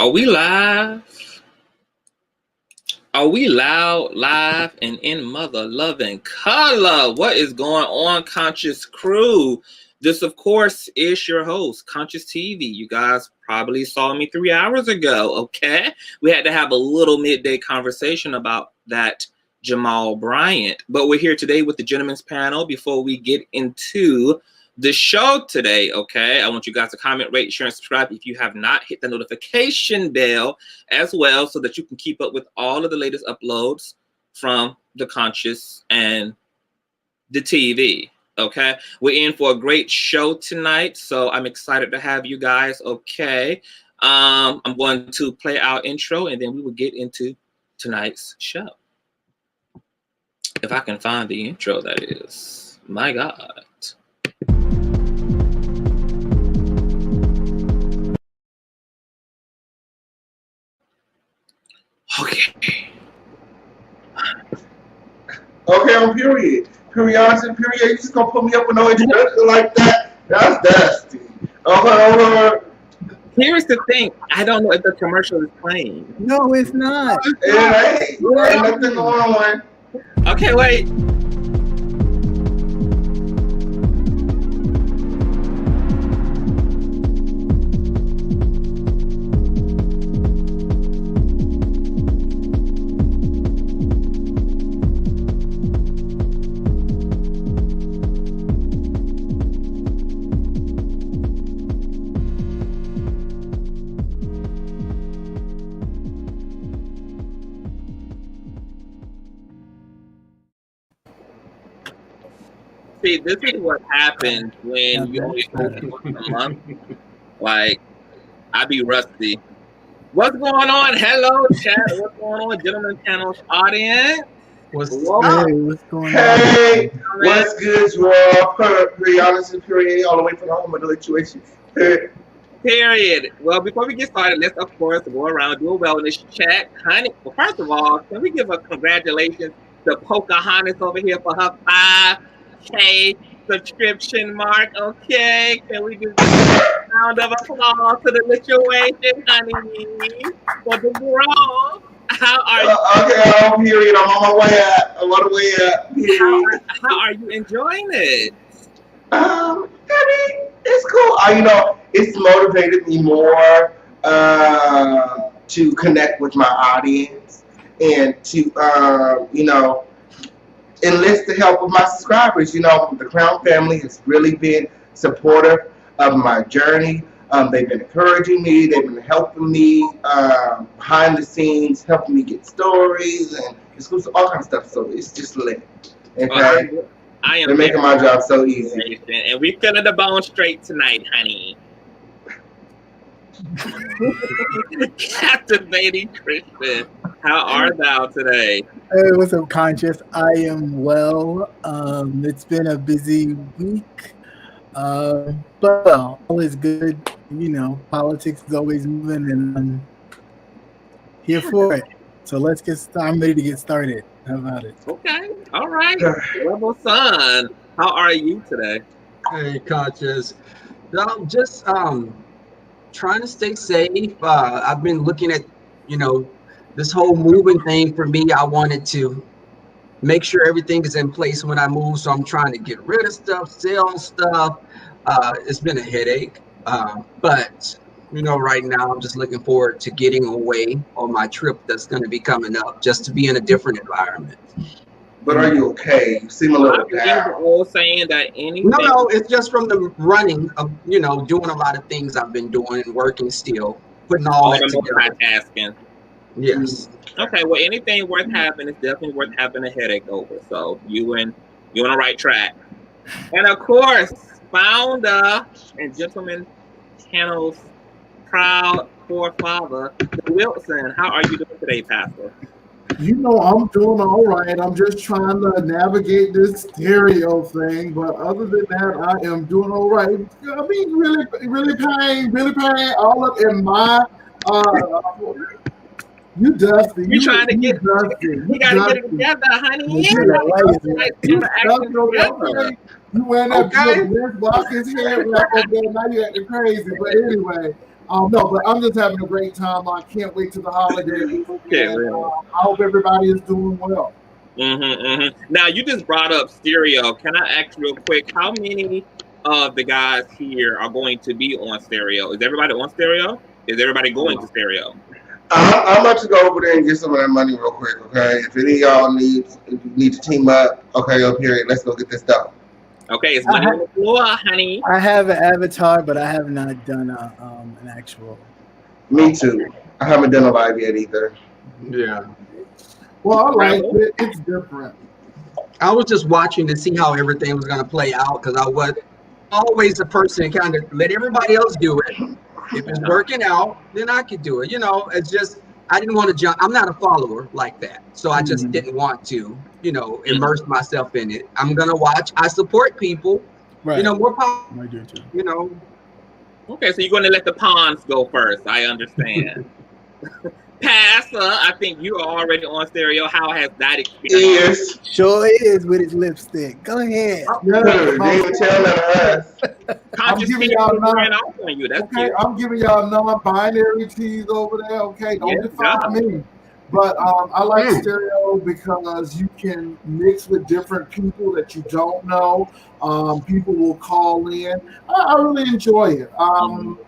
Are we live? Are we loud, live, and in mother loving color? What is going on, Conscious Crew? This, of course, is your host, Conscious TV. You guys probably saw me 3 hours ago, okay? We had to have a little midday conversation about that Jamal Bryant. But we're here today with the gentleman's panel. Before we get into the show today, okay, I want you guys to comment, rate, share, and subscribe if you have not. Hit the notification bell as well so that you can keep up with all of the latest uploads from the Conscious and the TV. Okay, we're in for a great show tonight, so I'm excited to have you guys. Okay, I'm going to play our intro and then we will get into tonight's show. If I can find the intro, that is. My God. Okay. Okay, on period. Periodicity, period. You just gonna put me up with no introduction like that? That's dusty. Okay. Here's the thing. I don't know if the commercial is playing. No, it's not. Ain't nothing going on. Okay, wait. See, this is what happens when you only host once a month. Like, I be rusty. What's going on? Hello, chat. What's going on, gentlemen panel audience? What's going on? Hey, what's good, you all? Periodicity, period, all the way from the home of the situation. Period. Well, before we get started, let's, of course, go around, do a wellness check. Honey, well, first of all, can we give a congratulations to Pocahontas over here for her 5K subscription mark? Okay, can we give a round of applause to the situation, honey, for the growth? How are you? Okay, period. I'm on my way out. I'm on the way out. Period. How are you enjoying it? I mean, it's cool. It's motivated me more to connect with my audience and to, enlist the help of my subscribers. The Crown family has really been supportive of my journey. They've been encouraging me. They've been helping me behind the scenes, helping me get stories and exclusive, all kinds of stuff. So it's just lit. Okay? They're making my job so easy. And we feeling the bone straight tonight, honey. Captivating Christian, how art thou today? Hey, what's up, Conscious? I am well. It's been a busy week, but all is good. Politics is always moving, and I'm here for it. So let's get started. I'm ready to get started. How about it? Okay, all right. Rebel Son, how are you today? Hey, Conscious. I'm just trying to stay safe. I've been looking at, this whole moving thing. For me, I wanted to make sure everything is in place when I move. So I'm trying to get rid of stuff, sell stuff. It's been a headache. But, right now I'm just looking forward to getting away on my trip that's going to be coming up, just to be in a different environment. But are you okay? You seem a little down. All saying that anything. No, it's just from the running of, doing a lot of things I've been doing and working still, putting all that together. Asking. Yes. Okay, well, anything worth having is definitely worth having a headache over. So you're on the right track. And of course, founder and gentleman channel's proud forefather, Wilson. How are you doing today, Pastor? I'm doing all right. I'm just trying to navigate this stereo thing, but other than that, I am doing all right. I mean, really paying all up in my you dusty. You trying to get dusty. You gotta get it together, honey. You went up to the block his head wrap up there. Now you acting crazy. But anyway, No, but I'm just having a great time. I can't wait to the holidays, Okay, and really. I hope everybody is doing well. Now, you just brought up stereo. Can I ask real quick, how many of the guys here are going to be on stereo? Is everybody on stereo? Is everybody going to stereo? I'm about to go over there and get some of that money real quick, okay? If any of y'all need to team up, okay, up here, let's go get this done. Okay, it's money on the floor, honey. I have an avatar, but I have not done an actual. Me too. I haven't done a live yet either. Yeah. Well, I like it. It's different. I was just watching to see how everything was going to play out because I was always the person kind of let everybody else do it. If it's working out, then I could do it. You know, it's just I didn't want to jump. I'm not a follower like that, so I just didn't want to, you know, immerse myself in it. I'm gonna watch. I support people. Right. You know, more power. I do too. You know. Okay, so you're going to let the pawns go first. I understand. Pastor, I think you are already on stereo. How has that experience? Yes. Sure is with his lipstick. Go ahead. They ain't telling us. I'm giving y'all on you. That's okay. cute. I'm giving y'all non-binary teas over there. Okay, don't define me. But I like stereo because you can mix with different people that you don't know. People will call in. I really enjoy it.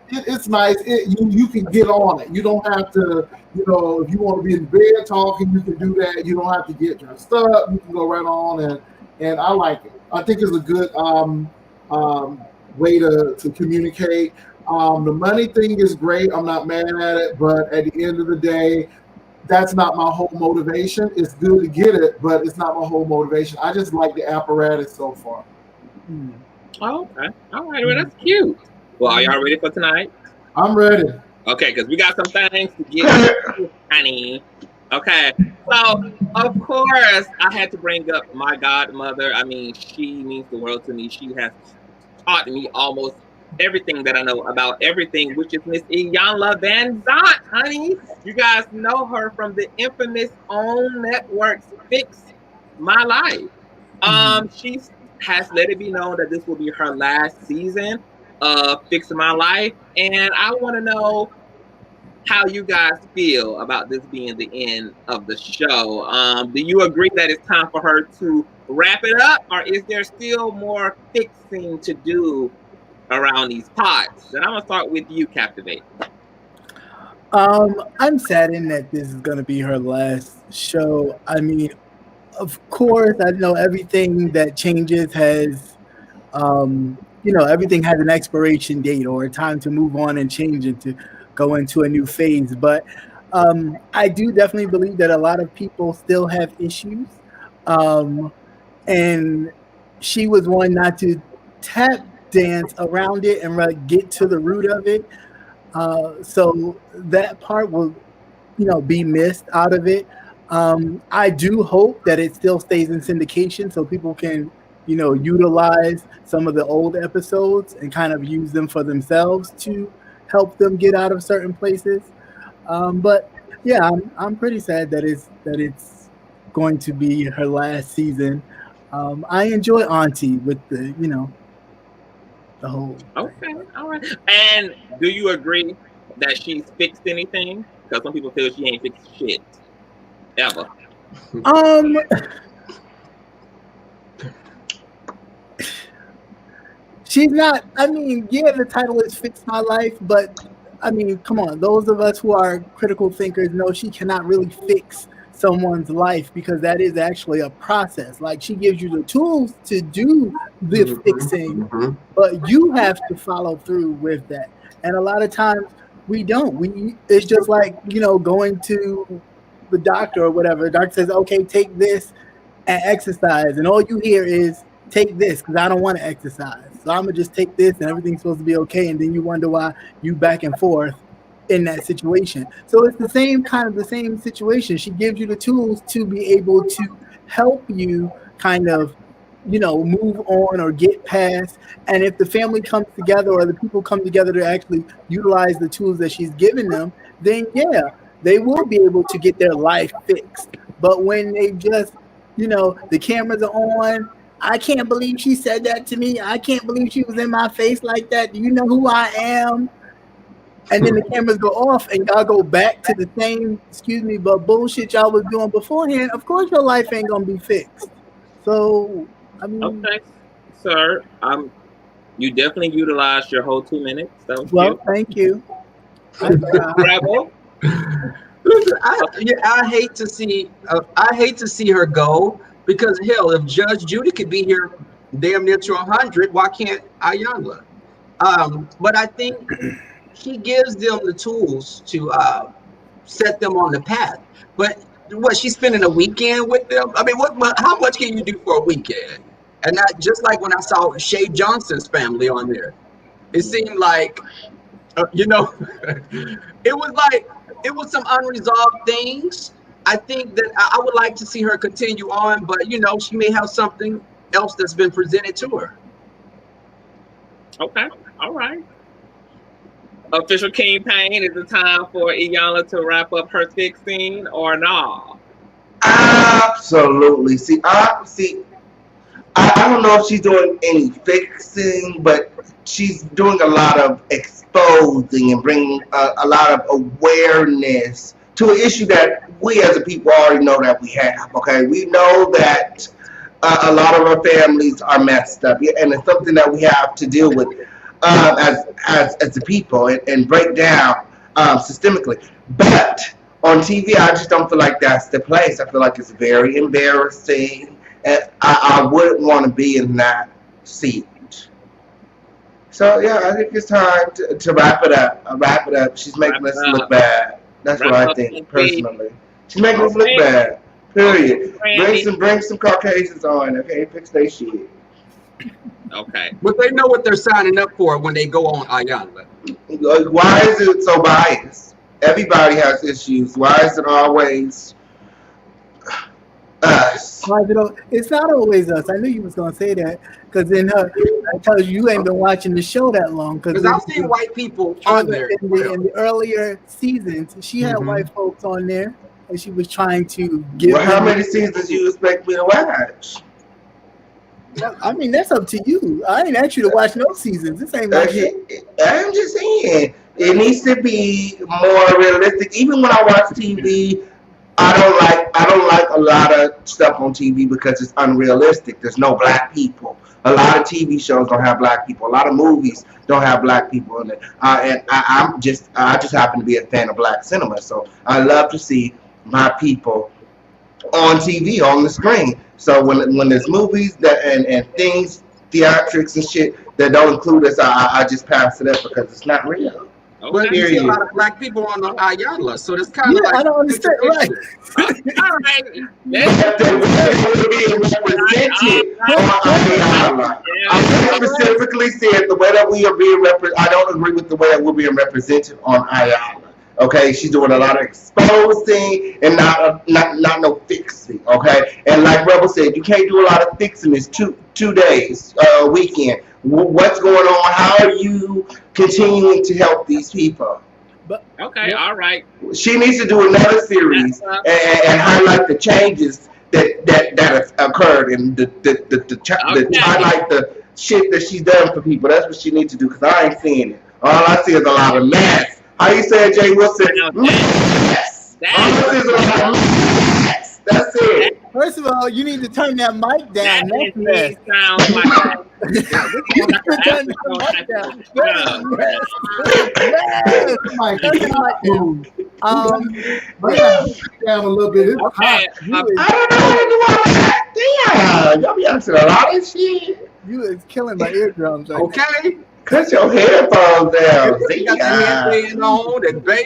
It's nice. You can get on it. You don't have to, you know, if you want to be in bed talking, you can do that. You don't have to get dressed up. You can go right on, and I like it. I think it's a good way to communicate. The money thing is great. I'm not mad at it, but at the end of the day, that's not my whole motivation. It's good to get it, but it's not my whole motivation. I just like the apparatus so far. Oh, okay. All right. Well, that's cute. Well, are y'all ready for tonight? I'm ready. Okay, because we got some things to get to, honey. Okay. So, of course, I had to bring up my godmother. I mean, she means the world to me. She has taught me almost everything that I know about everything, which is Miss Iyanla Vanzant, honey. You guys know her from the infamous OWN Network's Fix My Life. She has let it be known that this will be her last season of Fix My Life, and I want to know how you guys feel about this being the end of the show. Do you agree that it's time for her to wrap it up, or is there still more fixing to do around these pots? And I'm gonna start with you, Captivate. I'm saddened that this is gonna be her last show. I mean, of course, I know everything that changes has, everything has an expiration date or a time to move on and change and to go into a new phase. But I do definitely believe that a lot of people still have issues, and she was one not to tap dance around it and get to the root of it. So that part will, be missed out of it. I do hope that it still stays in syndication so people can, utilize some of the old episodes and kind of use them for themselves to help them get out of certain places. But yeah, I'm pretty sad that it's going to be her last season. I enjoy Auntie with the, the whole. Okay, all right. And do you agree that she's fixed anything? Because some people feel she ain't fixed shit ever. She's not. I mean, yeah, the title is "Fix My Life," but I mean, come on. Those of us who are critical thinkers know she cannot really fix someone's life because that is actually a process. Like, she gives you the tools to do the fixing, but you have to follow through with that. And a lot of times we don't. It's just like, going to the doctor or whatever. The doctor says, okay, take this and exercise. And all you hear is, take this because I don't want to exercise. So I'm going to just take this and everything's supposed to be okay. And then you wonder why you back and forth in that situation. So it's the same situation. She gives you the tools to be able to help you kind of, move on or get past. And if the family comes together or the people come together to actually utilize the tools that she's given them, then yeah, they will be able to get their life fixed. But when they just, the cameras are on, I can't believe she said that to me. I can't believe she was in my face like that. Do you know who I am? and then the cameras go off and y'all go back to the same, excuse me, but bullshit y'all was doing beforehand, of course your life ain't gonna be fixed. So, I mean, Okay, sir. You definitely utilized your whole 2 minutes. That was well, cute. thank you. Rebel. Listen, I hate to see her go, because hell, if Judge Judy could be here damn near to 100, why can't Ayanla? But I think she gives them the tools to set them on the path. But what, she's spending a weekend with them? I mean, how much can you do for a weekend? And not just like when I saw Shay Johnson's family on there, it seemed like it was some unresolved things. I think that I would like to see her continue on, but she may have something else that's been presented to her. Okay, all right. Official King Pain, is it time for Iyanla to wrap up her 16 or no? Absolutely. I don't know if she's doing any fixing, but she's doing a lot of exposing and bringing a lot of awareness to an issue that we as a people already know that we have. Okay, we know that a lot of our families are messed up, and it's something that we have to deal with as a people and break down systemically. But on TV, I just don't feel like that's the place. I feel like it's very embarrassing. And I wouldn't want to be in that seat. So yeah, I think it's time to wrap it up. She's making us look bad. That's what I think personally. She's making us look bad. Period. Bring some Caucasians on, okay? Fix their shit. Okay. But they know what they're signing up for when they go on Ayanla. Why is it so biased? Everybody has issues. Why is it always us? It's not always us. I knew you was gonna say that, because I tell you ain't been watching the show that long. Because I've seen white people on there in the earlier seasons. She had white folks on there, and she was trying to give. Well, how many seasons do you expect me to watch? I mean, that's up to you. I ain't asked you to watch no seasons. This ain't my shit. I'm just saying it needs to be more realistic. Even when I watch TV, I don't like a lot of stuff on TV because it's unrealistic. There's no black people. A lot of TV shows don't have black people. A lot of movies don't have black people in it. And I just happen to be a fan of black cinema, so I love to see my people on TV, on the screen. So when there's movies and things, theatrics and shit that don't include us, I just pass it up because it's not real. But you see a lot of black people on the Ayanla, so it's kind of like I don't understand. Right. All right. I specifically said the way that we are being represented. I don't agree with the way that we're being represented on Ayanla. Okay, she's doing a lot of exposing and not no fixing. Okay, and like Rebel said, you can't do a lot of fixing. It's two days, weekend. What's going on? How are you continuing to help these people? Okay, all right. She needs to do another series and highlight the changes that have occurred and highlight the shit that she's done for people. That's what she needs to do, because I ain't seeing it. All I see is a lot of mess. How you say it, Jay Wilson? Mess. All I see is a lot of mess. That's it. First of all, you need to turn that mic down. That sounds like down a little bit. It's hot. I don't know. Damn, y'all be answering a lot of shit. You is killing my eardrums. Okay. Cut your headphones down.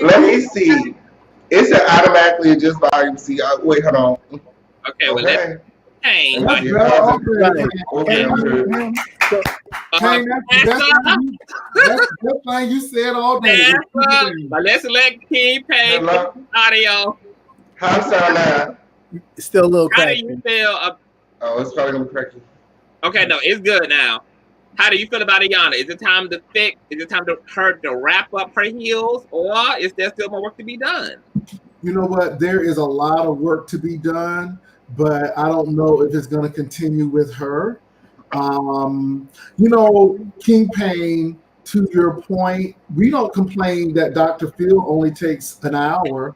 Let me see. Is it automatically adjust volume? See, wait, hold on. Okay, well, let's change. Okay, that's why you said all day. But let's let King pay audio. How's sound now? Still a little How cracky. do you feel? It's probably gonna be cracky. Okay, no, it's good now. How do you feel about Iyanla? Is it time to fix? Is it time to her to wrap up her heels, or is there still more work to be done? You know what? There is a lot of work to be done, but I don't know if it's going to continue with her. King Pain, to your point, we don't complain that Dr. Phil only takes an hour.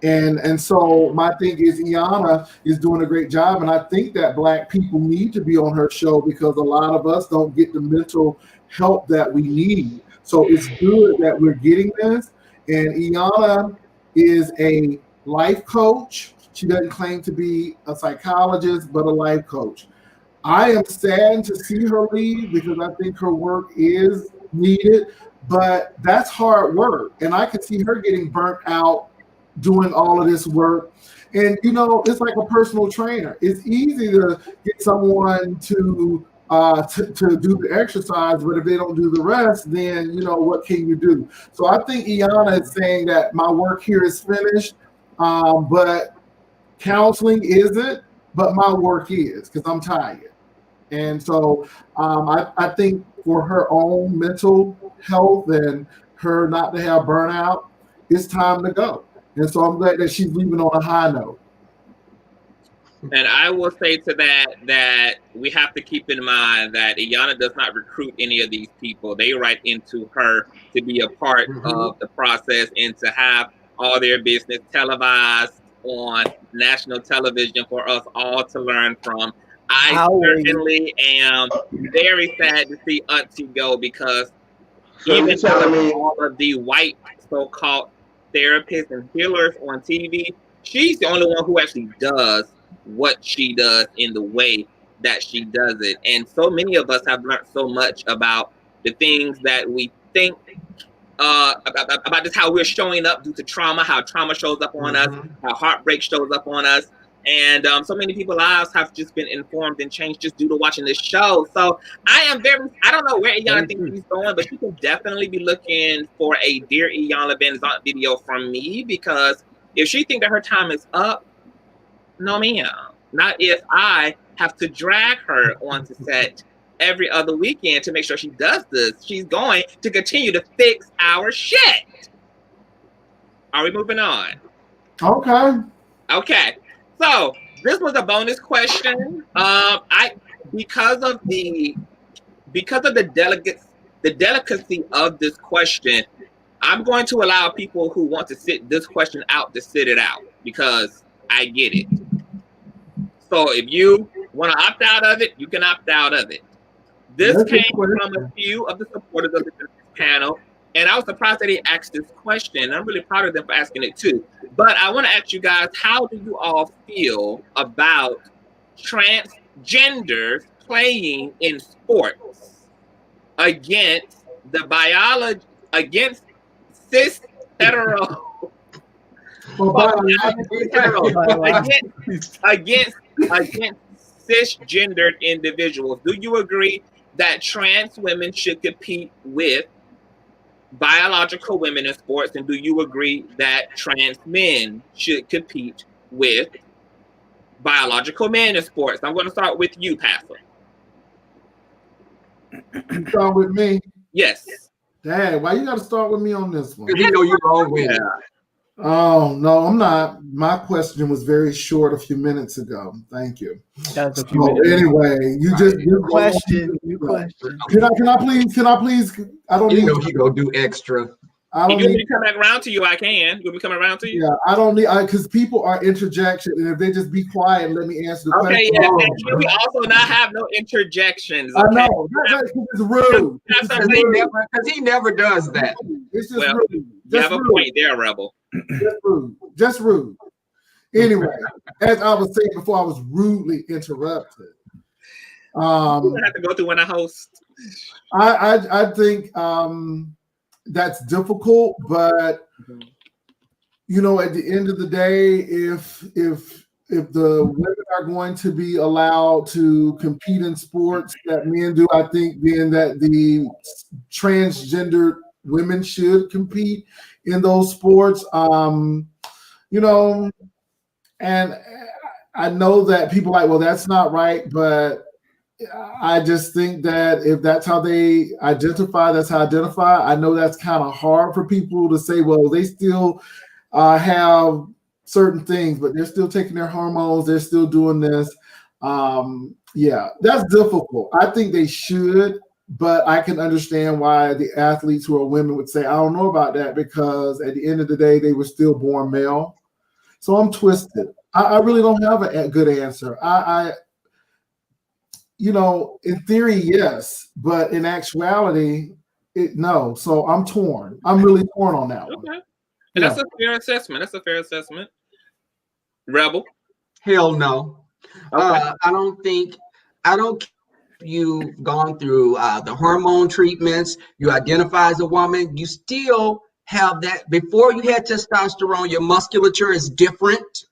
And so my thing is Iyanla is doing a great job. And I think that Black people need to be on her show because a lot of us don't get the mental help that we need. So it's good that we're getting this. And Iyanla is a life coach. She doesn't claim to be a psychologist, but a life coach. I am sad to see her leave because I think her work is needed, but that's hard work. And I can see her getting burnt out doing all of this work. And it's like a personal trainer. It's easy to get someone to do the exercise, but if they don't do the rest, then what can you do? So I think Iyanla is saying that my work here is finished, but counseling isn't, but my work is because I'm tired. And so I think for her own mental health and her not to have burnout, it's time to go. And so I'm glad that she's leaving on a high note. And I will say to that we have to keep in mind that Iyanla does not recruit any of these people. They write into her to be a part of the process and to have all their business televised on national television for us all to learn from. I certainly am very sad to see Auntie go because even all of the white so-called therapists and healers on TV, she's the only one who actually does what she does in the way that she does it. And so many of us have learned so much about the things that we think about just how we're showing up due to trauma, how trauma shows up on us, how heartbreak shows up on us. And so many people's lives have just been informed and changed just due to watching this show. So I don't know where Iyanla thinks she's going, but she can definitely be looking for a Dear Iyanla Benzant video from me, because if she thinks that her time is up, no ma'am. Not if I have to drag her onto set every other weekend to make sure she does this. She's going to continue to fix our shit. Are we moving on? Okay. So this was a bonus question. Because of the delicacy of this question, I'm going to allow people who want to sit this question out to sit it out because I get it. So if you want to opt out of it, you can opt out of it. This came from a few of the supporters of the panel, and I was surprised that they asked this question. I'm really proud of them for asking it too. But I want to ask you guys, how do you all feel about transgenders playing in sports against the biology, against cis hetero, against cisgendered individuals? Do you agree that trans women should compete with biological women in sports, and do you agree that trans men should compete with biological men in sports? I'm going to start with you, Pastor. Start with me? Yes. Dad, why you got to start with me on this one? Because you know you're wrong with it. Oh, no, I'm not. My question was very short a few minutes ago. Thank you. That's a few minutes. Anyway, you question. Can I please? I don't need. He gonna do extra. I don't if you need want me to come back around to you, I can. You want me to come around to you? Yeah, I don't need, because people are interjection, and if they just be quiet and let me answer the question. Okay, yeah, and can we also not have no interjections? Okay? I know, that's rude. Because he never does that. It's just rude. You have a point there, Rebel. Just rude. Anyway, as I was saying before, I was rudely interrupted. You don't have to go through when I host. I think that's difficult, but at the end of the day, if the women are going to be allowed to compete in sports that men do, I think then that the transgender women should compete in those sports. And I know that people are like, well, that's not right, but I just think that if that's how they identify, that's how I identify. I know that's kind of hard for people to say, well, they still have certain things, but they're still taking their hormones. They're still doing this. Yeah, that's difficult. I think they should But I can understand why the athletes who are women would say, I don't know about that, because at the end of the day, they were still born male. So I'm twisted. I really don't have a good answer. In theory, yes, but in actuality, no. So I'm torn. I'm really torn on that one. Okay. And that's a fair assessment. That's a fair assessment. Rebel? Hell no. Okay. I don't care if you've gone through the hormone treatments, you identify as a woman, you still have that. Before you had testosterone, your musculature is different.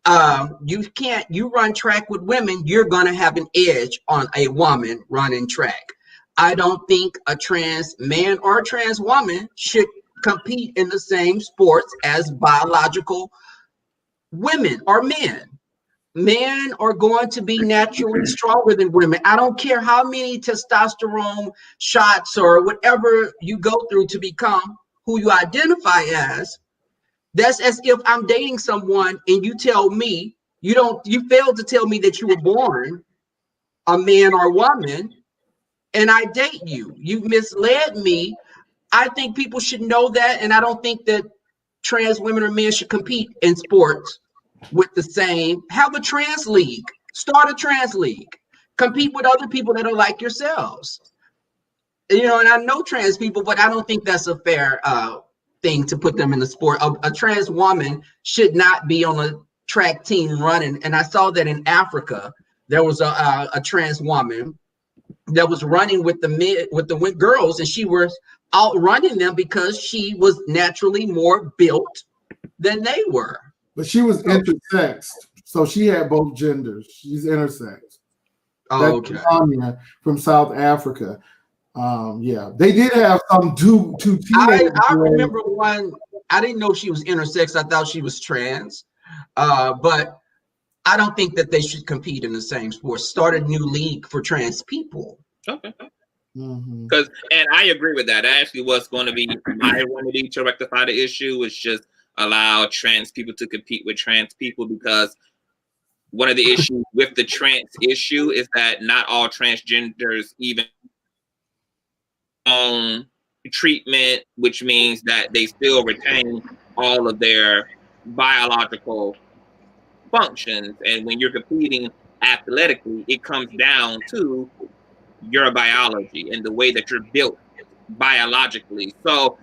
You run track with women, you're going to have an edge on a woman running track. I don't think a trans man or trans woman should compete in the same sports as biological women or men. Men are going to be naturally stronger than women. I don't care how many testosterone shots or whatever you go through to become who you identify as. That's as if I'm dating someone and you tell me you failed to tell me that you were born a man or woman, and I date you. You misled me. I think people should know that, and I don't think that trans women or men should compete in sports with the same. Have a trans league. Start a trans league. Compete with other people that are like yourselves. And I know trans people, but I don't think that's a fair thing to put them in the sport. A trans woman should not be on a track team running. And I saw that in Africa, there was a trans woman that was running with the girls, and she was outrunning them because she was naturally more built than they were. But she was intersex, so she had both genders. She's intersex. Oh, okay. That's from South Africa. They did have some two teenagers. I remember one. I didn't know she was intersex. I thought she was trans. But I don't think that they should compete in the same sport. Start a new league for trans people. Okay. Mm-hmm. And I agree with that. Actually, what's going to be my remedy to rectify the issue is just allow trans people to compete with trans people, because one of the issues with the trans issue is that not all transgenders even own treatment, which means that they still retain all of their biological functions. And when you're competing athletically, it comes down to your biology and the way that you're built biologically. So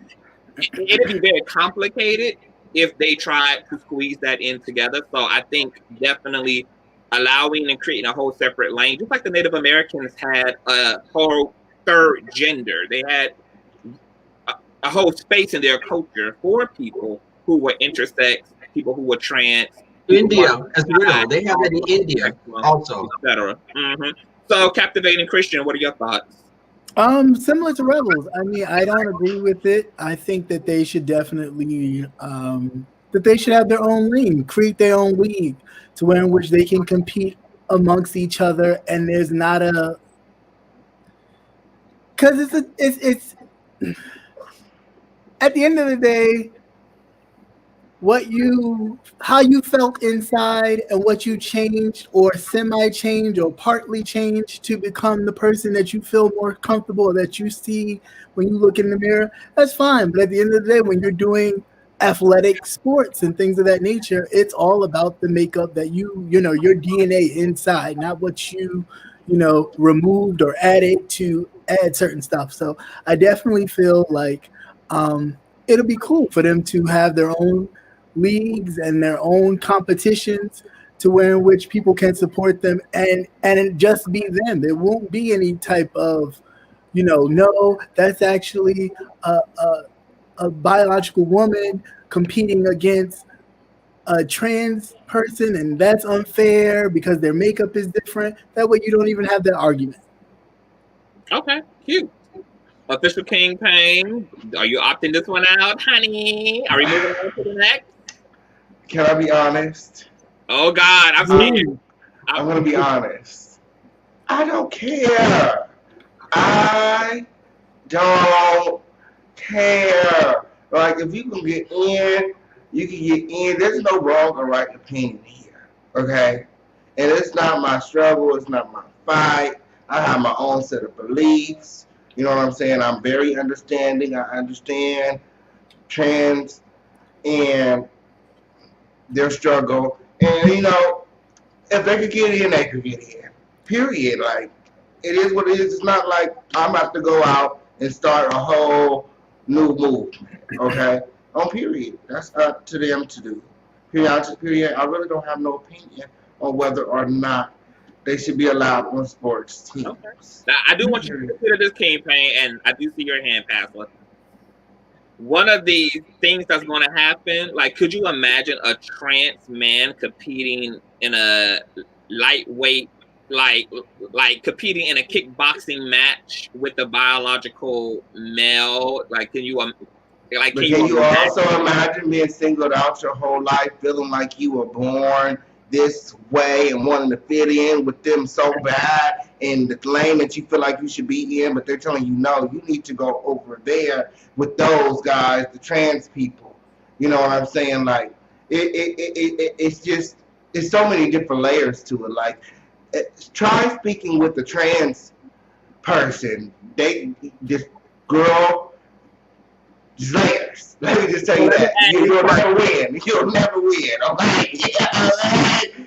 it'd be very complicated if they try to squeeze that in together. So I think definitely allowing and creating a whole separate lane, just like the Native Americans had a whole third gender. They had a whole space in their culture for people who were intersex, people who were trans. India as well. They have it in India also, etc. Mm-hmm. So, Captivating Christian, what are your thoughts? Similar to Rebels. I mean, I don't agree with it. I think that they should definitely that they should have their own league, create their own league, to where in which they can compete amongst each other, and there's not a, because it's at the end of the day, how you felt inside and what you changed or semi-changed or partly changed to become the person that you feel more comfortable, that you see when you look in the mirror, that's fine. But at the end of the day, when you're doing athletic sports and things of that nature, it's all about the makeup that your DNA inside, not what you removed or added to add certain stuff. So I definitely feel like it'll be cool for them to have their own leagues and their own competitions, to where in which people can support them and it just be them. There won't be any type of, no, that's actually a biological woman competing against a trans person, and that's unfair because their makeup is different. That way you don't even have that argument. Okay, cute. Official King Pain, are you opting this one out, honey? Are we moving on to the next? Can I be honest? Oh God, I'm scared. I'm gonna be honest. I don't care. I don't care. Like, if you can get in, you can get in. There's no wrong or right opinion here, okay? And it's not my struggle. It's not my fight. I have my own set of beliefs. You know what I'm saying? I'm very understanding. I understand trans and their struggle. And, you know, if they could get in, they could get in. Period. Like, it is what it is. It's not like I'm about to go out and start a whole new movement. Okay? On period. That's up to them to do. Period. I really don't have no opinion on whether or not they should be allowed on sports teams. Okay. Now, I do want you to consider this campaign, and I do see your hand, Pastor. One of the things that's going to happen, like, could you imagine a trans man competing in a lightweight, like competing in a kickboxing match with a biological male? Like, can you But can you also imagine being singled out your whole life, feeling like you were born this way and wanting to fit in with them so bad, and the lane that you feel like you should be in, but they're telling you no, you need to go over there with those guys, the trans people. You know what I'm saying? Like it's just, it's so many different layers to it. Like, try speaking with the trans person. This girl, layers. Let me just tell you that. You'll never win. You'll never win. Okay?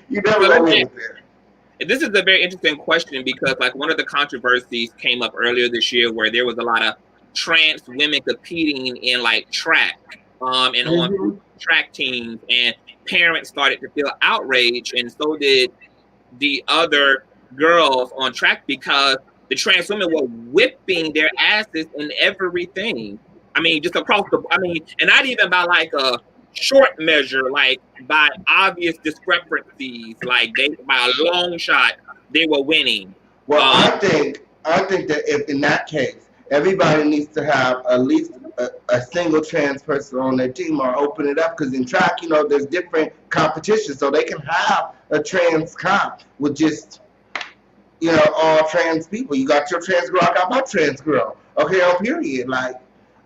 You never gonna win with it. This is a very interesting question because, like, one of the controversies came up earlier this year where there was a lot of trans women competing in, like, track and on track teams, and parents started to feel outraged, and so did the other girls on track, because the trans women were whipping their asses in everything. I mean, just across the, I mean, and not even by like a short measure, like by obvious discrepancies, like they, by a long shot, they were winning. Well, I think that if in that case, everybody needs to have at least a single trans person on their team, or open it up, because in track, you know, there's different competitions, so they can have a trans comp with just, you know, all trans people. You got your trans girl, I got my trans girl. Okay, on period. Like,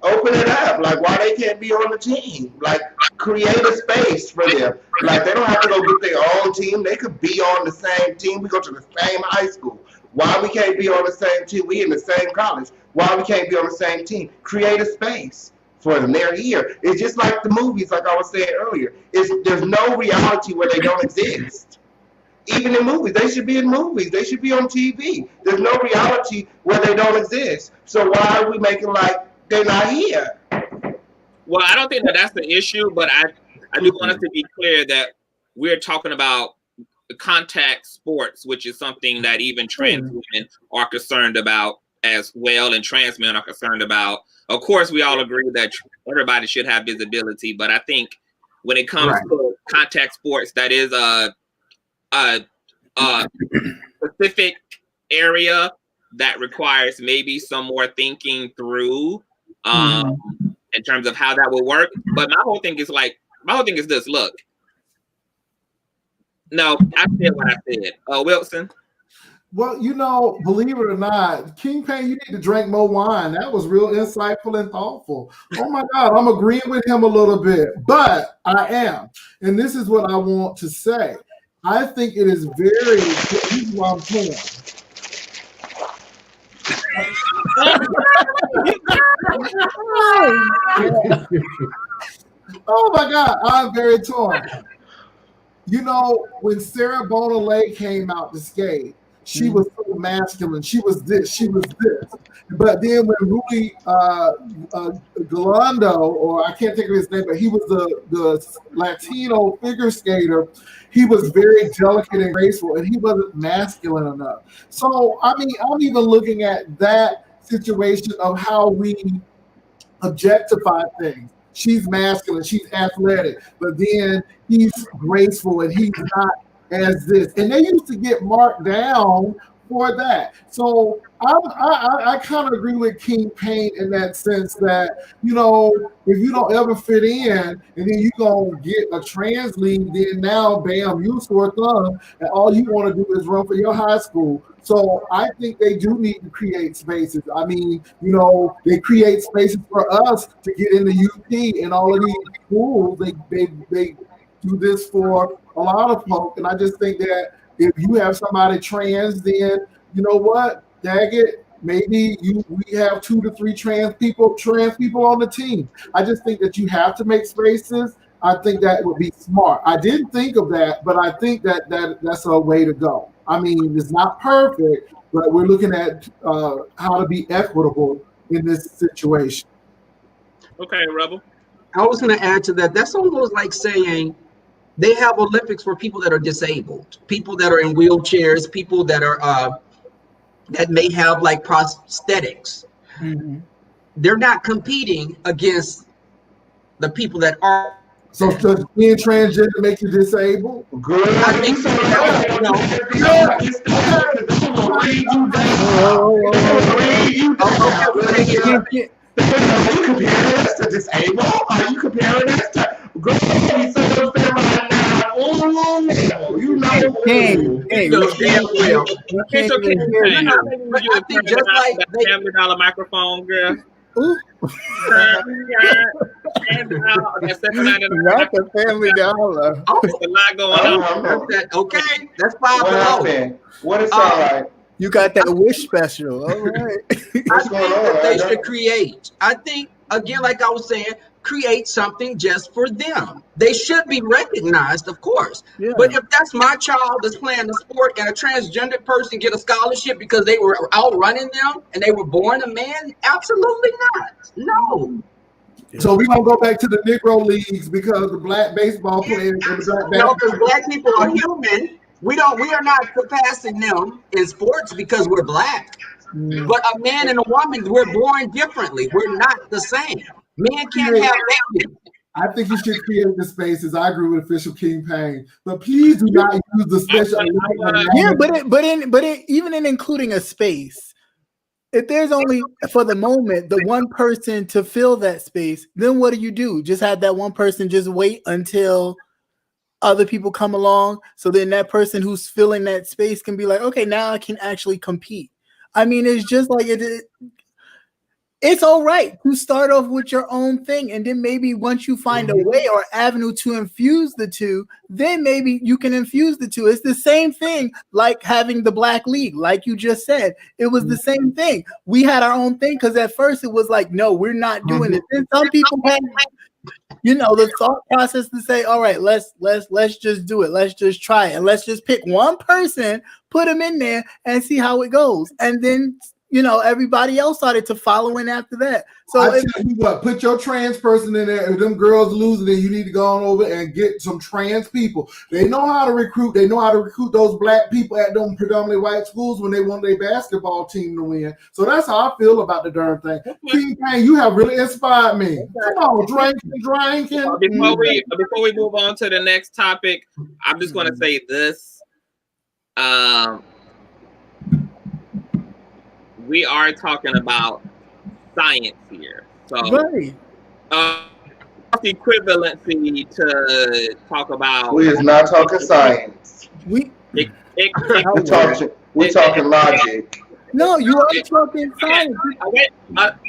open it up. Like, why they can't be on the team? Like, create a space for them. Like, they don't have to go get their own team. They could be on the same team. We go to the same high school. Why we can't be on the same team? We in the same college. Why we can't be on the same team? Create a space for them. They're here. It's just like the movies, like I was saying earlier. There's no reality where they don't exist. Even in movies, they should be in movies. They should be on TV. There's no reality where they don't exist. So why are we making like they're not here? Well, I don't think that that's the issue, but I do want us to be clear that we're talking about contact sports, which is something that even trans women are concerned about as well, and trans men are concerned about. Of course, we all agree that everybody should have visibility, but I think when it comes to contact sports, that is a specific area that requires maybe some more thinking through in terms of how that will work. But my whole thing is this. Look, no, I said what I said. Wilson. Well, you know, believe it or not, King Payne, you need to drink more wine. That was real insightful and thoughtful. Oh my God, I'm agreeing with him a little bit, but I am. And this is what I want to say. I think it is very, this is why I'm torn. Oh my God, I'm very torn. You know, when Sarah Bonalay came out to skate, she was so masculine. She was this, she was this. But then when Rudy Galando, or I can't think of his name, but he was the Latino figure skater, he was very delicate and graceful, and he wasn't masculine enough. So, I mean, I'm even looking at that situation of how we objectify things. She's masculine, she's athletic, but then he's graceful and he's not as this. And they used to get marked down for that. So I kind of agree with King Payne in that sense that, you know, if you don't ever fit in and then you gonna get a trans league, then now, bam, you sore thumb, and all you want to do is run for your high school. So I think they do need to create spaces. I mean, you know, they create spaces for us to get into UP and all of these schools. They do this for a lot of folks, and I just think that if you have somebody trans, then you know what, dag it, Maybe we have 2 to 3 trans people on the team. I just think that you have to make spaces. I think that would be smart. I didn't think of that, but I think that's a way to go. I mean, it's not perfect, but we're looking at how to be equitable in this situation. Okay, Rebel. I was going to add to that. That's almost like saying they have Olympics for people that are disabled, people that are in wheelchairs, people that are that may have like prosthetics. Mm-hmm. They're not competing against the people that are. So does being transgender make you disabled? Good. I think so. Are you comparing us to disabled? Are you comparing us to girl? You know, Hey, No, damn well. It's okay. But I think just like they, $1,000 microphone, girl. Ooh. Not the Family Dollar. oh, There's a lot going on. that's that. Okay, that's $5 what below. happened? What is all right? You got that Wish special. All right. I think that they should create. I think, again, like I was saying, create something just for them. They should be recognized, of course. Yeah. But if that's my child that's playing the sport and a transgender person get a scholarship because they were outrunning them and they were born a man, absolutely not. No. So we're gonna go back to the Negro leagues because the black baseball players and the black No, because black people are human. We are not surpassing them in sports because we're black. But a man and a woman, we're born differently. We're not the same. Men can't have babies. I think you should create the spaces. I agree with Official King Payne, but please do not use the special. Yeah, but even in including a space, if there's only for the moment the one person to fill that space, then what do? Just have that one person just wait until other people come along, so then that person who's filling that space can be like, okay, now I can actually compete. I mean, it's just like it's all right to start off with your own thing, and then maybe once you find a way or avenue to infuse the two, then maybe you can infuse the two. It's the same thing like having the Black League, like you just said. It was the same thing. We had our own thing because at first it was like, no, we're not doing it. Then some people had, the thought process to say, all right, let's just do it. Let's just try it, and let's just pick one person, put them in there, and see how it goes. And then everybody else started to follow in after that. So I tell you what, put your trans person in there. If them girls losing, then you need to go on over and get some trans people. They know how to recruit. They know how to recruit those black people at them predominantly white schools when they want their basketball team to win. So that's how I feel about the darn thing. King Payne, you have really inspired me. Come on, drinking. Before we move on to the next topic, I'm just going to say this. We are talking about science here, so right. Equivalency to talk about. We is not talking science. We're talking logic. No, you are talking science.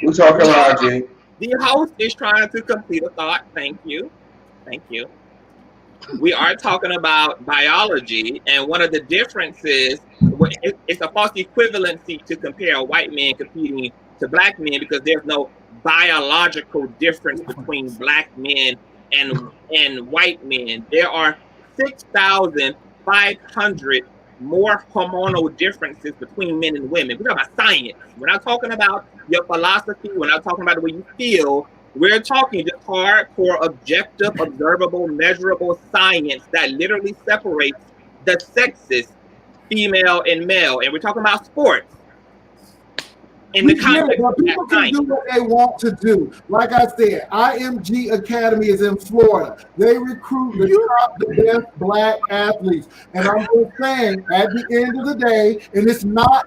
We're talking logic. The host is trying to complete a thought. Thank you. We are talking about biology, and one of the differences, it's a false equivalency to compare white men competing to black men because there's no biological difference between black men and white men. There are 6,500 more hormonal differences between men and women. We're talking about science. We're not talking about your philosophy. We're not talking about the way you feel. We're talking just hardcore, objective, observable, measurable science that literally separates the sexes, female and male. And we're talking about sports. In the context of people can do what they want to do. Like I said, IMG Academy is in Florida. They recruit the best black athletes. And I'm just saying, at the end of the day, and it's not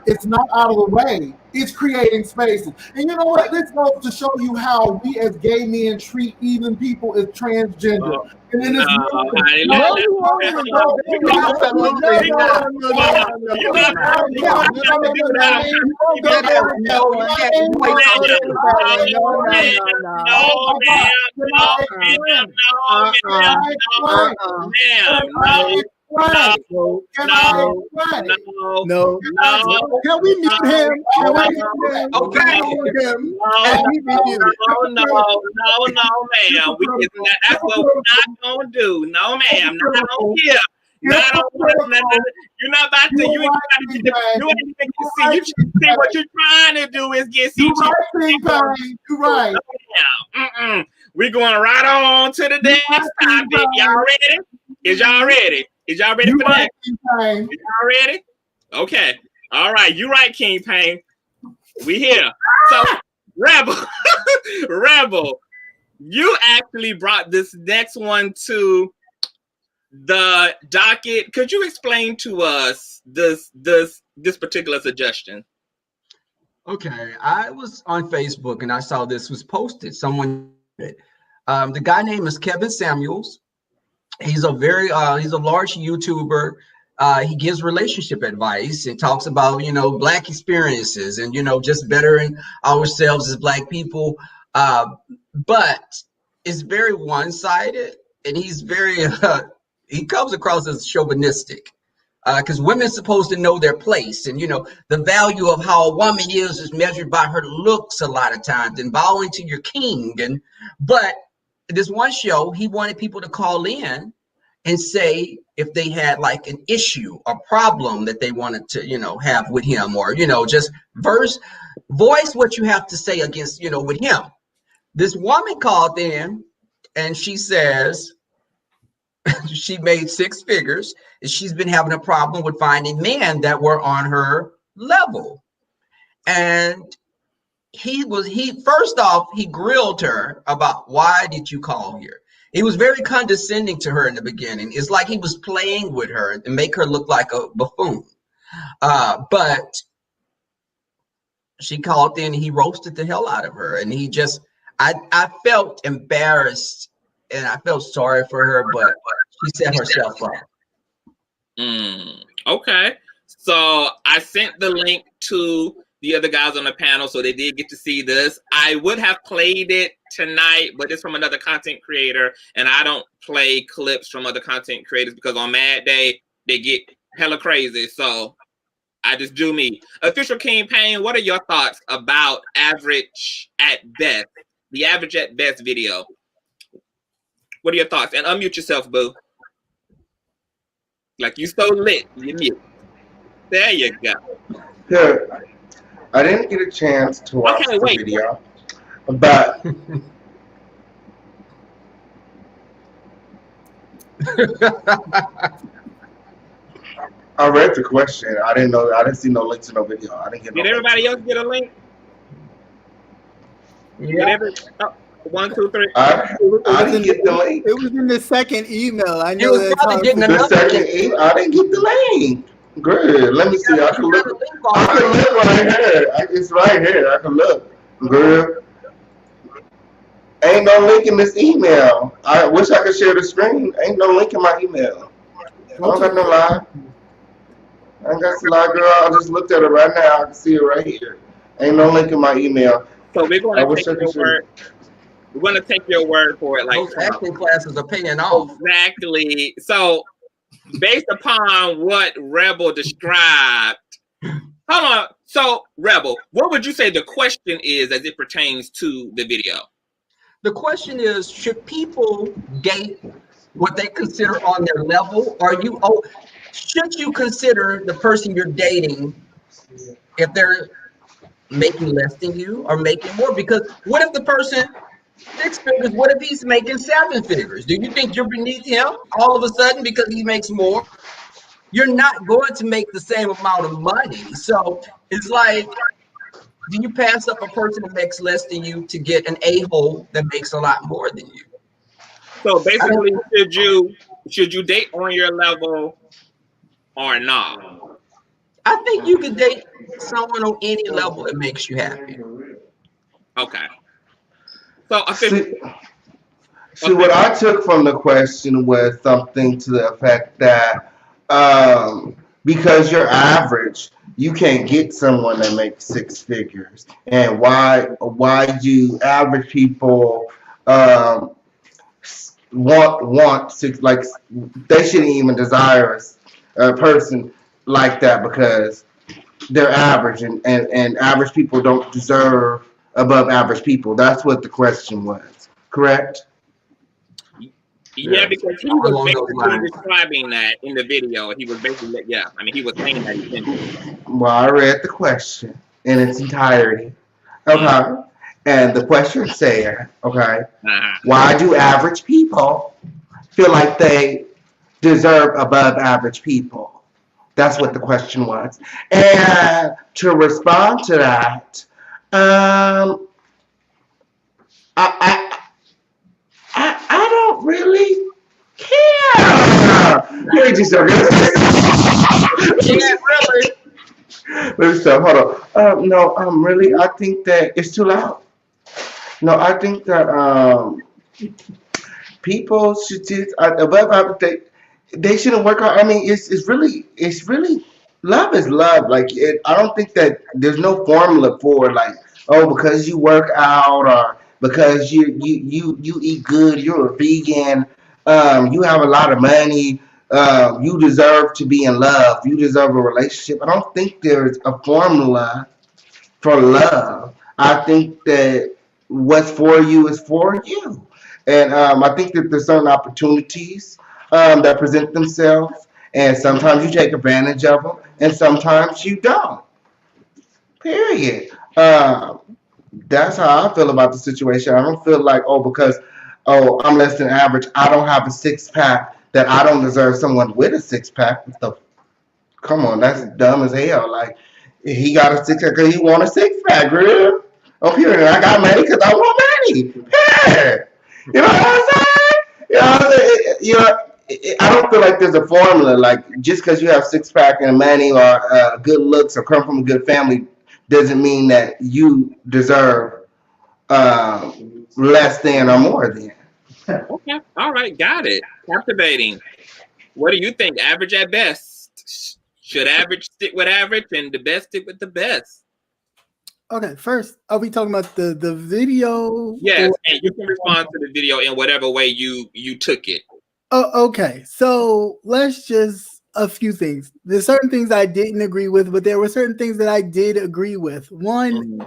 out of the way. It's creating spaces. And you know what? This goes to show you how we as gay men treat even people as transgender. And then Right. no, Can I? no, Right. no, No. no. Can we mute him? Can we mute him? Okay. Can we mute him? No, Can he be muted? no, ma'am. That's what we're not gonna do. No, ma'am. Not on here. Not on here. You're not about to. You ain't even get to see. You see what you're trying to do is get You're CG. right, King. You're right. No, we're going right on to the next topic. Y'all ready? Is y'all ready? Is y'all ready for that? Is y'all ready? Okay. All right. You right, King Payne. We here. So, Rebel, Rebel, you actually brought this next one to the docket. Could you explain to us this particular suggestion? Okay, I was on Facebook and I saw this was posted. Someone, the guy name is Kevin Samuels. He's a he's a large YouTuber. He gives relationship advice and talks about, Black experiences and, just bettering ourselves as Black people. But it's very one-sided, and he's very, he comes across as chauvinistic. Because women's supposed to know their place, and the value of how a woman is measured by her looks a lot of times, and bowing to your king. But this one show, he wanted people to call in and say if they had like an issue or problem that they wanted to have with him, or just voice what you have to say against with him. This woman called in and she says she made 6 figures and she's been having a problem with finding men that were on her level. And he first off, he grilled her about, why did you call here? He was very condescending to her in the beginning. It's like he was playing with her and make her look like a buffoon. But she called in and he roasted the hell out of her. And he just, I felt embarrassed and I felt sorry for her, but she set herself up. Okay. So I sent the link to the other guys on the panel, so they did get to see this. I would have played it tonight, but it's from another content creator, and I don't play clips from other content creators because on Mad Day, they get hella crazy. So I just do me. Official King Payne, what are your thoughts about average at best, the average at best video? What are your thoughts? And unmute yourself, boo. Like you so lit, you mute. There you go. Here, I didn't get a chance to watch the video, but I read the question. I didn't see no link to no video. I didn't get. Did everybody else get a link? Yeah. 1, 2, 3. I didn't get the link. It was in the second email. I know was probably getting The second email. I didn't get the link. Good. Let me see. I can look. I can look right here. It's right here. I can look. Good. Ain't no link in this email. I wish I could share the screen. Ain't no link in my email. I don't got no lie. I ain't got to lie, girl. I just looked at it right now. I can see it right here. Ain't no link in my email. So we're going to take your word. We're going to take your word for it. Like those acting classes are paying off. Exactly. So based upon what Rebel described, hold on. So Rebel, what would you say the question is as it pertains to the video? The question is, should people date what they consider on their level? Should you consider the person you're dating if they're making less than you or making more? Because what if the person 6 figures, what if he's making 7 figures? Do you think you're beneath him all of a sudden because he makes more? You're not going to make the same amount of money. So it's like, do you pass up a person that makes less than you to get an a-hole that makes a lot more than you? So basically, should you date on your level or not? I think you can date someone on any level that makes you happy. Okay. So see, what I took from the question was something to the effect that because you're average, you can't get someone that makes 6 figures. And why do average people want six, like they shouldn't even desire a person like that because they're average, and average people don't deserve above average people. That's what the question was, correct? Yeah, because he was Along those basically lines. describing that in the video. He was basically, yeah, I mean, he was saying that essentially. Well, I read the question in its entirety. Okay. And the question said, okay, why do average people feel like they deserve above average people? That's what the question was. And to respond to that, I, I don't really care. Here, just a Really? Let me stop. Hold on. No, really, I think that it's too loud. No, I think that people should just above they shouldn't work out. I mean, it's really love is love. Like I don't think that there's no formula for like because you work out or because you eat good, you're a vegan, you have a lot of money, you deserve to be in love, you deserve a relationship. I don't think there's a formula for love. I think that what's for you is for you. And I think that there's certain opportunities that present themselves, and sometimes you take advantage of them, and sometimes you don't. Period. That's how I feel about the situation. I don't feel like, because, I'm less than average, I don't have a six pack, that I don't deserve someone with a six pack. Come on, that's dumb as hell. Like, he got a six pack because he want a six pack, girl. Oh, period. I got money because I want money. Period. You know what I'm saying? You know what I'm saying? I don't feel like there's a formula. Like, just because you have six pack and money or good looks or come from a good family doesn't mean that you deserve less than or more than. Okay, all right, got it. Captivating. What do you think? Average at best. Should average stick with average and the best stick with the best? Okay, first, are we talking about the video? Yes, and you can respond to the video in whatever way you took it. Oh, okay. So let's just a few things. There's certain things I didn't agree with, but there were certain things that I did agree with. One,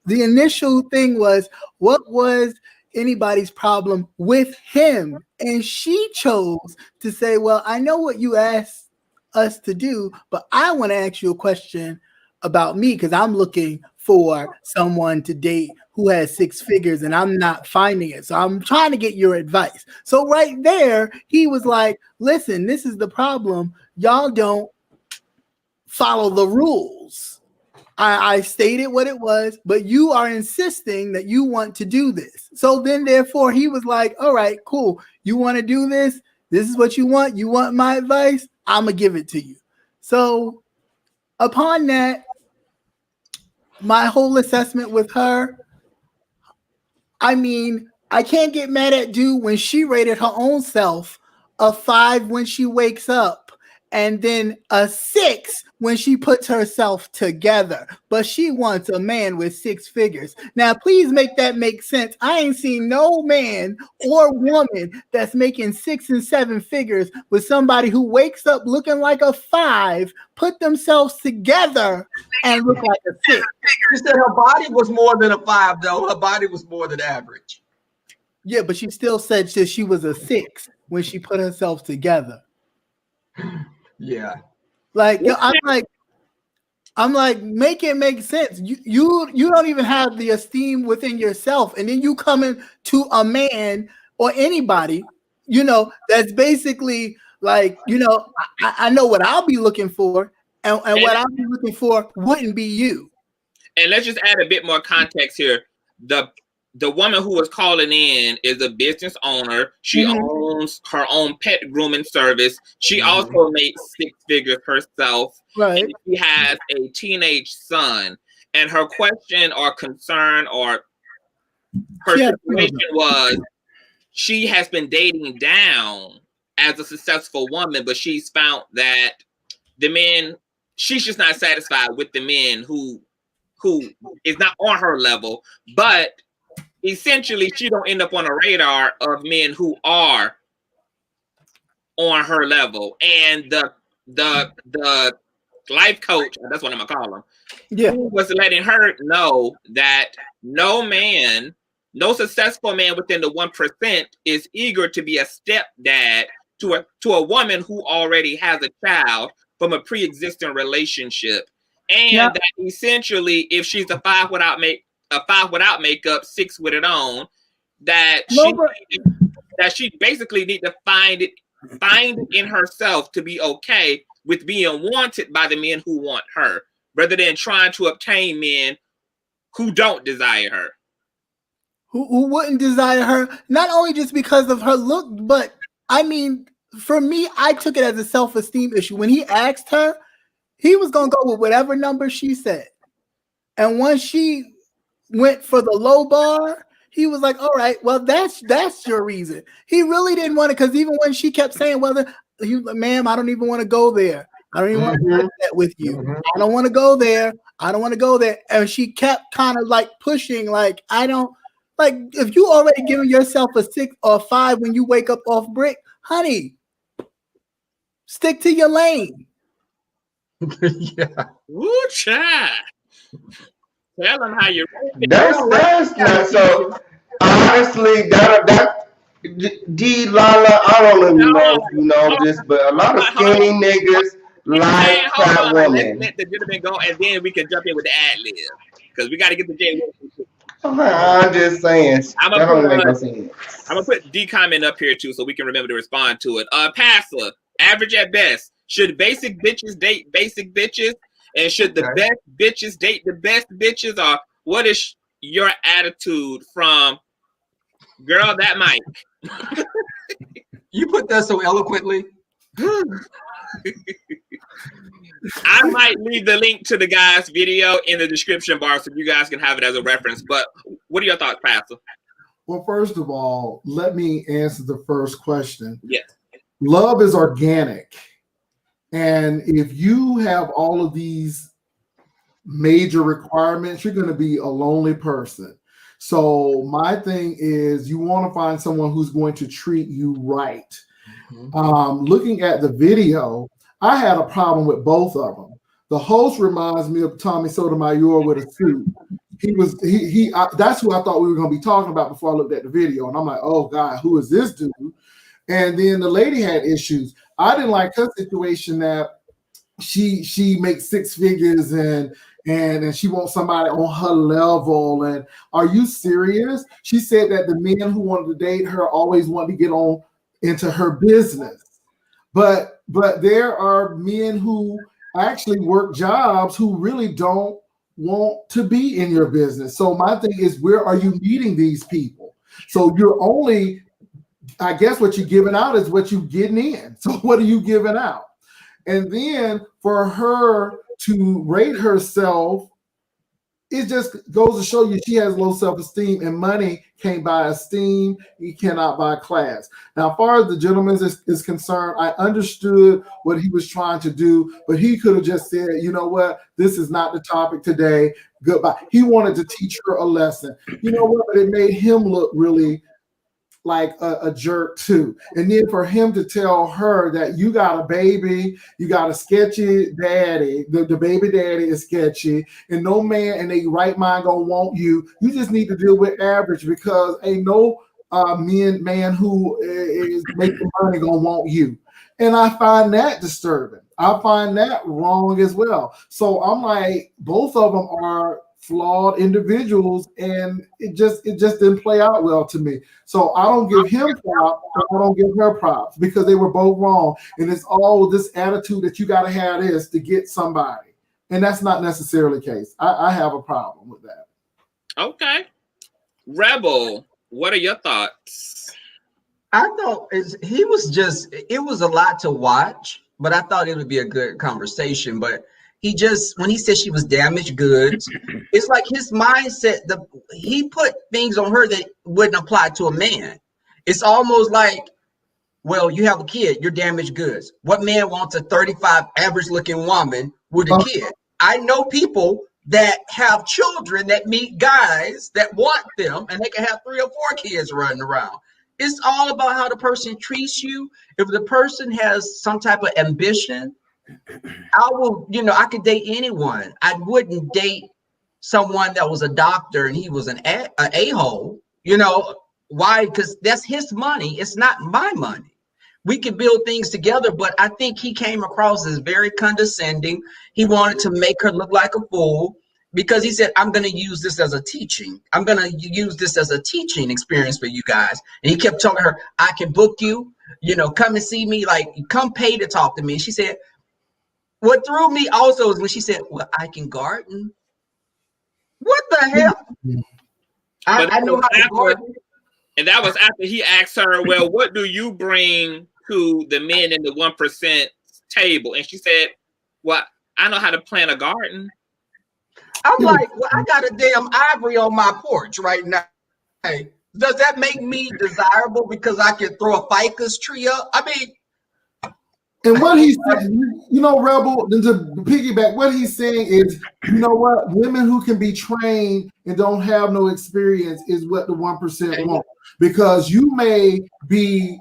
the initial thing was, what was anybody's problem with him? And she chose to say, well, I know what you asked us to do, but I want to ask you a question about me because I'm looking for someone to date who has six figures and I'm not finding it. So I'm trying to get your advice. So right there, he was like, listen, this is the problem. Y'all don't follow the rules. I stated what it was, but you are insisting that you want to do this. So then therefore he was like, all right, cool. You want to do this? This is what you want. You want my advice? I'm going to give it to you. So upon that, my whole assessment with her, I mean, I can't get mad at Dude when she rated her own self a 5 when she wakes up and then a 6 when she puts herself together. But she wants a man with 6 figures. Now, please make that make sense. I ain't seen no man or woman that's making 6 and 7 figures with somebody who wakes up looking like a 5, put themselves together, and look like a 6. She said her body was more than a 5, though. Her body was more than average. Yeah, but she still said she was a 6 when she put herself together. Yeah. Like, I'm like, make it make sense. You don't even have the esteem within yourself, and then you come in to a man or anybody, that's basically like, I know what I'll be looking for, and what I'll be looking for wouldn't be you. And let's just add a bit more context here. The woman who was calling in is a business owner. She owns her own pet grooming service. She also makes 6 figures herself. Right. And she has a teenage son. And her question or concern or her situation was she has been dating down as a successful woman, but she's found that the men, she's just not satisfied with the men who is not on her level, but essentially she don't end up on a radar of men who are on her level. And the life coach, that's what I'm gonna call him, who was letting her know that no successful man within the 1% is eager to be a stepdad to a woman who already has a child from a pre-existing relationship. And that essentially, if she's a 5 without makeup, 6 with it on, that she basically need to find it in herself to be okay with being wanted by the men who want her, rather than trying to obtain men who don't desire her. Who wouldn't desire her, not only just because of her look, but I mean, for me, I took it as a self-esteem issue. When he asked her, he was going to go with whatever number she said. And once she went for the low bar, he was like, all right, well, that's your reason. He really didn't want it, because even when she kept saying, well, ma'am, I don't even want to go there. I don't even want to do that with you. I don't want to go there. I don't want to go there. And she kept kind of like pushing, like, if you already giving yourself a 6 or 5 when you wake up off brick, honey, stick to your lane. Yeah. Woo, child. Tell them how you. That's not so. Honestly, that D Lala, I don't even know if you know this, but a lot of skinny niggas like fat women. Let the gentleman go, and then we can jump in with the ad lib, because we got to get the J. I'm just saying. That don't make no sense. I'm gonna put D comment up here too, so we can remember to respond to it. Passer, average at best. Should basic bitches date basic bitches? And should the best bitches date the best bitches? Or what is your attitude from girl that mic? You put that so eloquently. I might leave the link to the guy's video in the description bar so you guys can have it as a reference. But what are your thoughts, Pastor? Well, first of all, let me answer the first question. Yes. Love is organic. And if you have all of these major requirements, you're going to be a lonely person. So my thing is, you want to find someone who's going to treat you right. Looking at the video, I had a problem with both of them. The host reminds me of Tommy Sotomayor with a suit. That's who I thought we were going to be talking about before I looked at the video. And I'm like, oh God, who is this dude? And then the lady had issues. I didn't like her situation that she makes 6 figures and she wants somebody on her level. And are you serious? She said that the men who wanted to date her always wanted to get on into her business. But there are men who actually work jobs who really don't want to be in your business. So my thing is, where are you meeting these people? So you're only, I guess what you're giving out is what you're getting in. So what are you giving out? And then for her to rate herself, it just goes to show you she has low self-esteem, and money can't buy esteem. You cannot buy class. Now, as far as the gentleman is concerned, I understood what he was trying to do, but he could have just said, you know what, this is not the topic today. Goodbye. He wanted to teach her a lesson. You know what, but it made him look really like a jerk too. And then for him to tell her that you got a baby, you got a sketchy daddy, the baby daddy is sketchy, and no man in their right mind gonna want you. You just need to deal with average, because ain't no man who is making money gonna want you. And I find that disturbing. I find that wrong as well. So I'm like, both of them are flawed individuals, and it just didn't play out well to me. So I don't give him props, I don't give her props, because they were both wrong. And it's all this attitude that you got to have this to get somebody, and that's not necessarily the case. I have a problem with that. Okay, Rebel, what are your thoughts? I thought it was a lot to watch, but I thought it would be a good conversation. But when he said she was damaged goods, it's like his mindset, he put things on her that wouldn't apply to a man. It's almost like, well, you have a kid, you're damaged goods. What man wants a 35 average looking woman with a kid? I know people that have children that meet guys that want them, and they can have 3 or 4 kids running around. It's all about how the person treats you. If the person has some type of ambition, I will, I could date anyone. I wouldn't date someone that was a doctor and he was an a-hole. Why? Because that's his money. It's not my money. We can build things together, but I think he came across as very condescending. He wanted to make her look like a fool because he said, I'm going to use this as a teaching. I'm going to use this as a teaching experience for you guys. And he kept telling her, I can book you, come and see me, like, come pay to talk to me. And she said, what threw me also is when she said, well, I can garden. What the hell? I know how to garden. And that was after he asked her, well, what do you bring to the men in the 1% table? And she said, well, I know how to plant a garden. I'm like, well, I got a damn ivory on my porch right now. Hey, does that make me desirable because I can throw a ficus tree up? I mean, and what he's saying, Rebel, to piggyback, what he's saying is, what? Women who can be trained and don't have no experience is what the 1% want. Because you may be,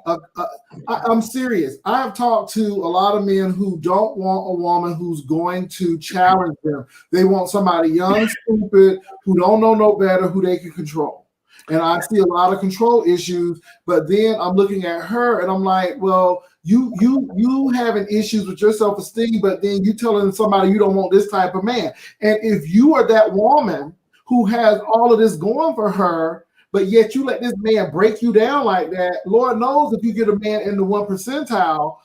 I'm serious. I have talked to a lot of men who don't want a woman who's going to challenge them. They want somebody young, stupid, who don't know no better, who they can control. And I see a lot of control issues, but then I'm looking at her and I'm like, well, you having issues with your self-esteem, but then you telling somebody you don't want this type of man. And if you are that woman who has all of this going for her, but yet you let this man break you down like that, Lord knows if you get a man in the 1%,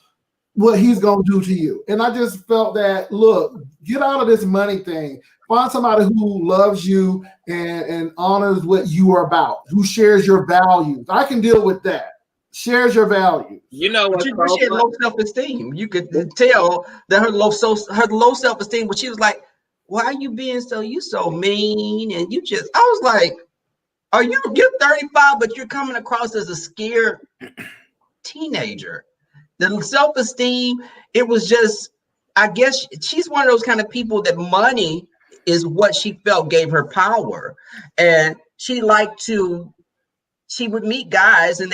what he's going to do to you. And I just felt that, look, get out of this money thing. Find somebody who loves you and honors what you are about, who shares your values. I can deal with that. Shares your values. You know what? She had low self-esteem. You could tell that her low self-esteem, but she was like, why are you being you so mean? And I was like, you're 35, but you're coming across as a scared teenager. The self-esteem, it was just, I guess she's one of those kind of people that money is what she felt gave her power. And she would meet guys and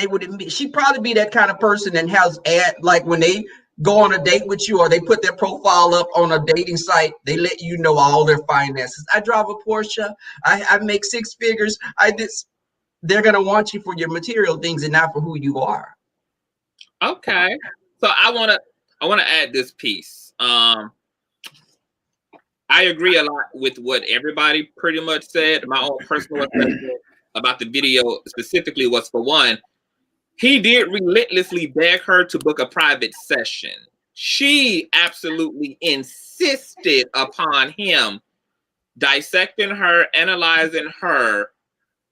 she'd probably be that kind of person that has like when they go on a date with you or they put their profile up on a dating site, they let you know all their finances. I drive a Porsche. I make 6 figures. They're going to want you for your material things and not for who you are. Okay. So I want to add this piece. I agree a lot with what everybody pretty much said. My own personal assessment about the video specifically was, for one, he did relentlessly beg her to book a private session. She absolutely insisted upon him dissecting her, analyzing her,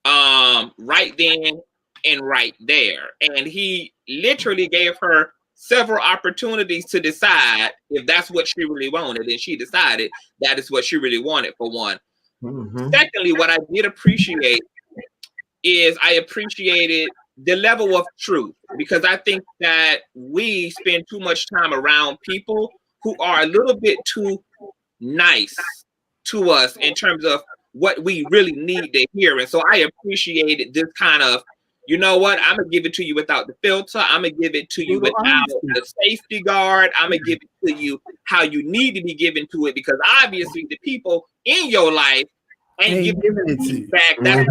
right then and right there. And he literally gave her several opportunities to decide if that's what she really wanted. And she decided that is what she really wanted, for one. Mm-hmm. Secondly, what I did appreciate is I appreciated the level of truth, because I think that we spend too much time around people who are a little bit too nice to us in terms of what we really need to hear. And so I appreciated this kind of, you know what, I'm going to give it to you without the filter. I'm going to give it to you without the safety guard. I'm going to give it to you how you need to be given to it, because obviously the people in your life ain't giving it feedback. That's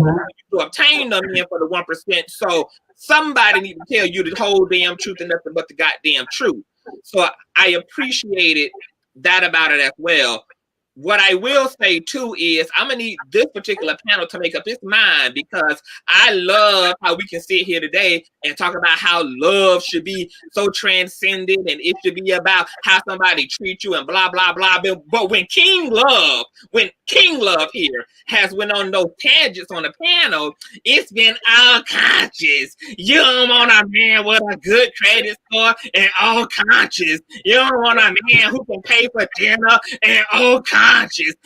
to obtain them in for the 1%. So somebody need to tell you the whole damn truth and nothing but the goddamn truth. So I appreciated that about it as well. What I will say too is I'm gonna need this particular panel to make up its mind, because I love how we can sit here today and talk about how love should be so transcendent and it should be about how somebody treats you and blah blah blah. But when King Love here has went on those tangents on the panel, it's been all conscious. You don't want a man with a good credit score and all conscious. You don't want a man who can pay for dinner and all conscious.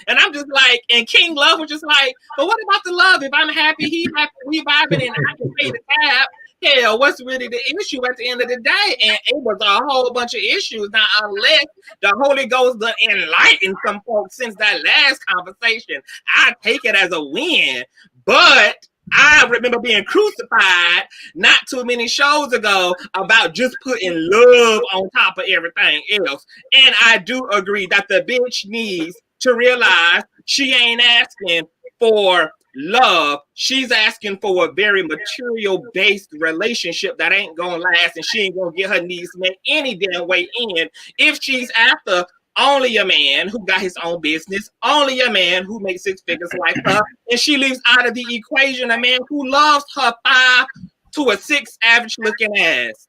And I'm just like, and King Love was just like, but what about the love? If I'm happy, he's happy, we vibing, and I can pay the tab. hell, what's really the issue at the end of the day? And it was a whole bunch of issues. Now, unless the Holy Ghost done enlightened some folks since that last conversation, I take it as a win. But I remember being crucified not too many shows ago about just putting love on top of everything else. And I do agree that the bitch needs to realize she ain't asking for love. She's asking for a very material-based relationship that ain't gonna last, and she ain't gonna get her needs met any damn way in if she's after only a man who got his own business, only a man who makes six figures like her, and she leaves out of the equation a man who loves her 5 to a 6 average looking ass.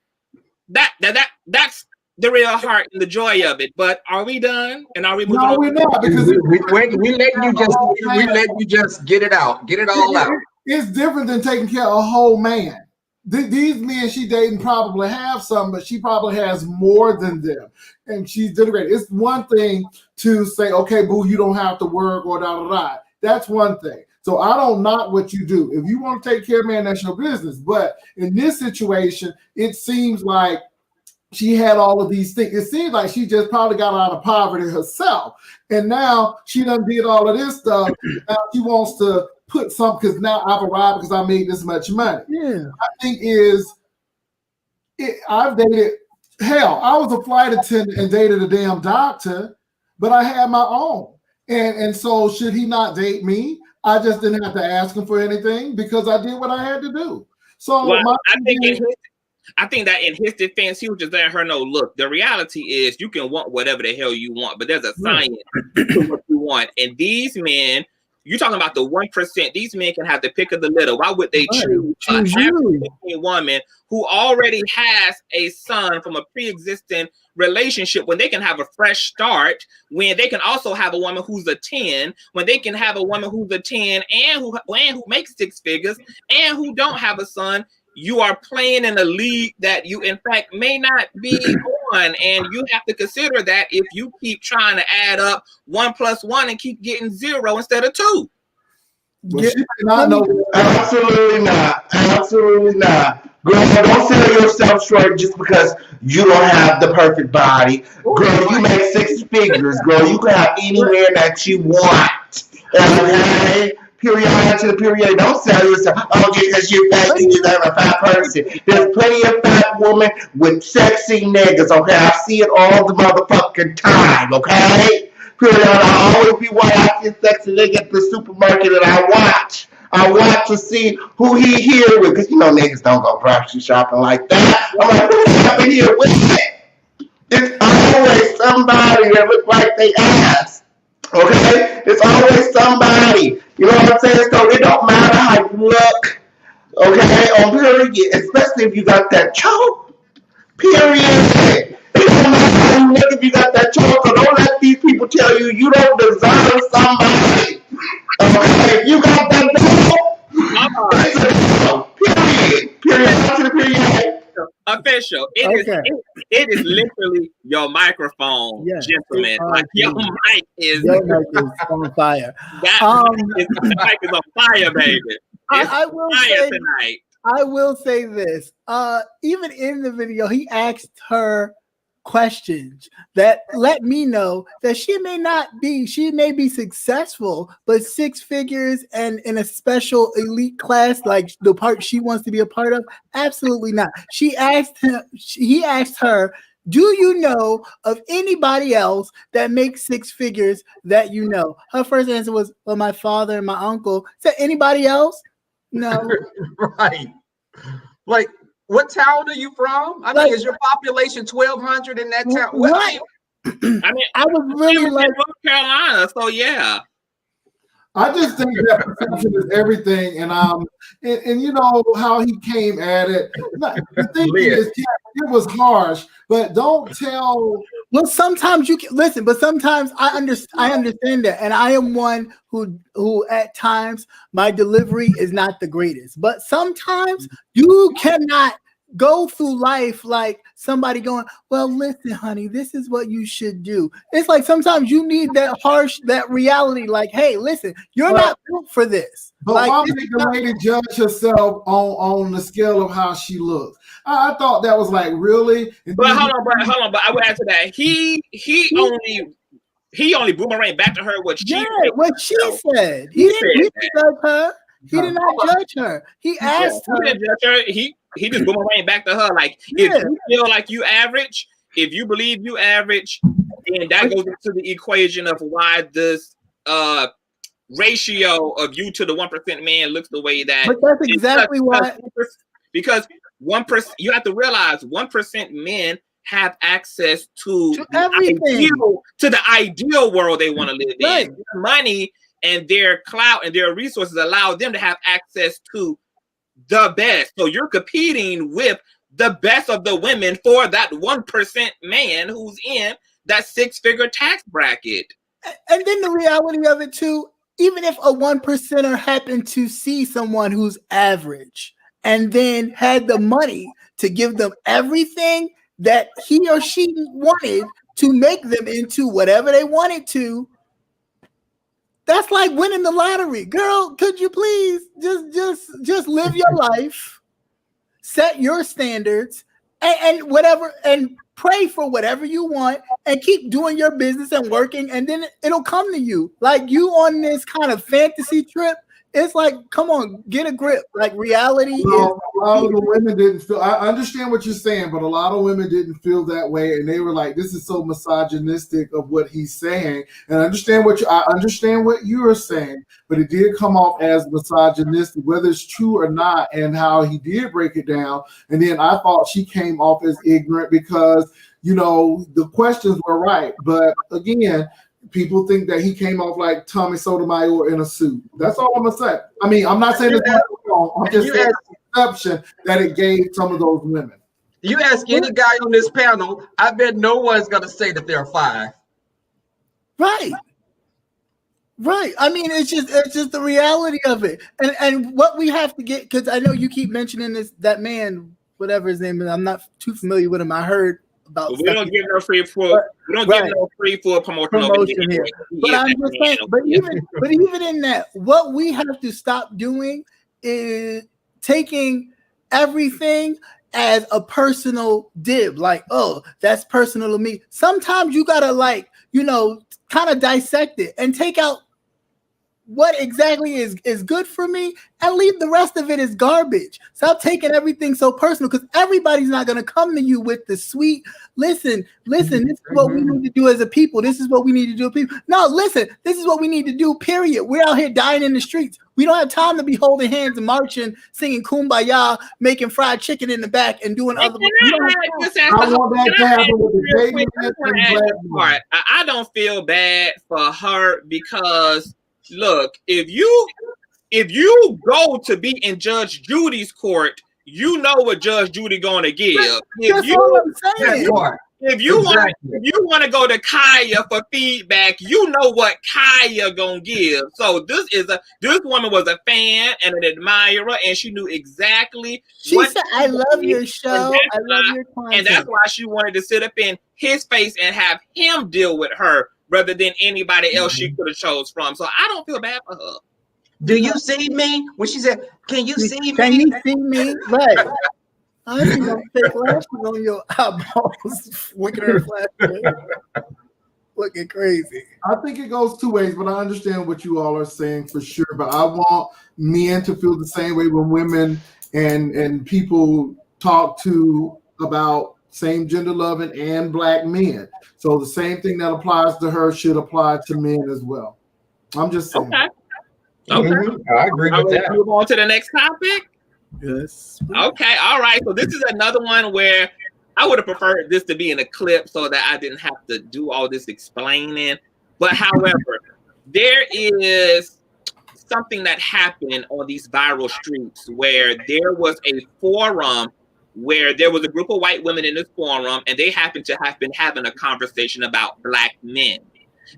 That's the real heart and the joy of it. But are we done? And are we moving on? No, we're not, because we let you just get it out, get it all out. It's different than taking care of a whole man. These men she dating probably have some, but she probably has more than them, and she's integrated. It's one thing to say, okay, boo, you don't have to work or da da da. That's one thing. So I don't knock what you do. If you want to take care of man, that's your business. But in this situation, it seems like she had all of these things. It seems like she just probably got out of poverty herself, and now she done did all of this stuff. Now she wants to put some, because now I've arrived because I made this much money. Yeah. I think I've dated, hell, I was a flight attendant and dated a damn doctor, but I had my own. And so should he not date me? I just didn't have to ask him for anything because I did what I had to do. So well, I think that in his defense, he was just letting her know, look, the reality is you can want whatever the hell you want, but there's a science to what you want. And these men, you're talking about the 1%. These men can have the pick of the litter. Why would they choose a woman who already has a son from a pre-existing relationship when they can have a fresh start, when they can also have a woman who's a 10, when they can have a woman who's a 10 and who makes 6 figures and who don't have a son? You are playing in a league that you, in fact, may not be on, and you have to consider that if you keep trying to add up 1 + 1 and keep getting 0 instead of 2. Well, she may not know. Absolutely not. Absolutely not. Girl, don't sell yourself short just because you don't have the perfect body. Girl, you make 6 figures. Girl, you can have any man that you want. Okay? Period to the period. Don't sell yourself. Oh, because you're fat, you deserve a fat person. There's plenty of fat women with sexy niggas, okay? I see it all the motherfucking time, okay? Period. I always be white. I see a sexy nigga at the supermarket and I watch. I watch to see who he here with, because you know niggas don't go grocery shopping like that. I'm like, who's happening here with it? It's always somebody that look like they ass. Okay? It's always somebody. You know what I'm saying? So it don't matter how you look, okay, on period, especially if you got that choke. Period. It don't matter how you look if you got that choke, so don't let these people tell you you don't deserve somebody. Okay? If you got that choke, period. Period. Official. It is literally your microphone, gentlemen. Like your mic is on fire. The mic is on fire, baby. I will say this. Even in the video, he asked her questions that let me know that she may be successful, but 6 figures and in a special elite class like the part she wants to be a part of, absolutely not. He asked her, do you know of anybody else that makes 6 figures that you know? Her first answer was, well, my father and my uncle. Said anybody else? No. Right. Like, what town are you from? I mean, is your population 1,200 in that town? Right. I mean, I was really like North Carolina, so yeah. I just think that perception is everything, and you know how he came at it. The thing is, it was harsh, but don't tell. Well, sometimes you can listen, but sometimes I understand that, and I am one who at times my delivery is not the greatest, but sometimes you cannot go through life like somebody going, well, listen, honey, this is what you should do. It's like sometimes you need that reality, like, hey, listen, you're not built for this. But like, why make the lady judge herself on the scale of how she looks? I thought that was like, really? But hold on, but I would answer that. He only boomerang back to her what she said. He didn't judge her. He did not judge her. He asked her. He didn't judge her. He just boomerang back to her. Like, if you feel like you average, if you believe you average, then that goes into the equation of why this ratio of you to the 1% man looks the way that. But that's exactly why. Because 1%, you have to realize 1% men have access to everything, to the ideal world they want to live in. Their money and their clout and their resources allow them to have access to the best. So you're competing with the best of the women for that 1% man who's in that 6-figure tax bracket. And then the reality of it too, even if a 1%er happened to see someone who's average and then had the money to give them everything that he or she wanted to make them into whatever they wanted to, that's like winning the lottery. Girl, could you please just live your life, set your standards, and whatever, and pray for whatever you want, and keep doing your business and working, and then it'll come to you. Like, you on this kind of fantasy trip, it's like, come on, get a grip. Like, reality is. A lot of the women didn't feel. I understand what you're saying, but a lot of women didn't feel that way, and they were like, "This is so misogynistic of what he's saying." And I understand what you are saying, but it did come off as misogynistic, whether it's true or not, and how he did break it down. And then I thought she came off as ignorant because the questions were right, but again, people think that he came off like Tommy Sotomayor in a suit. That's all I'm gonna say. I mean, I'm not saying it's wrong. I'm just saying the perception that it gave some of those women. You ask any guy on this panel, I bet no one's gonna say that they're 5. Right. I mean, it's just the reality of it, and what we have to get, because I know you keep mentioning that man, whatever his name is. I'm not too familiar with him. I heard. We don't give no free for promotion here. But I'm just saying, but even in that, what we have to stop doing is taking everything as a personal dib. Like, oh, that's personal to me. Sometimes you gotta kind of dissect it and take out what exactly is good for me and leave the rest of it as garbage. Stop taking everything so personal, because everybody's not going to come to you with the sweet, listen, this is what we need to do as a people. This is what we need to do as people. No, listen, this is what we need to do, period. We're out here dying in the streets. We don't have time to be holding hands and marching, singing Kumbaya, making fried chicken in the back and doing other. I don't feel bad for her because, look, if you go to be in Judge Judy's court, you know what Judge Judy gonna give. If you want to go to Kaya for feedback, you know what Kaya gonna give. So this woman was a fan and an admirer, and she knew exactly. She said, "I love your show. I love your content," and that's why she wanted to sit up in his face and have him deal with her rather than anybody else she could have chose from. So I don't feel bad for her. Do you see me? When she said, "Can you see me?" Can you see me? Right. I think I'm fake lashes on your eyeballs, looking at her flashing, looking crazy. I think it goes two ways, but I understand what you all are saying for sure. But I want men to feel the same way when women and people talk to about same gender loving and black men. So the same thing that applies to her should apply to men as well. I'm just saying. Okay. I agree with that. Move on to the next topic. Yes. Okay. All right. So this is another one where I would have preferred this to be in a clip so that I didn't have to do all this explaining. But however, there is something that happened on these viral streets where there was a forum where there was a group of white women in this forum, and they happened to have been having a conversation about black men.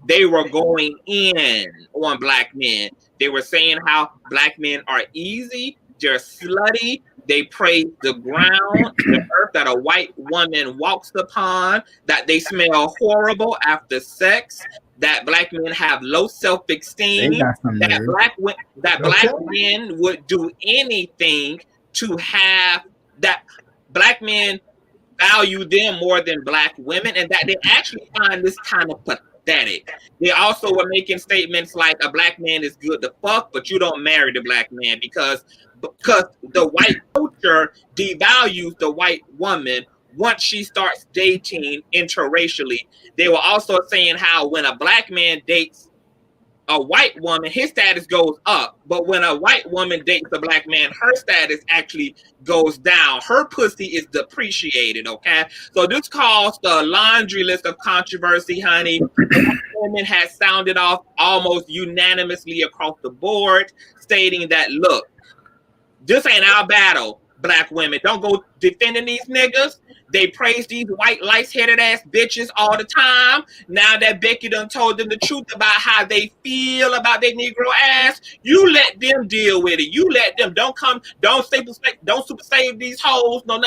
They were going in on black men. They were saying how black men are easy, they're slutty, They praise the ground, the earth that a white woman walks upon, that they smell horrible after sex, that black men have low They self-esteem, got some that nerve. black men would do anything to have that black men value them more than black women, and that they actually find this kind of pathetic. They also were making statements like a black man is good to fuck, but you don't marry the black man because the white culture devalues the white woman once she starts dating interracially. They were also saying how when a black man dates a white woman, his status goes up. But when a white woman dates a black man, her status actually goes down. Her pussy is depreciated, okay? So this caused a laundry list of controversy, honey. Women has sounded off almost unanimously across the board, stating that, look, this ain't our battle, black women. Don't go defending these niggas. They praise these white lice-headed ass bitches all the time. Now that Becky done told them the truth about how they feel about their Negro ass, you let them deal with it. You let them. Don't super save these hoes. No.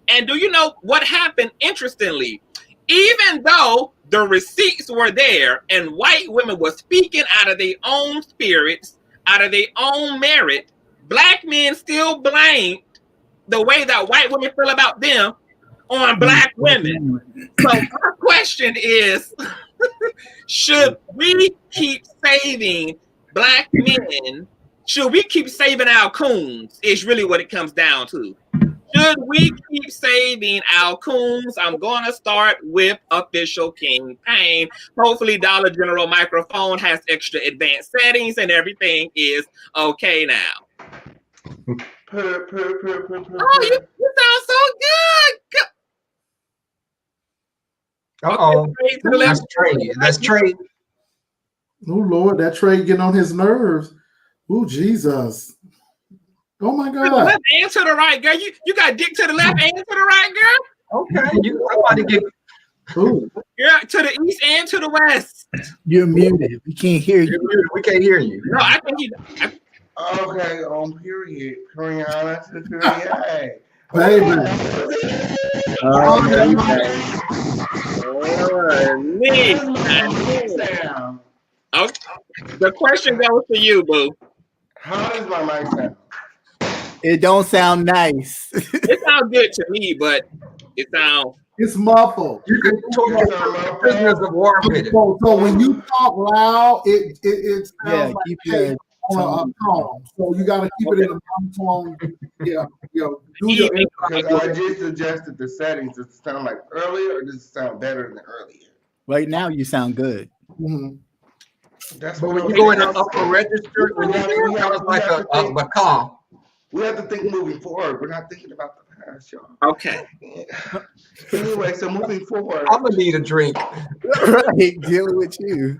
And do you know what happened? Interestingly, even though the receipts were there and white women were speaking out of their own spirits, out of their own merit, black men still blamed the way that white women feel about them on black women. So my question is, should we keep saving black men? Should we keep saving our coons? Is really what it comes down to. Should we keep saving our coons? I'm going to start with Official King Payne. Hopefully Dollar General microphone has extra advanced settings and everything is okay now. Purr. Oh, you sound so good. Uh-oh. Okay, That's Trey. Oh Lord, that Trey getting on his nerves. Oh Jesus. Oh my To the God. left and to the right, girl. You got dick to the left and to the right, girl. Okay, somebody get. Ooh. Girl, to the east and to the west. You're muted. We can't hear you. We can't hear you. No, I think Okay, on period. Periana to the period. Baby. Okay. The question goes to you, boo. How does my mic sound? It don't sound nice. It sounds good to me, but it sounds. It's muffled. You can talk prisoners of war with it. So when you talk loud, it sounds keep like your tone. So you got to keep it in a monotone. Yeah, do your Because I just adjusted the settings. Does it sound like earlier, or does it sound better than earlier? Right now, you sound good. Mhm. That's But what when you go in the upper register, when you sound like a macaw. We have to think moving forward. We're not thinking about the past, y'all. Okay. Anyway, so moving forward. I'm gonna need a drink. Right, dealing with you.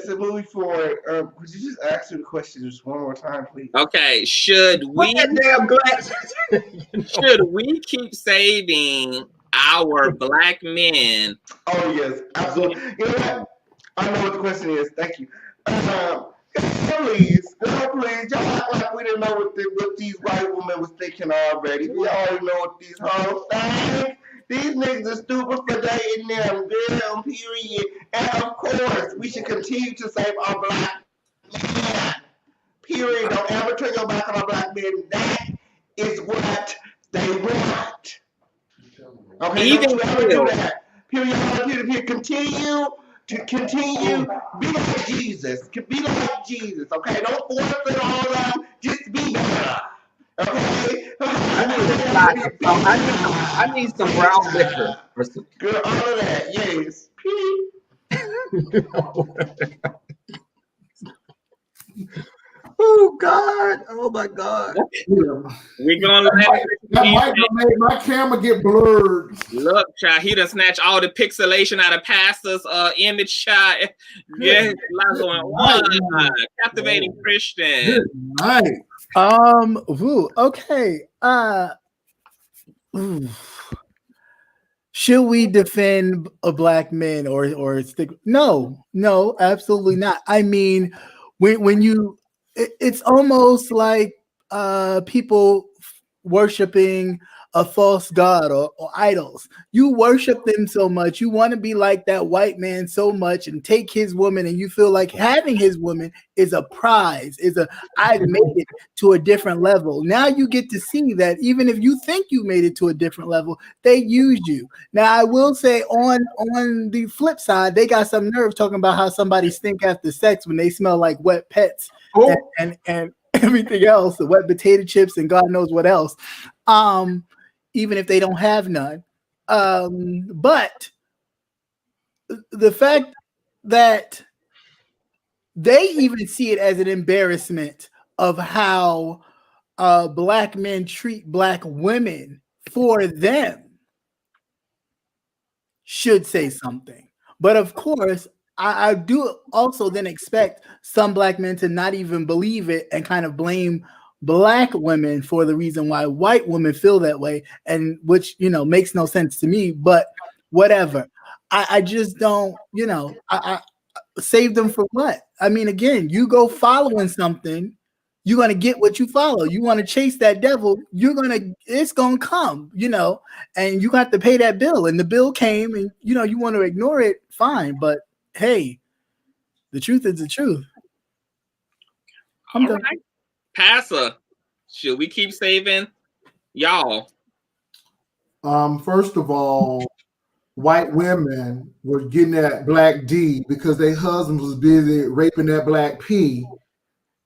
So moving forward, could you just ask me the question just one more time, please? Okay. Should we Damn glass. should we keep saving our black men? Oh yes, absolutely. You know what? I know what the question is. Thank you. Please, y'all act like we didn't know what these white women was thinking already. We already know what these hoes think. These niggas are stupid for dating them, girl, period. And of course, we should continue to save our black men. Period. Don't ever turn your back on our black men. That is what they want. Okay, Even don't you ever still. do that. Period. Continue. Be like Jesus. Be like Jesus. Okay, don't force it on them. Just be better. Okay. I need some brown liquor. Girl, all of that. Yes. Oh God! Oh my God! We're gonna That mic made my camera get blurred. look, child. He done snatch all the pixelation out of Pastor's image, child. Yeah, lots going on. Captivating Christian. Good night. Okay. Should we defend a black man or stick? No, absolutely not. I mean, when you it's almost like people worshiping a false god or idols. You worship them so much, you want to be like that white man so much and take his woman, and you feel like having his woman is a prize, I've made it to a different level. Now you get to see that even if you think you made it to a different level, they used you. Now I will say on the flip side, they got some nerve talking about how somebody stink after sex when they smell like wet pets and everything else, the wet potato chips and God knows what else. Even if they don't have none. But the fact that they even see it as an embarrassment of how black men treat black women for them should say something. But of course, I do also then expect some black men to not even believe it and kind of blame black women for the reason why white women feel that way, and which makes no sense to me, but whatever. I just don't, I save them for what? I mean, again, you go following something, you're gonna get what you follow. You want to chase that devil, it's gonna come, and you got to pay that bill. And the bill came, and you want to ignore it, fine. But hey, the truth is the truth. I'm done. Right. Passer, should we keep saving y'all? First of all, white women were getting that black D because their husbands was busy raping that black P.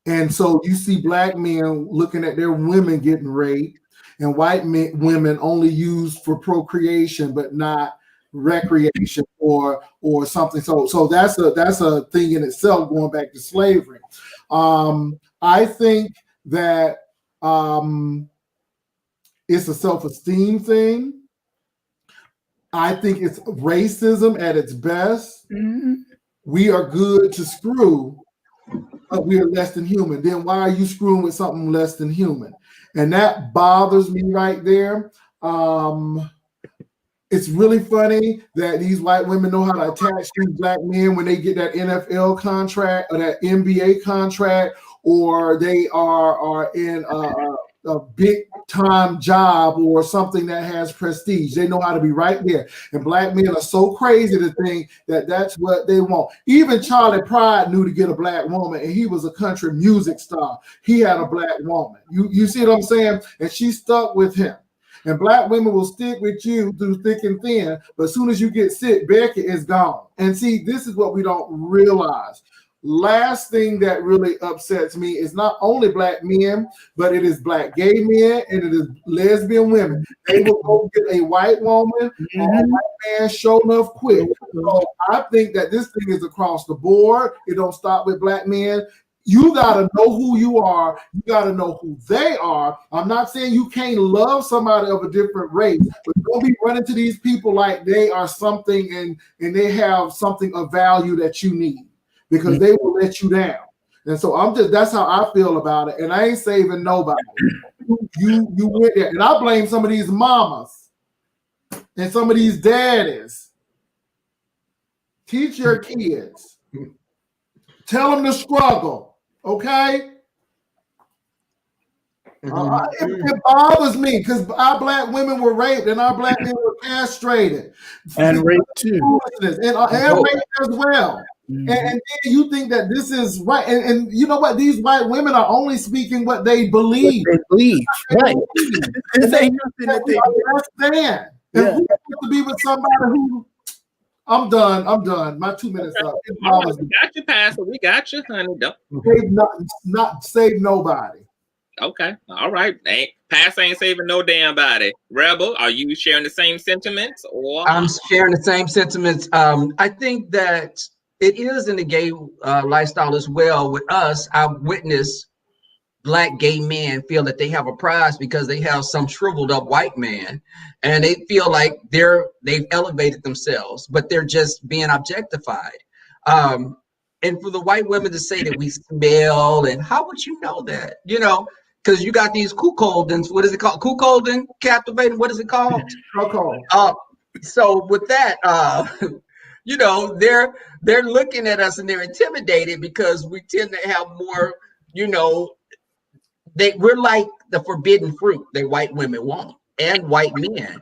And so you see black men looking at their women getting raped, and white women only used for procreation, but not recreation or something. So that's a thing in itself, going back to slavery. I think that it's a self-esteem thing. I think it's racism at its best. Mm-hmm. We are good to screw, but we are less than human. Then why are you screwing with something less than human? And that bothers me right there. It's really funny that these white women know how to attach these black men when they get that NFL contract or that NBA contract, or they are in a big time job or something that has prestige. They know how to be right there. And black men are so crazy to think that that's what they want. Even Charlie Pride knew to get a black woman, and he was a country music star. He had a black woman. You see what I'm saying? And she stuck with him. And black women will stick with you through thick and thin, but as soon as you get sick, Becky is gone. And see, this is what we don't realize. Last thing that really upsets me is not only black men, but it is black gay men and it is lesbian women. They will go get a white woman or a white man, show enough quick. So I think that this thing is across the board. It don't stop with black men. You got to know who you are. You got to know who they are. I'm not saying you can't love somebody of a different race, but don't be running to these people like they are something and they have something of value that you need, because they will let you down. And so that's how I feel about it. And I ain't saving nobody. You went there. And I blame some of these mamas and some of these daddies. Teach your kids. Tell them to struggle. Okay? It bothers me because our black women were raped and our black men were castrated. And raped too. And raped as well. And then you think that this is right. And you know what? These white women are only speaking what they believe. What they believe. Right. This ain't nothing that they understand. And who wants to be with somebody who... I'm done. My 2 minutes up. All right, we got you, Pastor. We got you, honey. Not save nobody. Okay. All right. Pastor ain't saving no damn body. Rebel, are you sharing the same sentiments? Or I'm sharing the same sentiments. I think that it is in the gay lifestyle as well. With us, I've witnessed black gay men feel that they have a prize because they have some shriveled up white man, and they feel like they've elevated themselves, but they're just being objectified. And for the white women to say that we smell, and how would you know that? Because you got these cuckoldens. What is it called? Cuckolding, captivating. What is it called? So with that, they're looking at us and they're intimidated because we tend to have more we're like the forbidden fruit that white women want, and white men.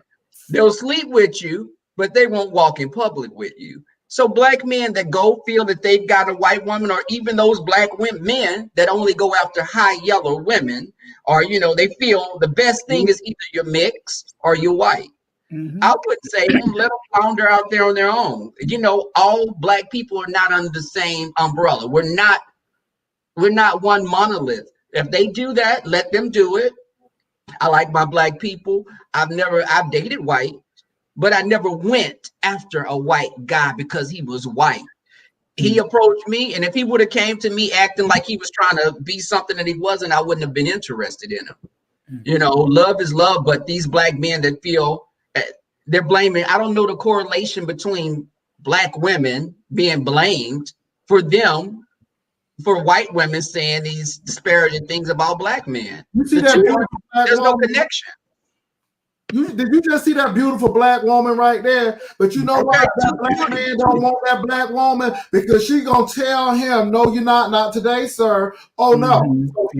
They'll sleep with you, but they won't walk in public with you. So black men that go feel that they've got a white woman, or even those black men that only go after high yellow women, or they feel the best thing is either you're mixed or you're white. I would say let them flounder out there on their own. All black people are not under the same umbrella. We're not one monolith. If they do that, let them do it. I like my black people. I've dated white, but I never went after a white guy because he was white. He approached me, and if he would have came to me acting like he was trying to be something that he wasn't, I wouldn't have been interested in him. Love is love, but these black men that feel they're blaming, I don't know the correlation between black women being blamed for white women saying these disparaging things about black men. You see that beautiful black there's woman? No connection. Did you just see that beautiful black woman right there? But you know what? That black man don't want that black woman because she gonna tell him, "No, you're not today, sir." Oh no,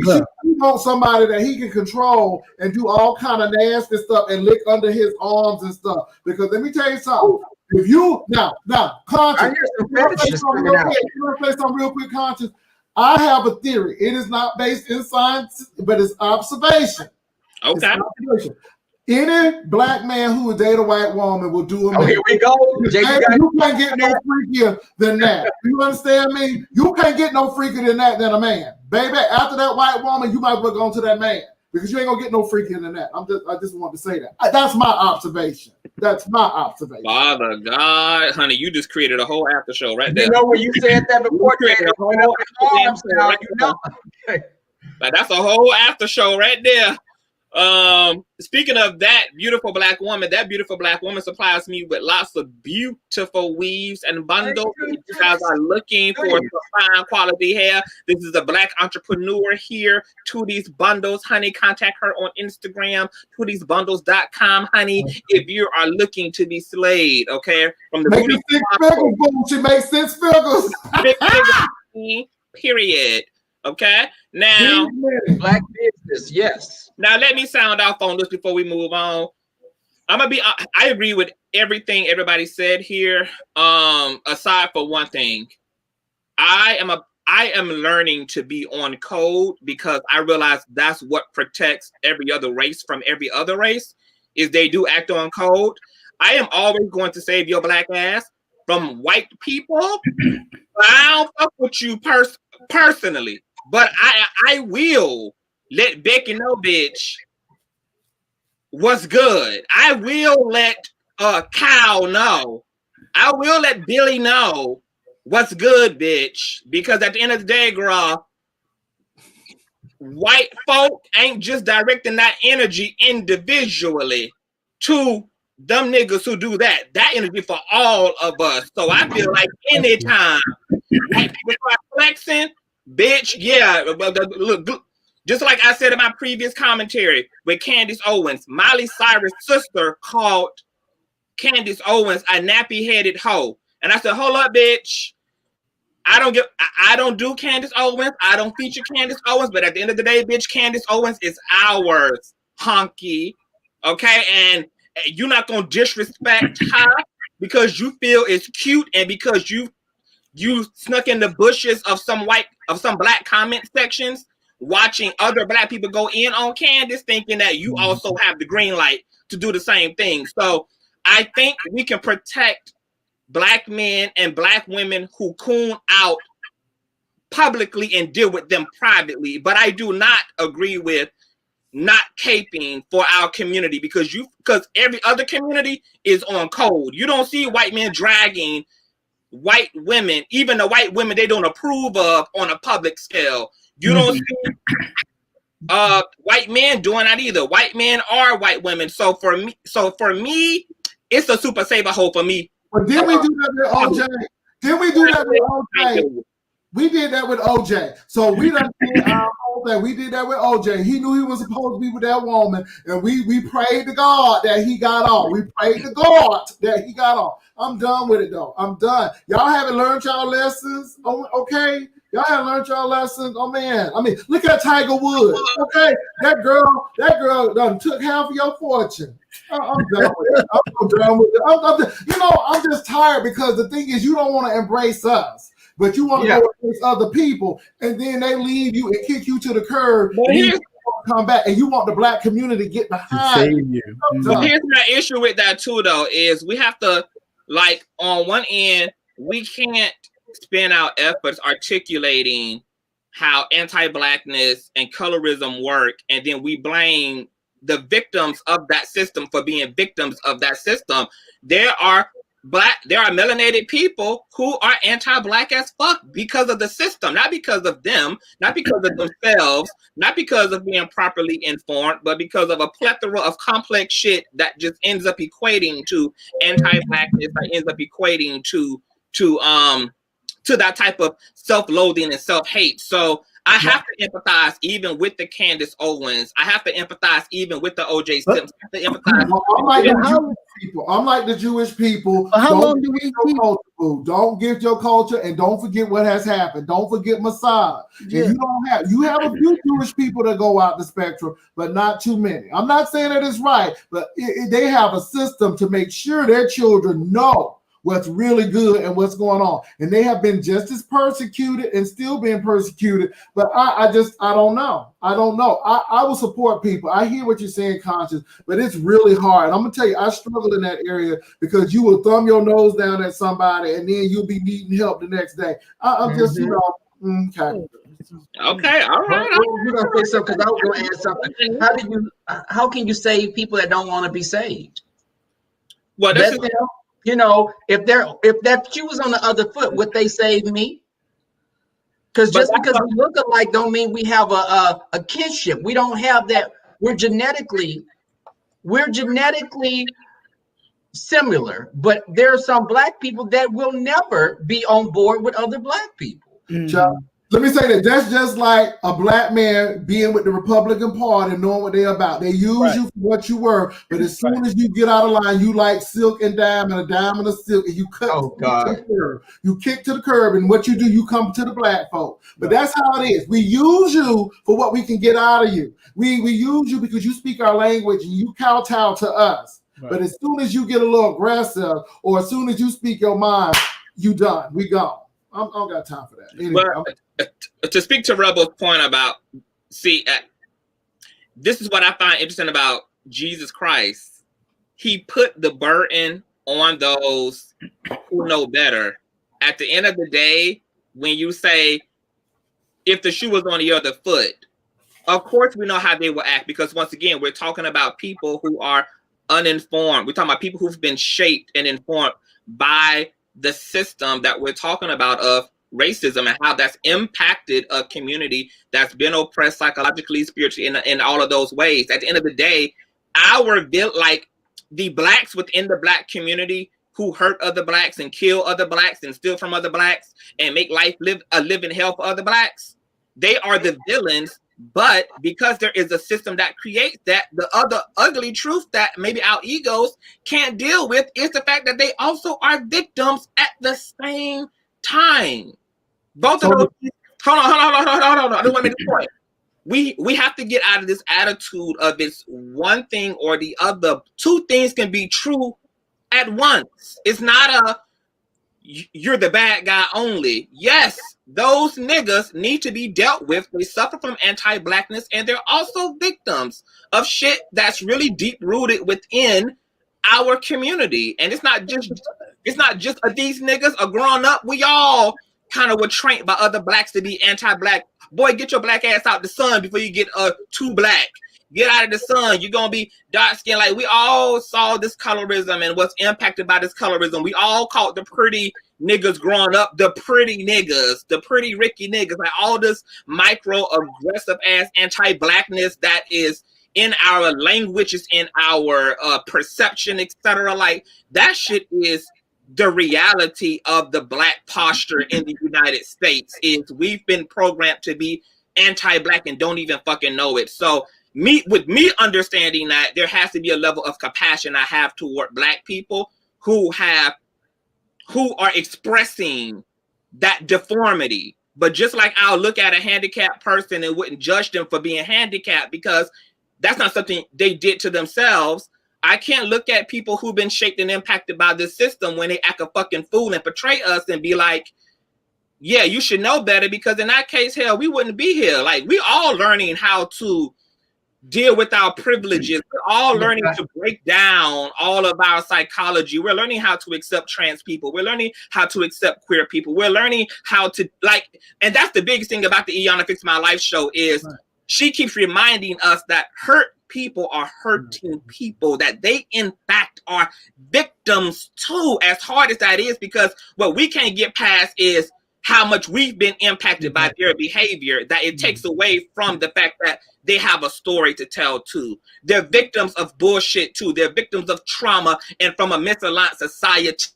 so he wants somebody that he can control and do all kind of nasty stuff and lick under his arms and stuff. Because let me tell you something. If you now, Conscious, I hear some fetishes coming out. You want to say something real quick, Conscious? I have a theory. It is not based in science, but it's observation. Okay. It's observation. Any black man who would date a white woman will do a man. Here we go. You can't get no freakier than that. You understand me? You can't get no freakier than that than a man. Baby, after that white woman, you might as well go to that man. Because you ain't gonna get no freakier than that. I just want to say that. That's my observation. Father God, honey, you just created a whole after show right there. When you said that before, Like, that's a whole after show right there. Speaking of that beautiful black woman supplies me with lots of beautiful weaves and bundles. If you guys are looking for some fine quality hair, this is a black entrepreneur here. To these bundles, honey, contact her on Instagram, tothesebundles.com, honey, if you are looking to be slayed, okay? From the Make 6 figures, boom, she makes 6 figures. Period. Okay, now black business, yes. Now let me sound off on this before we move on. I agree with everything everybody said here. Aside for one thing, I am learning to be on code because I realize that's what protects every other race from every other race is they do act on code. I am always going to save your black ass from white people. I don't fuck with you personally. But I will let Becky know, bitch, what's good. I will let Kyle know. I will let Billy know what's good, bitch. Because at the end of the day, girl, white folk ain't just directing that energy individually to them niggas who do that. That energy for all of us. So I feel like anytime white people start flexing, bitch, yeah. Look, just like I said in my previous commentary with Candace Owens, Miley Cyrus' sister called Candace Owens a nappy-headed hoe. And I said, hold up, bitch. I don't do Candace Owens. I don't feature Candace Owens. But at the end of the day, bitch, Candace Owens is ours, honky. Okay? And you're not going to disrespect her because you feel it's cute and because you snuck in the bushes of some black comment sections, watching other black people go in on Candace, thinking that you also have the green light to do the same thing. So I think we can protect black men and black women who coon out publicly and deal with them privately. But I do not agree with not caping for our community because every other community is on code. You don't see white men dragging white women, even the white women they don't approve of on a public scale. You don't see white men doing that either. White men are white women. So for me, it's a super saver hole for me. But did we do that with OJ? We did that with OJ. So we done did our whole thing. We did that with OJ. He knew he was supposed to be with that woman, and we prayed to God that he got off. We prayed to God that he got off. I'm done with it though. I'm done. Y'all haven't learned y'all lessons. Okay, Y'all have learned y'all lesson. Oh man, I mean, look at Tiger Woods. Okay, that girl done took half of your fortune. I'm done with it. I'm so done with it. I'm just tired because the thing is, you don't want to embrace us, but you want to go against other people, and then they leave you and kick you to the curb. But and you come back, and you want the black community to get behind you. But here's my issue with that too, though, is we have to, like, on one end, we can't spend our efforts articulating how anti-blackness and colorism work, and then we blame the victims of that system for being victims of that system. There are melanated people who are anti-black as fuck because of the system, not because of them, not because of themselves, not because of being properly informed, but because of a plethora of complex shit that just ends up equating to anti-blackness, that ends up equating to that type of self-loathing and self-hate. So I have to empathize even with the Candace Owens. I have to empathize even with the O.J. Simpson. I have to empathize. I'm like the Jewish people. How long do we keep? Don't give your culture, and don't forget what has happened. Don't forget Messiah. Yeah. And you have a few Jewish people that go out the spectrum, but not too many. I'm not saying that it's right, but they have a system to make sure their children know what's really good and what's going on. And they have been just as persecuted and still being persecuted. But I don't know. I will support people. I hear what you're saying, Conscious, but it's really hard. I'm going to tell you, I struggle in that area because you will thumb your nose down at somebody and then you'll be needing help the next day. I'm just, okay. Okay, all right. You're going to say something because I was going to add something. How can you save people that don't want to be saved? Well, this is... if that shoe was on the other foot, would they save me? Because just because we look alike don't mean we have a kinship. We don't have that. We're genetically similar, but there are some black people that will never be on board with other black people. Mm-hmm. Let me say that's just like a black man being with the Republican Party and knowing what they're about. They use you for what you were, but as soon as you get out of line, you like silk and dime and a dime and a silk, and you cut to the curb. You kick to the curb, and what you do, you come to the black folk. But that's how it is. We use you for what we can get out of you. We use you because you speak our language and you kowtow to us. Right. But as soon as you get a little aggressive, or as soon as you speak your mind, you done. We gone. I don't got time for that. Anyway, to speak to Rebel's point about, this is what I find interesting about Jesus Christ. He put the burden on those who know better. At the end of the day, when you say, if the shoe was on the other foot, of course we know how they will act, because once again, we're talking about people who are uninformed. We're talking about people who've been shaped and informed by the system that we're talking about of racism and how that's impacted a community that's been oppressed psychologically, spiritually, in all of those ways. At the end of the day, the blacks within the black community who hurt other blacks and kill other blacks and steal from other blacks and make live in hell for other blacks, they are the villains. But because there is a system that creates that, the other ugly truth that maybe our egos can't deal with is the fact that they also are victims at the same time. Both of those. Hold on. I don't want to make the point. We have to get out of this attitude of it's one thing or the other. Two things can be true at once. It's not you're the bad guy only. Yes, those niggas need to be dealt with. They suffer from anti-blackness, and they're also victims of shit that's really deep-rooted within our community. And it's not just these niggas are growing up. We all kind of were trained by other blacks to be anti-black. Boy, get your black ass out the sun before you get too black. Get out of the sun. You're going to be dark skinned. Like, we all saw this colorism and what's impacted by this colorism. We all called the pretty niggas growing up the pretty niggas, the pretty Ricky niggas. Like, all this micro aggressive ass anti-blackness that is in our languages, in our perception, etc. Like, that shit is the reality of the black posture in the United States. Is we've been programmed to be anti-black and don't even fucking know it. So me understanding that, there has to be a level of compassion I have toward black people who are expressing that deformity, But just like I'll look at a handicapped person and wouldn't judge them for being handicapped because that's not something they did to themselves, I can't look at people who've been shaped and impacted by this system when they act a fucking fool and portray us and be like, yeah, you should know better, because in that case, hell, we wouldn't be here. Like, we all learning how to deal with our privileges. We're all learning to break down all of our psychology. We're learning how to accept trans people. We're learning how to accept queer people. We're learning how to, like, and that's the biggest thing about the Iyanla Fix My Life show is she keeps reminding us that hurt people are hurting people, that they in fact are victims too, as hard as that is, because what we can't get past is how much we've been impacted by their behavior, that it takes away from the fact that they have a story to tell too. They're victims of bullshit too. They're victims of trauma and from a misaligned society.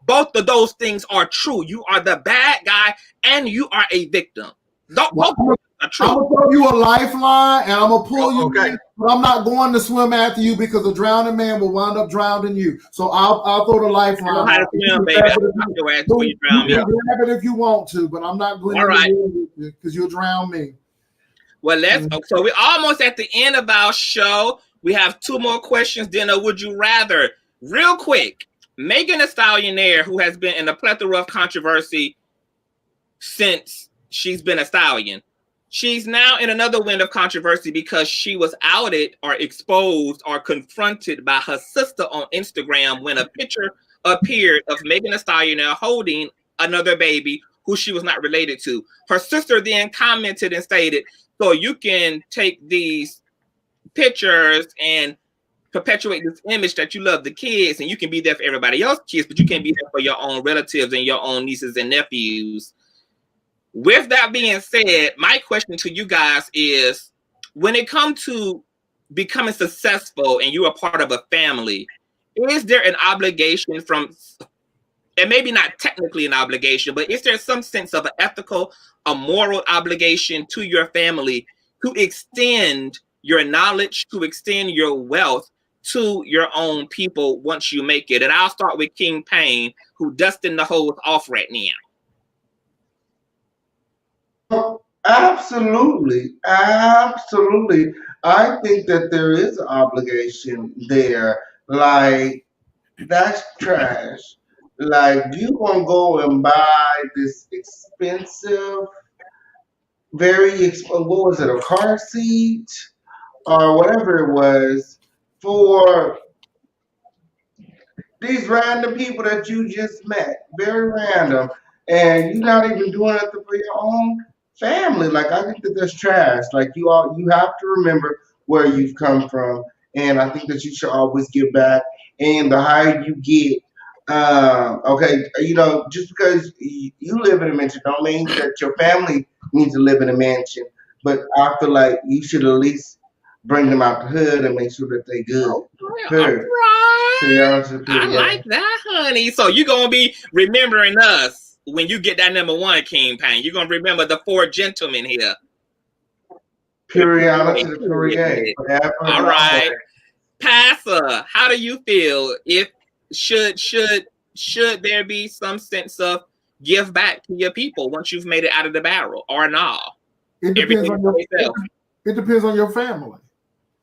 Both of those things are true. You are the bad guy and you are a victim. Both are true. I'm gonna throw you a lifeline and I'm gonna pull you in, but I'm not going to swim after you because a drowning man will wind up drowning you. So I'll throw the lifeline. I know how to swim, baby. I'll your ass before you drown me. You can grab it if you want to, but I'm not going to because you'll drown me. Well, so we're almost at the end of our show. We have 2 more questions. Then would you rather? Real quick, Megan Thee Stallionaire, who has been in a plethora of controversy since she's been a stallion, she's now in another wind of controversy because she was outed or exposed or confronted by her sister on Instagram when a picture appeared of Megan Thee Stallionaire holding another baby who she was not related to. Her sister then commented and stated, so you can take these pictures and perpetuate this image that you love the kids and you can be there for everybody else's kids, but you can't be there for your own relatives and your own nieces and nephews. With that being said, my question to you guys is, when it comes to becoming successful and you are part of a family, is there an obligation from, and maybe not technically an obligation, but is there some sense of an ethical, a moral obligation to your family to extend your knowledge, to extend your wealth to your own people once you make it? And I'll start with King Payne, who dusting the hoes off right now. Absolutely. I think that there is an obligation there. Like, that's trash. Like, you gonna go and buy this expensive, what was it, a car seat or whatever it was for these random people that you just met, very random, and you're not even doing nothing for your own family. Like, I think that that's trash. Like, you have to remember where you've come from, and I think that you should always give back. And the higher you get, okay, just because you live in a mansion don't mean that your family needs to live in a mansion. But I feel like you should at least bring them out the hood and make sure that they good. All right. I like that, honey. So you're going to be remembering us when you get that number 1, King Payne. You're going to remember the 4 gentlemen here. Period. All right. Pastor, how do you feel? If should there be some sense of give back to your people once you've made it out of the barrel, or not? It depends on your family.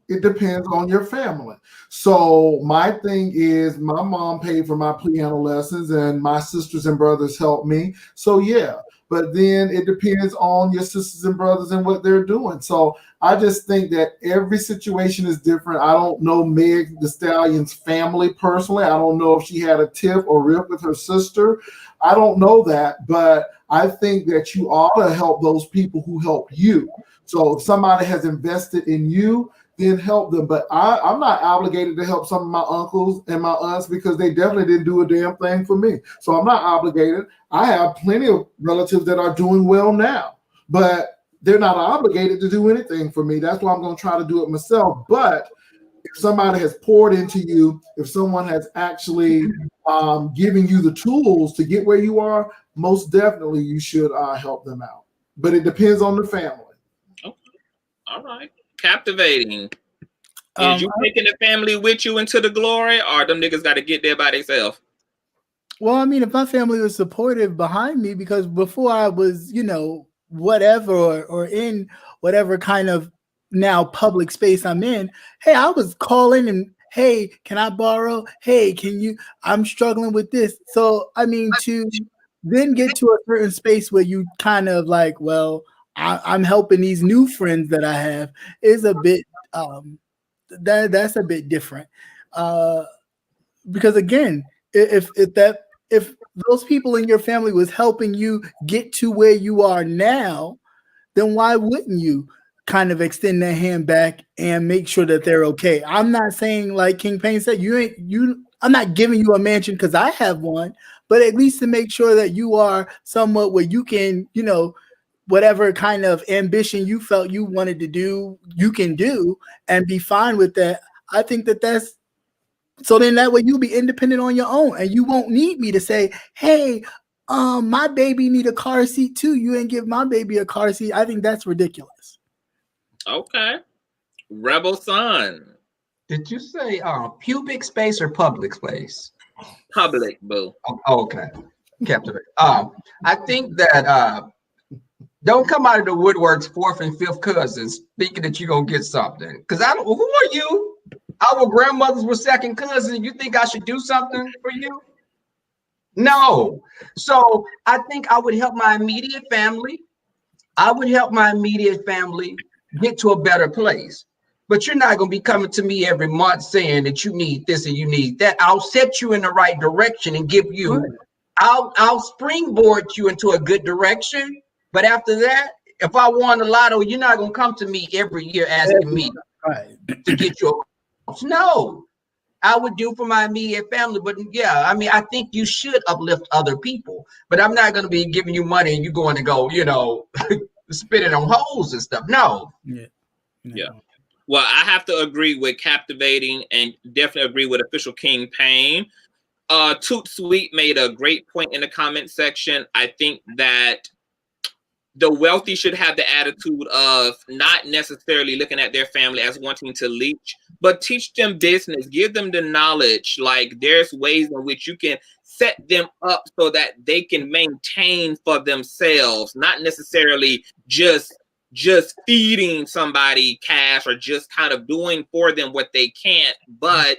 It depends on your family. So my thing is, my mom paid for my piano lessons and my sisters and brothers helped me. So yeah, but then it depends on your sisters and brothers and what they're doing. So I just think that every situation is different. I don't know Meg Thee Stallion's family personally. I don't know if she had a tiff or rip with her sister. I don't know that, but I think that you ought to help those people who help you. So if somebody has invested in you, then help them. But I'm not obligated to help some of my uncles and my aunts because they definitely didn't do a damn thing for me. So I'm not obligated. I have plenty of relatives that are doing well now, but they're not obligated to do anything for me. That's why I'm going to try to do it myself. But if somebody has poured into you, if someone has actually given you the tools to get where you are, most definitely you should help them out. But it depends on the family. Okay. All right. Captivating. Is you taking the family with you into the glory, or them niggas got to get there by themselves? Well, I mean, if my family was supportive behind me, because before I was, whatever, or in whatever kind of now public space I'm in, hey, I was calling and, hey, can I borrow? Hey, can you? I'm struggling with this. So, I mean, to then get to a certain space where you kind of like, well, I'm helping these new friends that I have is a bit, that's a bit different. Uh, because again, if those people in your family was helping you get to where you are now, then why wouldn't you kind of extend their hand back and make sure that they're okay? I'm not saying, like King Payne said, I'm not giving you a mansion because I have one, but at least to make sure that you are somewhat where you can, whatever kind of ambition you felt you wanted to do, you can do and be fine with that. I think that that's so then that way you'll be independent on your own and you won't need me to say, hey, my baby need a car seat too. You ain't give my baby a car seat. I think that's ridiculous. Okay. Rebel Son. Did you say pubic space or public space? Public, boo. Oh, okay. Captivate. I think that don't come out of the woodworks, fourth and fifth cousins, thinking that you're gonna get something. Because I don't. Who are you? Our grandmothers were second cousins. You think I should do something for you? No. So I think I would help my immediate family. I would help my immediate family get to a better place. But you're not going to be coming to me every month saying that you need this and you need that. I'll set you in the right direction and give you, I'll springboard you into a good direction. But after that, if I won the lotto, you're not going to come to me every year asking me to get you. No, I would do for my immediate family. But yeah, I mean, I think you should uplift other people. But I'm not going to be giving you money and you're going to go, spit it on holes and stuff. No. Yeah. Well, I have to agree with Captivating and definitely agree with Official King Payne. Toot Sweet made a great point in the comment section. I think that the wealthy should have the attitude of not necessarily looking at their family as wanting to leech, but teach them business, give them the knowledge. Like there's ways in which you can set them up so that they can maintain for themselves, not necessarily just feeding somebody cash or just kind of doing for them what they can't. But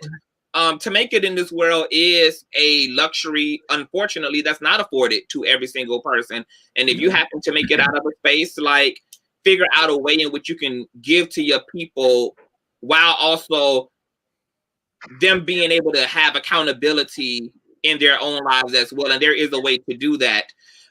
to make it in this world is a luxury, unfortunately, that's not afforded to every single person. And if you happen to make it out of a space, like figure out a way in which you can give to your people while also them being able to have accountability in their own lives as well. And there is a way to do that.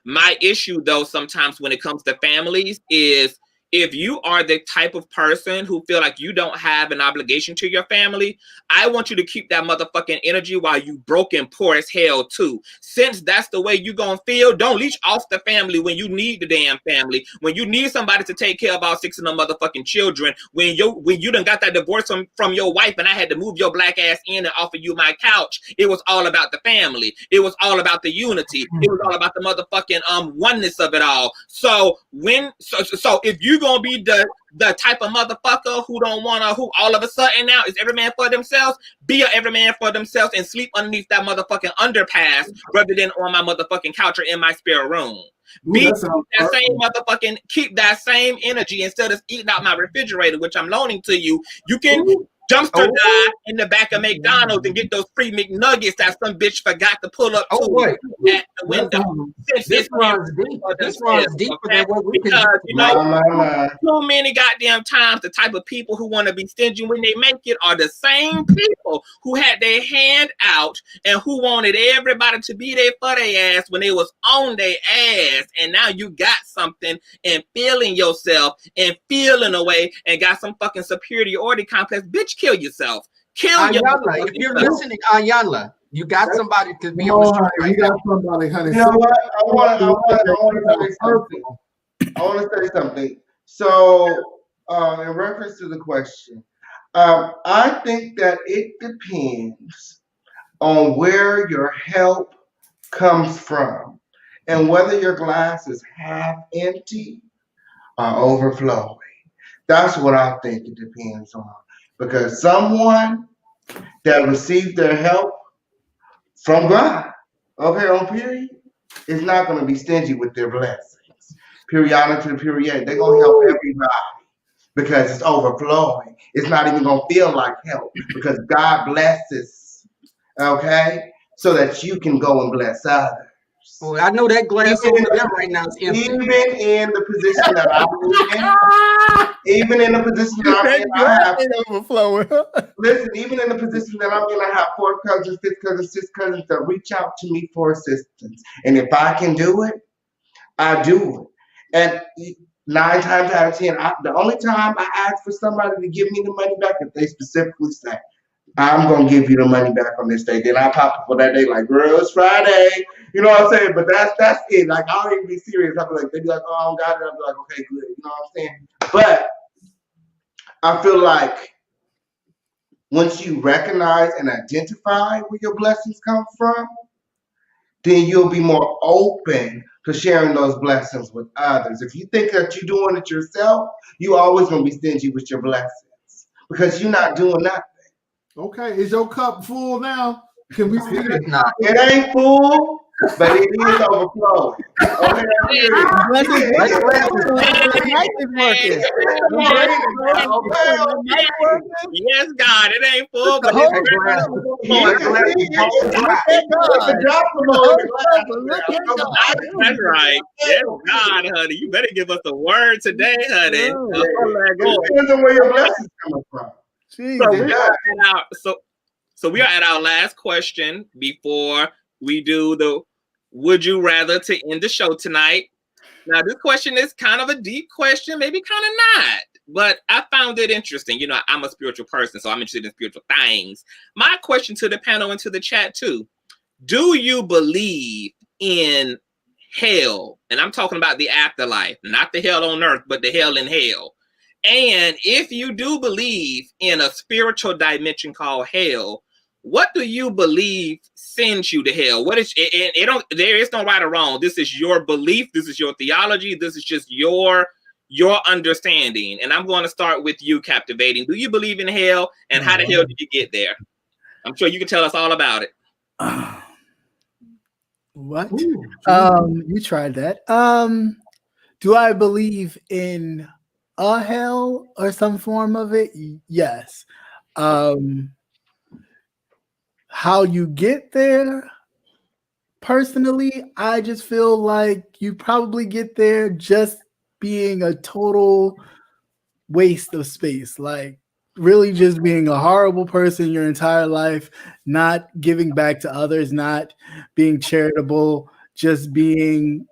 My issue, though, sometimes when it comes to families is if you are the type of person who feel like you don't have an obligation to your family, I want you to keep that motherfucking energy while you broke and poor as hell too. Since that's the way you gonna feel, don't leech off the family when you need the damn family. When you need somebody to take care of all 6 of them motherfucking children. When you done got that divorce from your wife and I had to move your black ass in and offer you my couch, it was all about the family. It was all about the unity. It was all about the motherfucking oneness of it all. So if you gonna be the type of motherfucker who don't wanna, who all of a sudden now is every man for themselves, be a every man for themselves and sleep underneath that motherfucking underpass rather than on my motherfucking couch or in my spare room. Keep that same energy instead of eating out my refrigerator, which I'm loaning to you. You can dumpster dive in the back of McDonald's and get those free McNuggets that some bitch forgot to pull up at the window. This runs deep. This runs deeper than what we because, too many goddamn times the type of people who want to be stingy when they make it are the same people who had their hand out and who wanted everybody to be there for their ass when they was on their ass. And now you got something and feeling yourself and feeling away and got some fucking superiority complex. Bitch, kill yourself. Kill yourself. If you're listening, Ayanla, you got somebody to be on the street right you got somebody, honey. You know what? I want to say something. So, in reference to the question, I think that it depends on where your help comes from and whether your glass is half empty or overflowing. That's what I think it depends on. Because someone that received their help from God okay, on period, is not going to be stingy with their blessings. Periodic to the period, they're going to help everybody because it's overflowing. It's not even going to feel like help because God blesses, okay, so that you can go and bless others. Well, I know that glass Even over there right now is empty. Even in the position that I'm in, even in the position that I'm in, I have overflowing. listen. Even in the position that I'm in, I have 4 cousins, 5th cousins, 6th cousins that reach out to me for assistance. And if I can do it, I do it. And 9 times out of 10, the only time I ask for somebody to give me the money back if they specifically say, I'm gonna give you the money back on this day. Then I pop up for that day like, girl, it's Friday. You know what I'm saying? But that's it. Like, I don't even be serious. I'll be like, they be like, oh, I don't got it. I'll be like, okay, good. You know what I'm saying? But I feel like once you recognize and identify where your blessings come from, then you'll be more open to sharing those blessings with others. If you think that you're doing it yourself, you always gonna be stingy with your blessings because you're not doing nothing. Okay, is your cup full now? Can we see it? Not. It ain't full, but it is overflowing. Okay, Yes, God, it ain't full, but That it's glass- that's right. Yes, God, honey. You better give us a word today, honey. It depends on where your blessings coming from. So we are at our last question before we do the would you rather to end the show tonight. Now, this question is kind of a deep question, maybe kind of not, but I found it interesting. You know, I'm a spiritual person, so I'm interested in spiritual things. My question to the panel and to the chat too, do you believe in hell? And I'm talking about the afterlife, not the hell on earth, but the hell in hell. And if you do believe in a spiritual dimension called hell, what do you believe sends you to hell? What is it? There is no right or wrong. This is your belief. This is your theology. This is just your understanding. And I'm going to start with you, Captivating. Do you believe in hell? And how the hell did you get there? I'm sure you can tell us all about it. What? You tried that. Do I believe in a hell or some form of it? Yes. How you get there, personally, I just feel like you probably get there just being a total waste of space. Like, really just being a horrible person your entire life, not giving back to others, not being charitable, just being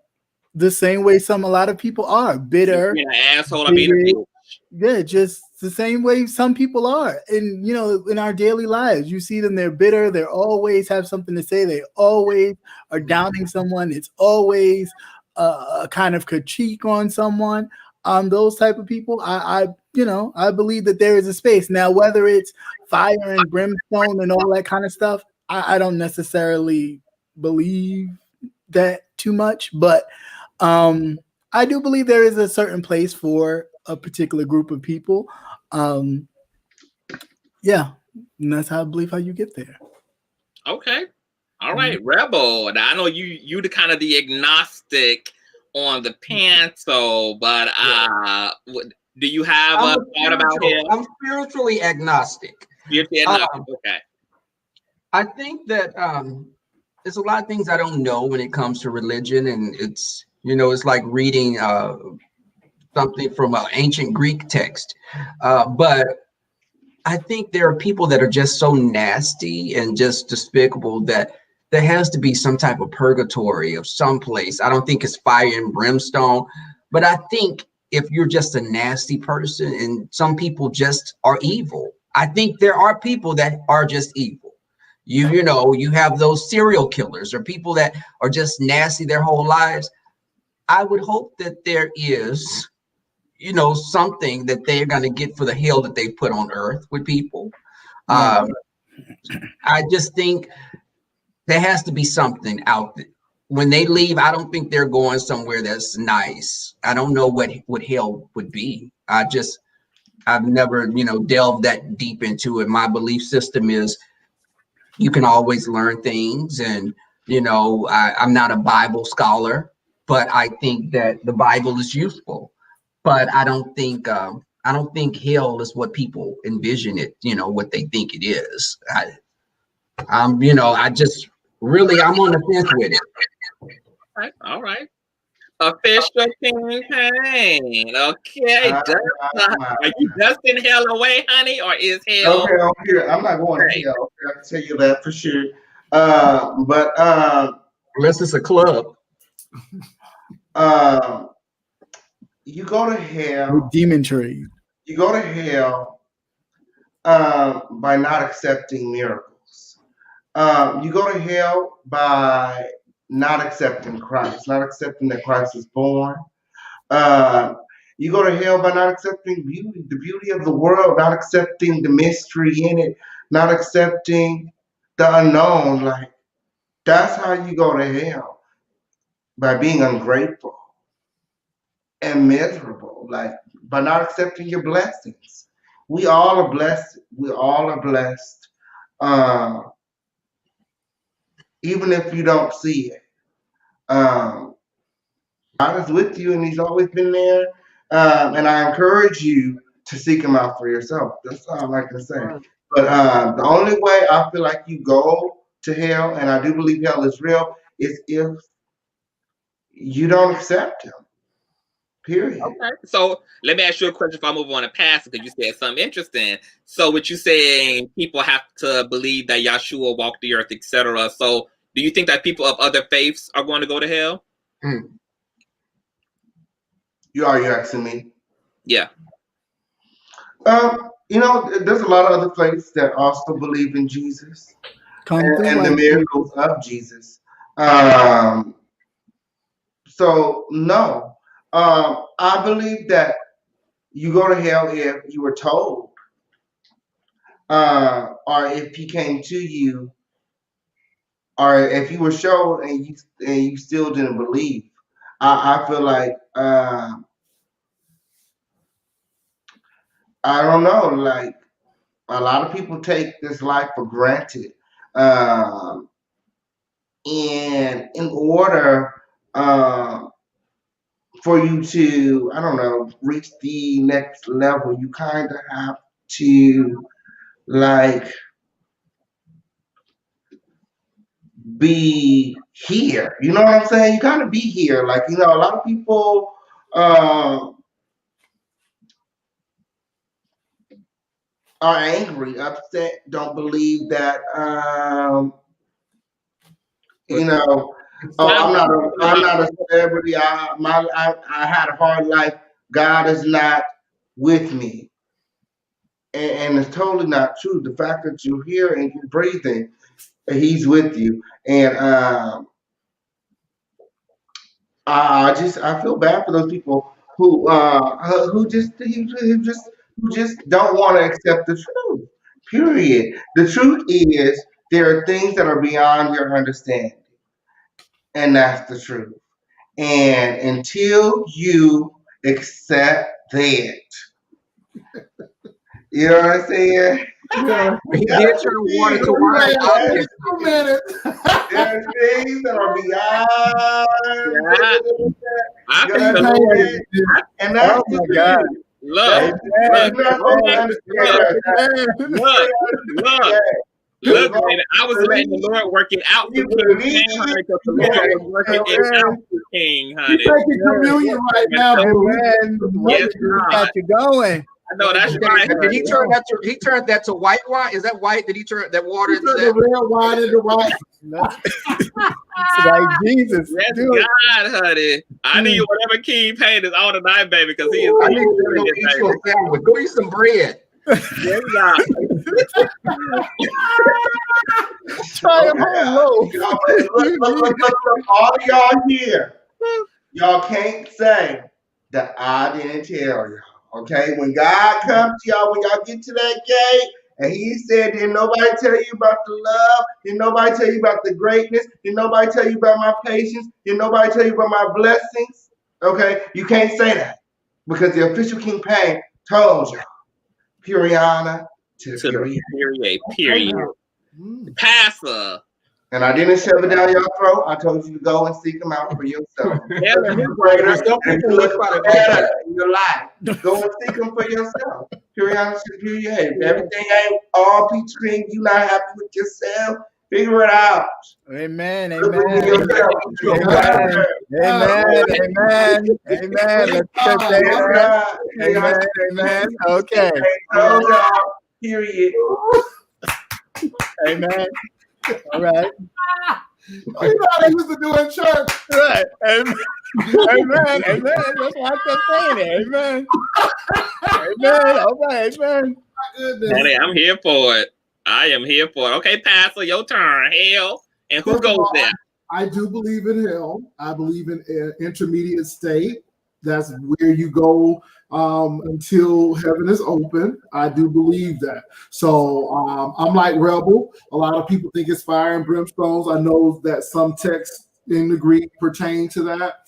the same way a lot of people are, bitter, being an asshole, being a bitch. Yeah, just the same way some people are. And, you know, in our daily lives, you see them, they're bitter. They always have something to say. They always are downing someone. It's always a kind of critique on someone. Those type of people, I believe that there is a space. Now, whether it's fire and brimstone and all that kind of stuff, I don't necessarily believe that too much. But I do believe there is a certain place for a particular group of people. Yeah, and that's how I believe how you get there. Okay. All right, Rebel. Now, I know you the kind of the agnostic on the panto, but do you have a thought about it? I'm spiritually agnostic. Okay. I think that there's a lot of things I don't know when it comes to religion, and it's like reading something from an ancient Greek text. But I think there are people that are just so nasty and just despicable that there has to be some type of purgatory of some place. I don't think it's fire and brimstone, but I think if you're just a nasty person, and some people just are evil, I think there are people that are just evil. You have those serial killers or people that are just nasty their whole lives. I would hope that there is something that they're going to get for the hell that they put on earth with people. I just think there has to be something out there. When they leave, I don't think they're going somewhere that's nice. I don't know what hell would be. I've never, delved that deep into it. My belief system is you can always learn things, and You know, I'm not a Bible scholar, but I think that the Bible is useful. But I don't think hell is what people envision it. You know, what they think it is. You know, I just really I'm on the fence with it. All right. Official campaign. Okay. Are you dusting hell away, honey, or is hell? Okay, here. I'm not going to hell. I can tell you that for sure. But Unless it's a club. You go to hell. With demon trade. You go to hell by not accepting miracles. You go to hell by not accepting Christ, not accepting that Christ is born. You go to hell by not accepting beauty, the beauty of the world, not accepting the mystery in it, not accepting the unknown. Like, that's how you go to hell, by being ungrateful and miserable, like by not accepting your blessings. We all are blessed. We all are blessed. Even if you don't see it. God is with you, and He's always been there. And I encourage you to seek Him out for yourself. That's all I can say. But the only way I feel like you go to hell, and I do believe hell is real, is if you don't accept Him. Period. Okay. So let me ask you a question before I move on to pastor, because you said something interesting. So what you saying, people have to believe that Yahshua walked the earth, etc. So do you think that people of other faiths are going to go to hell? You asking me? Yeah. You know, there's a lot of other faiths that also believe in Jesus and the miracles of Jesus. So no. I believe that you go to hell if you were told, or if He came to you, or if you were shown and you still didn't believe. I feel like I don't know, like a lot of people take this life for granted, and in order for you to, I don't know, reach the next level, you kind of have to, like, be here. You know what I'm saying? You gotta be here. Like, you know, a lot of people are angry, upset, don't believe that you know, oh, I'm not a celebrity. I had a hard life. God is not with me. And it's totally not true. The fact that you're here and you're breathing, He's with you. And I feel bad for those people who just don't want to accept the truth. Period. The truth is there are things that are beyond your understanding, and that's the truth. And until you accept that, you know what I'm saying? He did turn water to wine. There are things that are beyond. And that's the truth. Look, baby, I was letting the Lord work it out for King, honey, because the Lord was working it out for King, honey. You're taking communion right now, Yes, got you going. I know that's right. Did he turn that to? He turned that to white wine. Is that white? Did he turn that water into the red wine into white? It's like Jesus. Yes, God, honey. I need whatever King paid is all tonight, baby, because he is. I need to go eat you a sandwich. Go eat some bread. Yes, God. Try him low. Look, all of y'all here, y'all can't say that I didn't tell y'all. Okay, when God comes to y'all, when y'all get to that gate, and He said, "Did nobody tell you about the love? Did nobody tell you about the greatness? Did nobody tell you about my patience? Did nobody tell you about my blessings?" Okay, you can't say that because the official King Payne told y'all. Puriana to the period. Period. Pastor. And I didn't shove it down your throat. I told you to go and seek them out for yourself. Yeah, Greater, Some and people you look look for the better in your life. Go and seek them for yourself. Period. Period. If everything ain't all peach cream, you not happy with yourself, figure it out. Amen. Look Amen. within yourself. Amen. Amen. Amen. Amen. Let's cut that. Amen. Amen. Okay. Hold on. Period. Amen. All right. Oh, you know how they used to do in church. Right. Amen. Amen. Amen. That's why I kept saying it. Amen. Amen. All right. Amen. My goodness. Honey, I'm here for it. I am here for it. Okay, Pastor, your turn. Hell. And who First of goes all, there? I do believe in hell. I believe in an intermediate state. That's where you go until heaven is open. I do believe that. So I'm like Rebel. A lot of people think it's fire and brimstones. I know that some texts in the Greek pertain to that.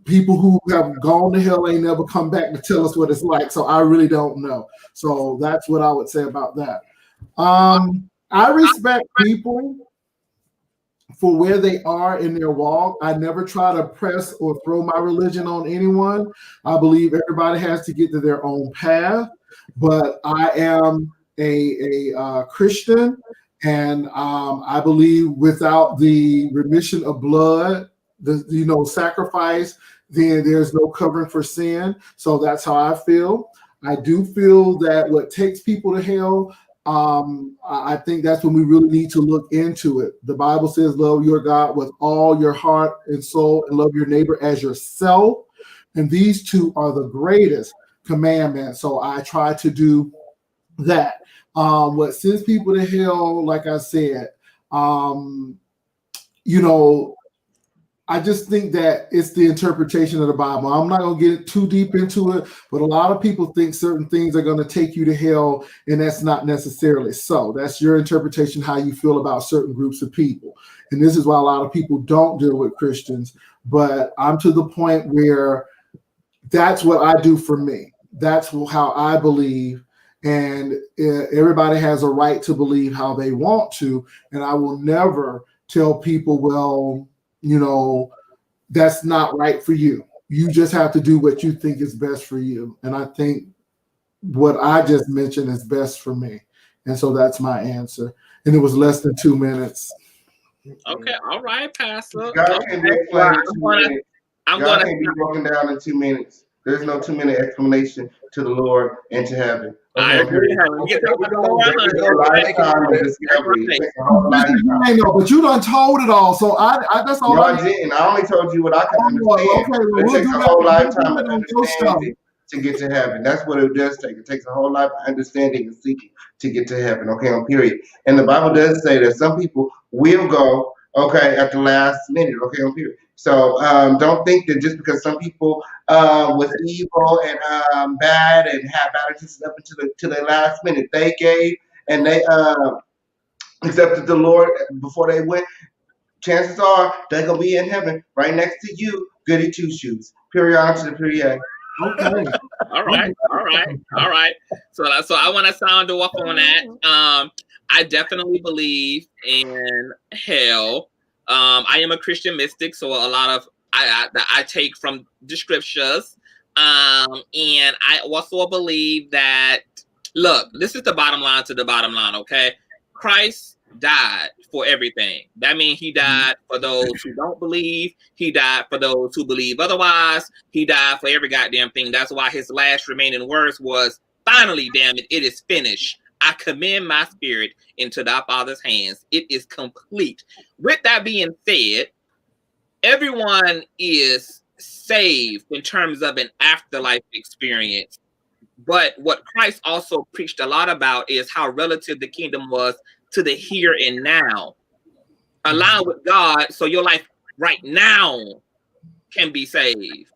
People who have gone to hell ain't never come back to tell us what it's like. So I really don't know. So that's what I would say about that. I respect people for where they are in their walk. I never try to press or throw my religion on anyone. I believe everybody has to get to their own path, but I am a Christian, and I believe without the remission of blood, the sacrifice, then there's no covering for sin. So that's how I feel. I do feel that what takes people to hell, I think that's when we really need to look into it. The Bible says, love your God with all your heart and soul, and love your neighbor as yourself. And these two are the greatest commandments. So I try to do that. What sends people to hell, like I said, I just think that it's the interpretation of the Bible. I'm not going to get too deep into it, but a lot of people think certain things are going to take you to hell, and that's not necessarily so. That's your interpretation, how you feel about certain groups of people. And this is why a lot of people don't deal with Christians, but I'm to the point where that's what I do for me. That's how I believe, and everybody has a right to believe how they want to, and I will never tell people, well, that's not right for you. You just have to do what you think is best for you. And I think what I just mentioned is best for me. And so that's my answer. And it was less than 2 minutes. Okay, all right, Pastor. God can't be explained in 2 minutes. I'm God gonna can't be broken down in 2 minutes. There's no 2-minute explanation to the Lord and to heaven. I agree. We get to lifetime of discovery. It takes a whole lifetime. I know, but you done told it all. So I that's all. No, I didn't. I only told you what I can understand. Okay, well, It takes a whole lifetime of understanding to get to heaven. That's what it does take. It takes a whole life of understanding and seeking to get to heaven. Okay, on period. And the Bible does say that some people will go, okay, at the last minute. Okay, on period. So don't think that just because some people was evil and bad and had bad intentions up to the last minute, they gave and they accepted the Lord before they went, chances are they're gonna be in heaven right next to you, goody two shoes. Period to the period. Okay. All right. So I want to sound off on that. I definitely believe in hell. I am a Christian mystic, so a lot of I take from the scriptures. And I also believe that, look, this is the bottom line to the bottom line, okay? Christ died for everything. That means he died for those who don't believe. He died for those who believe otherwise. He died for every goddamn thing. That's why his last remaining words was, finally, damn it, it is finished. I commend my spirit into thy Father's hands. It is complete. With that being said, everyone is saved in terms of an afterlife experience. But what Christ also preached a lot about is how relative the kingdom was to the here and now. Align with God so your life right now can be saved.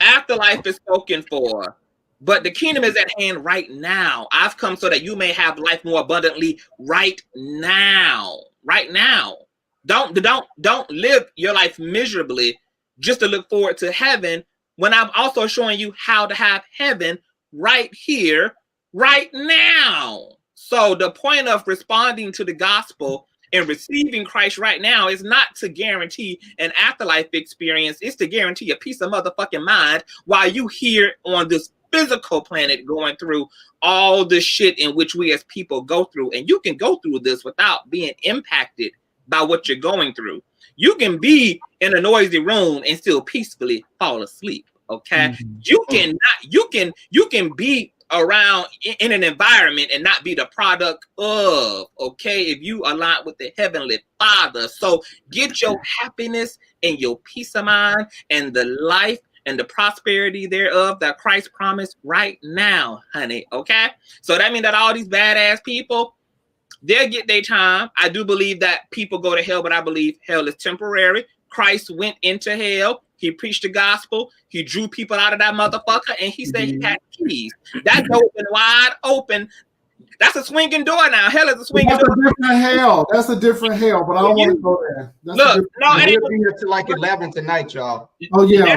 Afterlife is spoken for, but the kingdom is at hand right now. I've come so that you may have life more abundantly right now. Right now. Don't live your life miserably just to look forward to heaven, when I'm also showing you how to have heaven right here, right now. So the point of responding to the gospel And receiving Christ right now is not to guarantee an afterlife experience. It's to guarantee a peace of motherfucking mind while you here on this physical planet going through all the shit in which we as people go through. And you can go through this without being impacted by what you're going through. You can be in a noisy room and still peacefully fall asleep. Okay. Mm-hmm. You can be around in an environment and not be the product of, okay, if you align with the Heavenly Father. So get your happiness and your peace of mind and the life and the prosperity thereof that Christ promised right now, honey. Okay. So that means that all these badass people, they'll get their time. I do believe that people go to hell, but I believe hell is temporary. Christ went into hell. He preached the gospel. He drew people out of that motherfucker, and he said he had keys. That door been wide open. That's a swinging door now. Hell is a swinging door. That's a different hell. That's a different hell, but I don't want to go there. That's look, no, we'll be here till like 11 tonight, y'all. Oh yeah.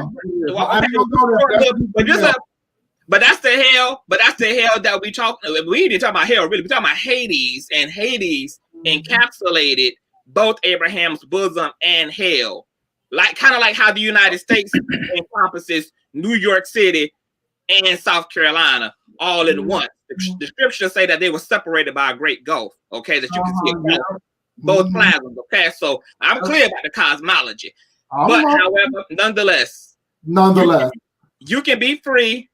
But that's the hell. But that's the hell that we talk. We didn't talk about hell, really. We talking about Hades, and Hades encapsulated both Abraham's bosom and hell. Like kind of like how the United States encompasses New York City and South Carolina all in one. The scriptures say that they were separated by a great gulf. Okay, that you can see both plasmas. Okay, so I'm clear about the cosmology. But however, nonetheless, you can be free,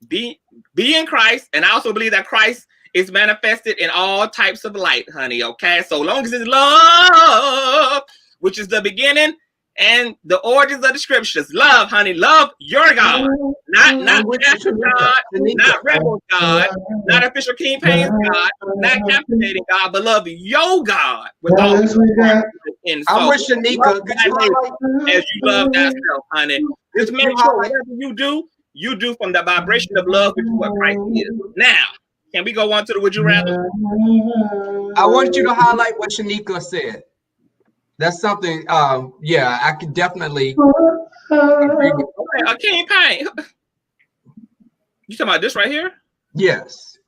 be in Christ, and I also believe that Christ is manifested in all types of light, honey. Okay, so long as it's love, which is the beginning and the origins of the scriptures. Love, honey, love your God. Not national God, not rebel God, not official King Payne's God, not captivating God, but love your God with all in I'm with Shanika. As you love thyself, honey. Just make sure whatever you do from the vibration of love, which is what Christ is. Now, can we go on to the would you rather? I want you to highlight what Shanika said. That's something, yeah, I could definitely agree with. Okay, King Payne. You talking about this right here? Yes.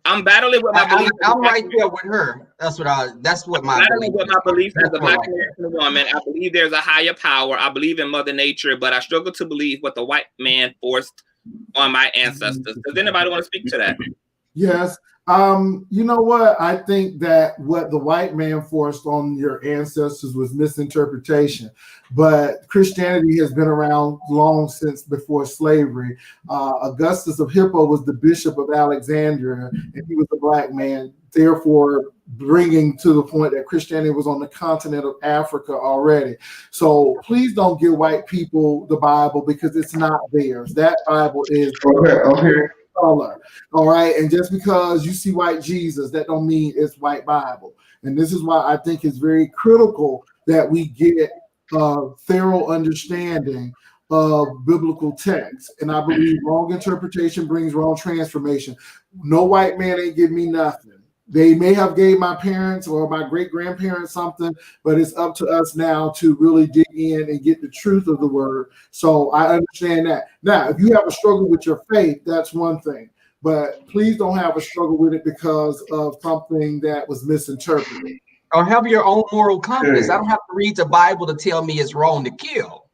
I'm battling with my belief. I'm right there with her. That's what my belief. With my belief as a black American woman. I believe there's a higher power. I believe in Mother Nature, but I struggle to believe what the white man forced on my ancestors. Does anybody want to speak to that? Yes. You know what? I think that what the white man forced on your ancestors was misinterpretation. But Christianity has been around long since before slavery. Augustus of Hippo was the bishop of Alexandria, and he was a black man, therefore bringing to the point that Christianity was on the continent of Africa already. So please don't give white people the Bible because it's not theirs. That Bible is okay. Color. All right. And just because you see white Jesus, that don't mean it's white Bible. And this is why I think it's very critical that we get thorough understanding of biblical text. And I believe wrong interpretation brings wrong transformation. No white man ain't give me nothing. They may have gave my parents or my great-grandparents something, but it's up to us now to really dig in and get the truth of the word. So I understand that. Now, if you have a struggle with your faith, that's one thing. But please don't have a struggle with it because of something that was misinterpreted. Or have your own moral compass. I don't have to read the Bible to tell me it's wrong to kill.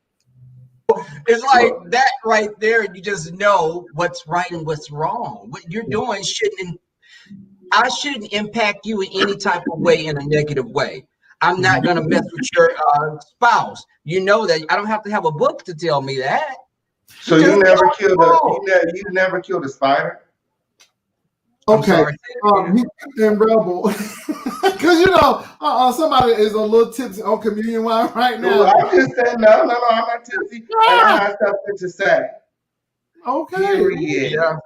It's like that right there. You just know what's right and what's wrong. What you're doing I shouldn't impact you in any type of way, in a negative way. I'm not going to mess with your spouse. You know that I don't have to have a book to tell me that. So you never killed a spider? Okay. And Rebel, because you know somebody is a little tipsy on communion wine right now. Well, I'm just saying, no, I'm not tipsy. I have something to say. Okay. Period. Yeah.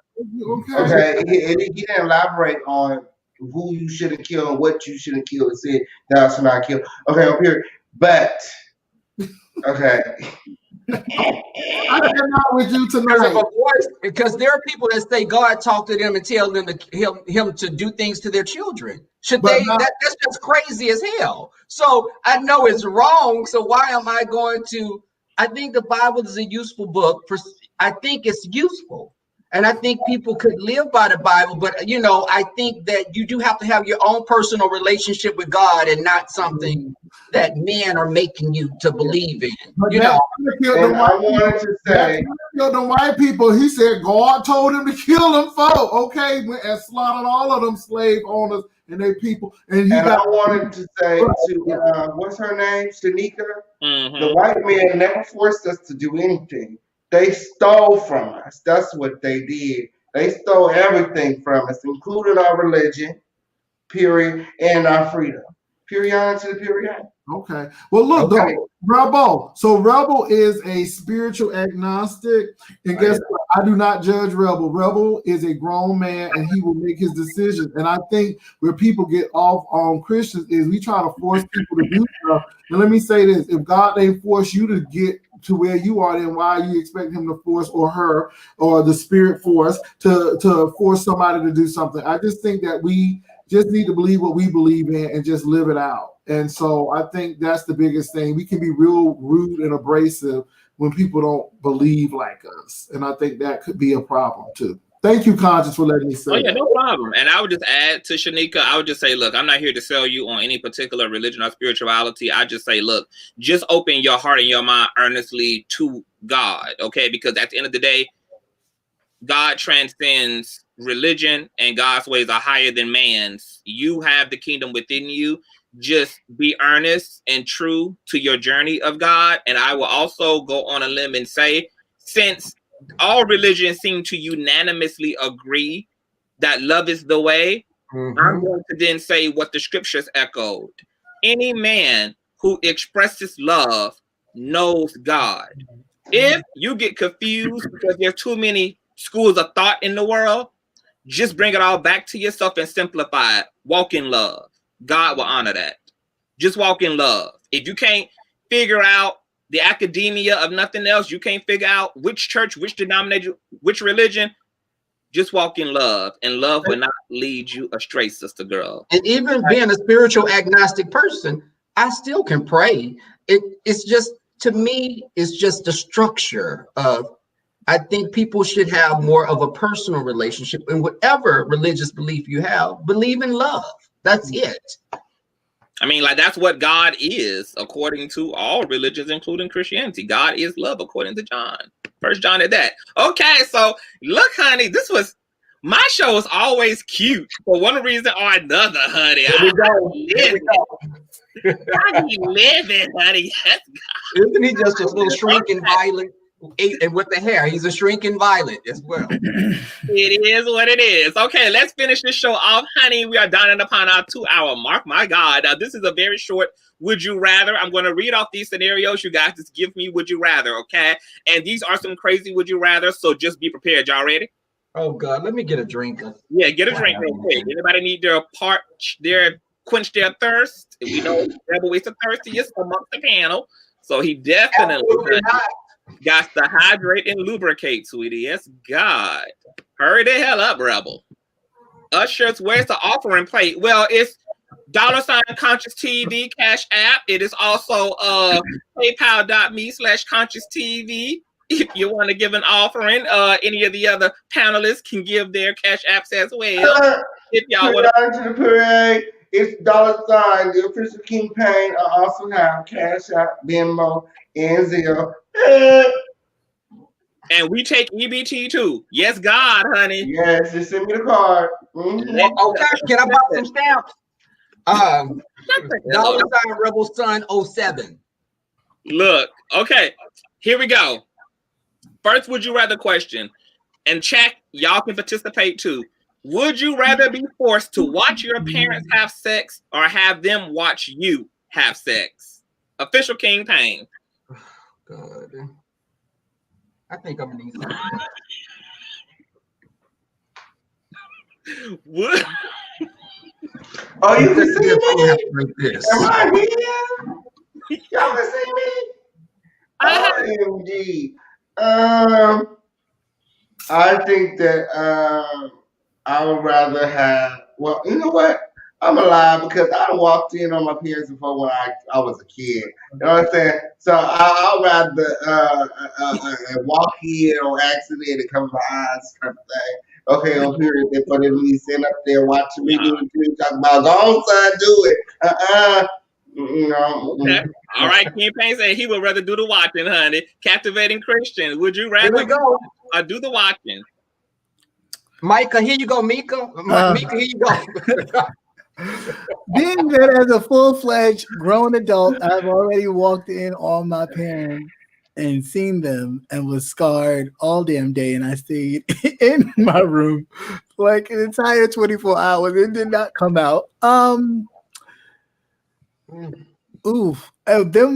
Okay. He didn't elaborate on who you shouldn't kill and what you shouldn't kill. It said thou shalt not kill. Okay, I'm here. But okay. I cannot with you tonight. Because there are people that say God talked to them and tell them him to do things to their children. That's just crazy as hell. So I know it's wrong. So why am I going to? I think the Bible is a useful book. I think it's useful. And I think people could live by the Bible, but you know, I think that you do have to have your own personal relationship with God and not something that men are making you to believe in. But You know, And I wanted to say, killed the white people. He said God told him to kill them folk. Okay, and slaughtered all of them slave owners and their people. And I wanted to say to what's her name, Shanika? Mm-hmm. The white man never forced us to do anything. They stole from us. That's what they did. They stole everything from us, including our religion, period, and our freedom. Period to the period. Okay. Well, look, Okay. though, Rebel. So Rebel is a spiritual agnostic, and guess what? I do not judge Rebel. Rebel is a grown man, and he will make his decisions. And I think where people get off on Christians is we try to force people to do stuff. And let me say this: if God ain't force you to get to where you are, then why you expect him to force or her or the spirit force to force somebody to do something? I just think that we just need to believe what we believe in and just live it out. And so I think that's the biggest thing. We can be real rude and abrasive when people don't believe like us. And I think that could be a problem too. Thank you, Conscious, for letting me say Oh, yeah, that. no problem. And I would just add to Shanika, I would just say, look, I'm not here to sell you on any particular religion or spirituality. I just say, look, just open your heart and your mind earnestly to God, okay? Because at the end of the day, God transcends religion and God's ways are higher than man's. You have the kingdom within you. Just be earnest and true to your journey of God. And I will also go on a limb and say, since all religions seem to unanimously agree that love is the way, I'm going to then say what the scriptures echoed. Any man who expresses love knows God. If you get confused because there's too many schools of thought in the world, just bring it all back to yourself and simplify it. Walk in love. God will honor that. Just walk in love. If you can't figure out the academia of nothing else, you can't figure out which church, which denomination, which religion, just walk in love, and love will not lead you astray, sister girl. and even being a spiritual agnostic person, I still can pray. It's just, to me, it's just the structure of, I think people should have more of a personal relationship in whatever religious belief you have. Believe in love. That's it. I mean, like, that's what God is, according to all religions, including Christianity. God is love, according to John. 1 John at that. Okay, so look, honey, this was, my show is always cute for one reason or another, honey. I be living, honey. Yes, Isn't he just a little shrinking violet? And with the hair, he's a shrinking violet as well. it is what it is. Okay, let's finish this show off, honey. We are dawning upon our 2-hour mark. My God, now this is a very short would you rather. I'm going to read off these scenarios. You guys just give me would you rather, okay? And these are some crazy would you rather, so just be prepared. Y'all ready? Oh God, let me get a drink. Yeah, get a drink real quick. Anybody need quench their thirst? We know Rebel is the thirstiest amongst the panel, so he definitely got to hydrate and lubricate, sweetie. Yes, God. Hurry the hell up, Rebel. Ushers, where's the offering plate? Well, it's $ConsciousTV Cash App. It is also PayPal.me/ConsciousTV. If you want to give an offering, any of the other panelists can give their Cash Apps as well. If y'all want to the parade, it's $, the official campaign. I also have Cash App, Venmo, and Zelle. And we take EBT too. Yes, God, honey. Yes, just send me the card. Okay, can I buy some stamps? $Rebel Son 07. Look, okay, here we go. First, would you rather question, and check, y'all can participate too. Would you rather be forced to watch your parents have sex or have them watch you have sex? Official King Payne. God. I think I'm gonna need something. What? Oh, you can see me? Like this. Am I here? Y'all can see me? OMG. I think that I would rather have, well, you know what? I'm alive because I walked in on my parents before when I was a kid. You know what I'm saying? So I'll rather walk in on accident and cover my eyes kind of thing. Okay, on period, they put me sitting up there watching me do the thing, talking about, go on, son, do it. Okay. All right, King Payne said he would rather do the watching, honey. Captivating Christians. Would you Here we rather go. do the watching? Micah, here you go, Mika. Mika, here you go. Being that as a full-fledged grown adult, I've already walked in on my parents and seen them and was scarred all damn day, and I stayed in my room like an entire 24 hours and did not come out. Them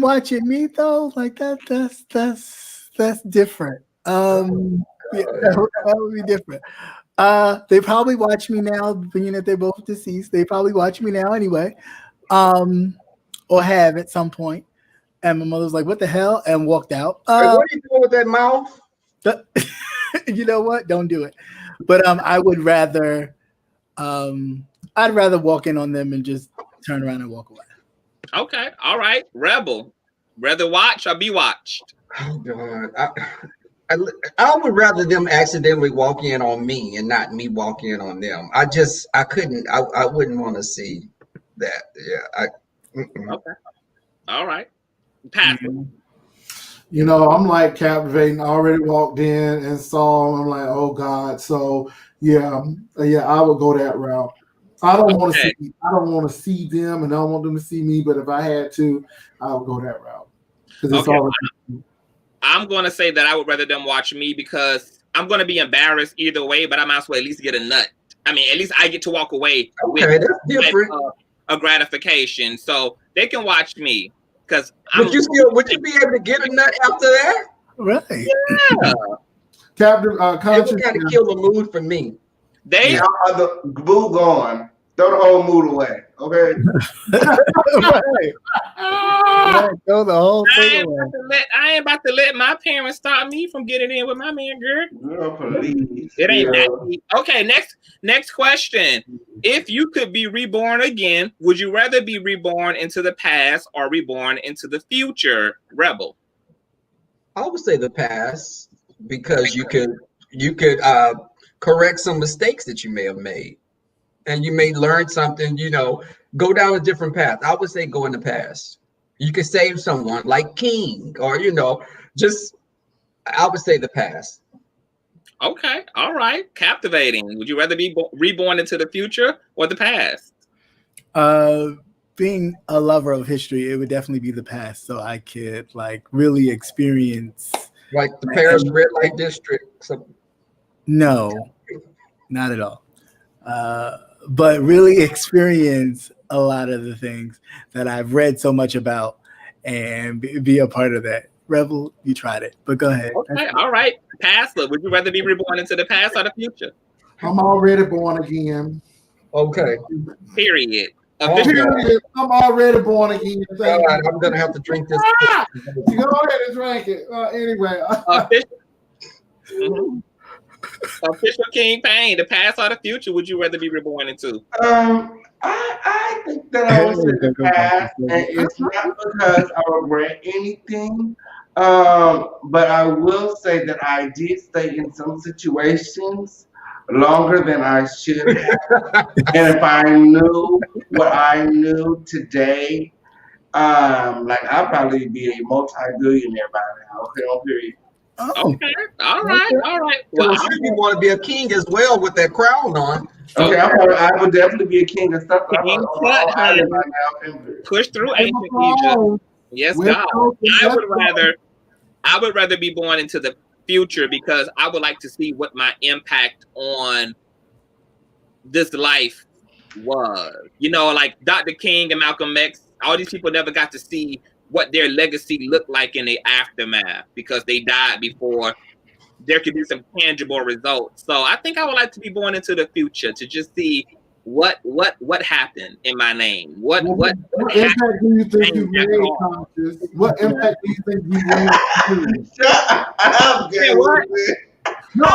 watching me though, like that's different. Yeah, that would be different. They probably watch me now, being that they're both deceased. They probably watch me now anyway, or have at some point. And my mother's like, "What the hell?" and walked out. Hey, what are you doing with that mouth? You know what? Don't do it. But I would rather, I'd rather walk in on them and just turn around and walk away. Okay, all right, Rebel. Rather watch or be watched? Oh God, I would rather them accidentally walk in on me and not me walk in on them. I wouldn't want to see that. Yeah. Okay. All right. Pastor. You know, I'm like captivating. I already walked in and saw them. I'm like, oh God. So yeah, I would go that route. I don't want to see. I don't want to see them, and I don't want them to see me. But if I had to, I would go that route because it's all. I'm going to say that I would rather them watch me because I'm going to be embarrassed either way, but I might as well at least get a nut. I mean, at least I get to walk away with a gratification. So they can watch me because would you be able to get a nut after that? Right. Yeah. Captain, it would kind of kill the mood for me. They are the boo gone. Throw the whole mood away, okay? Throw the whole thing away. I ain't about to let my parents stop me from getting in with my man, girl. Please. It ain't that deep. Okay, next question. If you could be reborn again, would you rather be reborn into the past or reborn into the future? Rebel. I would say the past because you could correct some mistakes that you may have made. And you may learn something, go down a different path. I would say go in the past. You could save someone like King or, I would say the past. Okay. All right. Captivating. Would you rather be reborn into the future or the past? Being a lover of history, it would definitely be the past. So I could really experience. Like the Paris Red Light District. No, not at all. But really experience a lot of the things that I've read so much about and be a part of that. Rebel, you tried it, but go ahead. Okay, all right. Pastor, would you rather be reborn into the past or the future? I'm already born again. Okay. Period. I'm already born again. I'm going to have to drink this. You go ahead and drink it. Anyway. Official King Payne, the past or the future, would you rather be reborn into? I think that I was in the past, and it's not because I regret anything, but I will say that I did stay in some situations longer than I should have. And if I knew what I knew today, I'd probably be a multi-billionaire by now. Okay, on period. Oh. Okay. All right. Well, you want to be a king as well with that crown on. Okay, I would definitely be a king and stuff. Push through ancient Egypt. Yes, God. I would rather be born into the future because I would like to see what my impact on this life was. Like Dr. King and Malcolm X, all these people never got to see what their legacy looked like in the aftermath because they died before there could be some tangible results. So I think I would like to be born into the future to just see what happened in my name. What impact do you think you made, Conscious? What impact do you think you made? Shut up, No.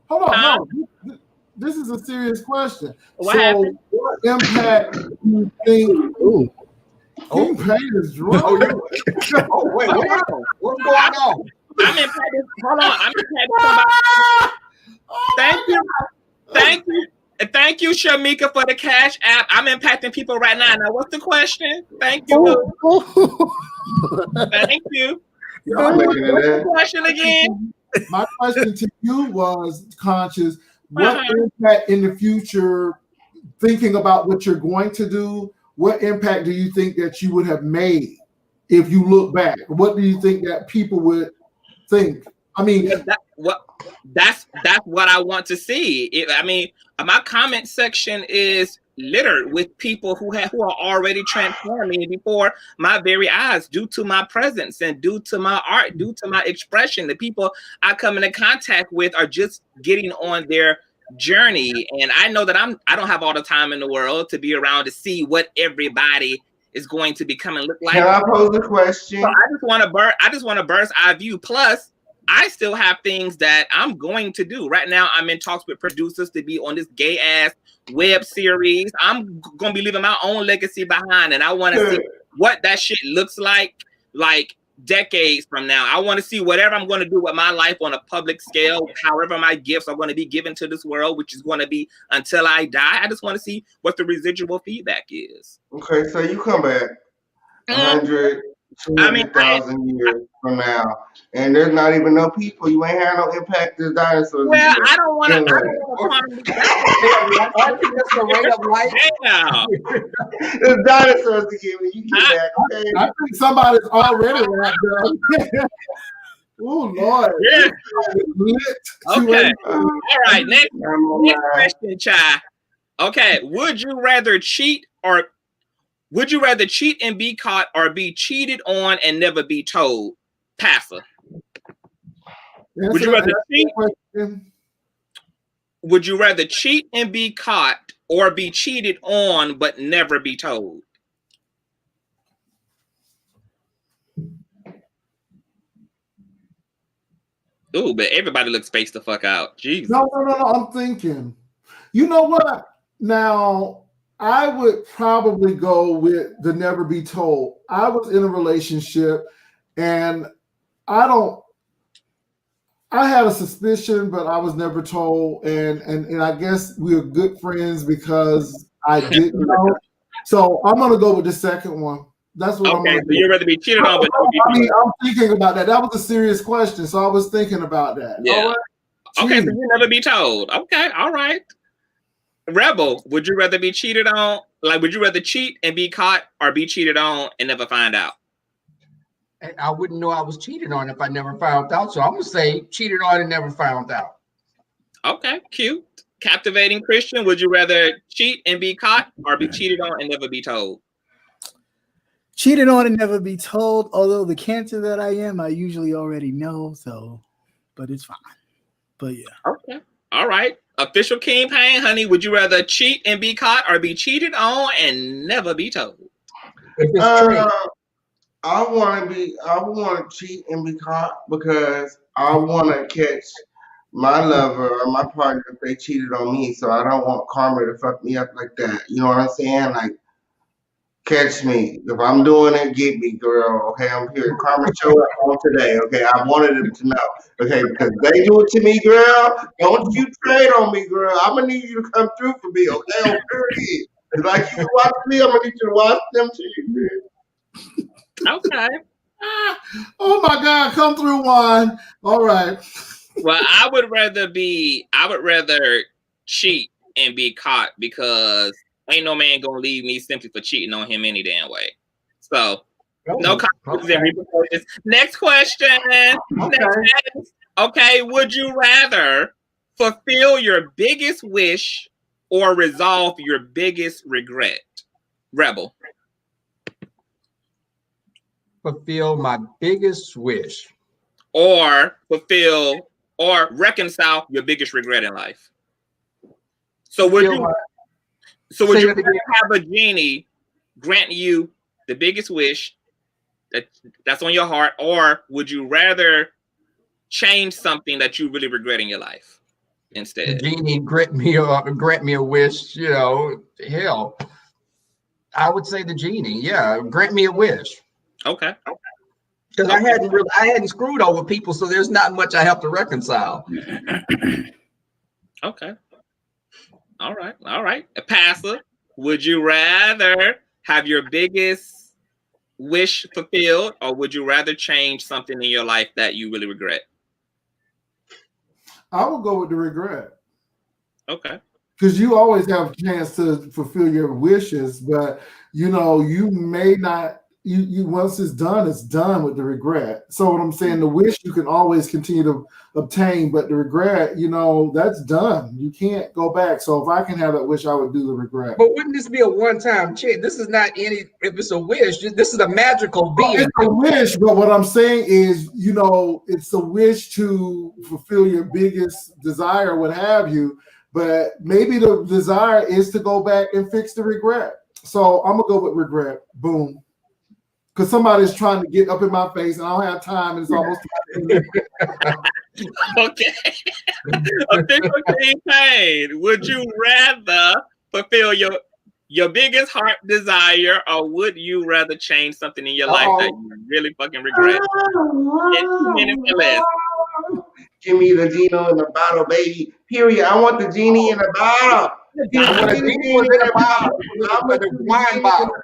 Hold on. No. This is a serious question. What happened? what impact do you think? Ooh. King Pain is drunk. Oh, wait, what's going on? I'm impacting. Hold on, I'm impacting somebody. Thank you. Thank you, Shamika, for the Cash App. I'm impacting people right now. Now, what's the question? Thank you. Thank you. What's the question again? My question to you was, Conscious, what impact in the future, thinking about what you're going to do, what impact do you think that you would have made if you look back? What do you think that people would think? I mean, that's what I want to see. My comment section is littered with people who are already transforming before my very eyes, due to my presence and due to my art, due to my expression. The people I come into contact with are just getting on their journey, and I know that I don't have all the time in the world to be around to see what everybody is going to become and look like. Can I pose a question? So I just want to bird's eye view. Plus, I still have things that I'm going to do. Right now, I'm in talks with producers to be on this gay ass web series. I'm gonna be leaving my own legacy behind, and I want to see what that shit looks like decades from now. I want to see whatever I'm going to do with my life on a public scale, however my gifts are going to be given to this world, which is going to be until I die. I just want to see what the residual feedback is. Okay, so you come back 100, 200,000 years from now, and there's not even no people. You ain't had no impact as dinosaurs. Well, I don't want to. I think that's the rate of life. There's dinosaurs again when you get back. Okay. I think somebody's already wrapped up. Oh Lord. Yeah. Okay. All right. Next question, Chai. Okay. Would you rather cheat and be caught, or be cheated on and never be told? Passer. Would you rather cheat? Would you rather cheat and be caught, or be cheated on but never be told? Ooh, but everybody looks spaced the fuck out. Jesus. No. I'm thinking. You know what? Now, I would probably go with the never be told. I was in a relationship, and I had a suspicion, but I was never told. And I guess we were good friends because I didn't know. So I'm going to go with the second one. That's what I'm going to do. So you'd rather be cheated on, but I'm thinking about that. That was a serious question. So I was thinking about that. Yeah. Right. Okay, so you never be told. Okay, all right. Rebel, would you rather be cheated on? Like, would you rather cheat and be caught, or be cheated on and never find out? I wouldn't know I was cheated on if I never found out. So I'm going to say cheated on and never found out. Okay, cute. Captivating Christian, would you rather cheat and be caught, or be cheated on and never be told? Cheated on and never be told. Although the cancer that I am, I usually already know. So, but it's fine. But yeah. Okay. All right. Official King Pain, honey, would you rather cheat and be caught, or be cheated on and never be told? I want to cheat and be caught because I want to catch my lover or my partner if they cheated on me. So I don't want karma to fuck me up like that. You know what I'm saying? Like, catch me. If I'm doing it, get me, girl. Okay, I'm here. Karma show up on today. Okay, I wanted them to know. Okay, because they do it to me, girl. Don't you trade on me, girl. I'm going to need you to come through for me. Okay, on period. Like you watch me, I'm going to need you to watch them too. Okay. Oh my God, come through one. All right. Well, I would rather cheat and be caught, because ain't no man gonna leave me simply for cheating on him any damn way. So no consequences and repercussions. Next question. Okay, would you rather fulfill your biggest wish or resolve your biggest regret? Rebel. Fulfill my biggest wish. Or reconcile your biggest regret in life. So would you have a genie grant you the biggest wish that's on your heart, or would you rather change something that you really regret in your life? instead? Genie grant me a wish. You know, hell, I would say the genie. Yeah, grant me a wish. Okay. Because I hadn't screwed over people, so there's not much I have to reconcile. Okay. All right. Pastor, would you rather have your biggest wish fulfilled, or would you rather change something in your life that you really regret? I would go with the regret. Okay. Because you always have a chance to fulfill your wishes, but you know, you may not. You once it's done with the regret. So what I'm saying, the wish you can always continue to obtain, but the regret, you know, that's done. You can't go back. So if I can have that wish, I would do the regret. But wouldn't this be a one-time check? This is not any. If it's a wish, this is a magical being. It's a wish, but what I'm saying is, you know, it's a wish to fulfill your biggest desire, what have you. But maybe the desire is to go back and fix the regret. So I'm gonna go with regret. Boom. Because somebody's trying to get up in my face and I don't have time and it's almost Okay. Official King Payne, would you rather fulfill your biggest heart desire, or would you rather change something in your life that you really fucking regret? In 2 minutes or less. Give me the genie in the bottle, baby. Period. I want the genie in the bottle. I want a genie in the bottle. I want a wine bottle.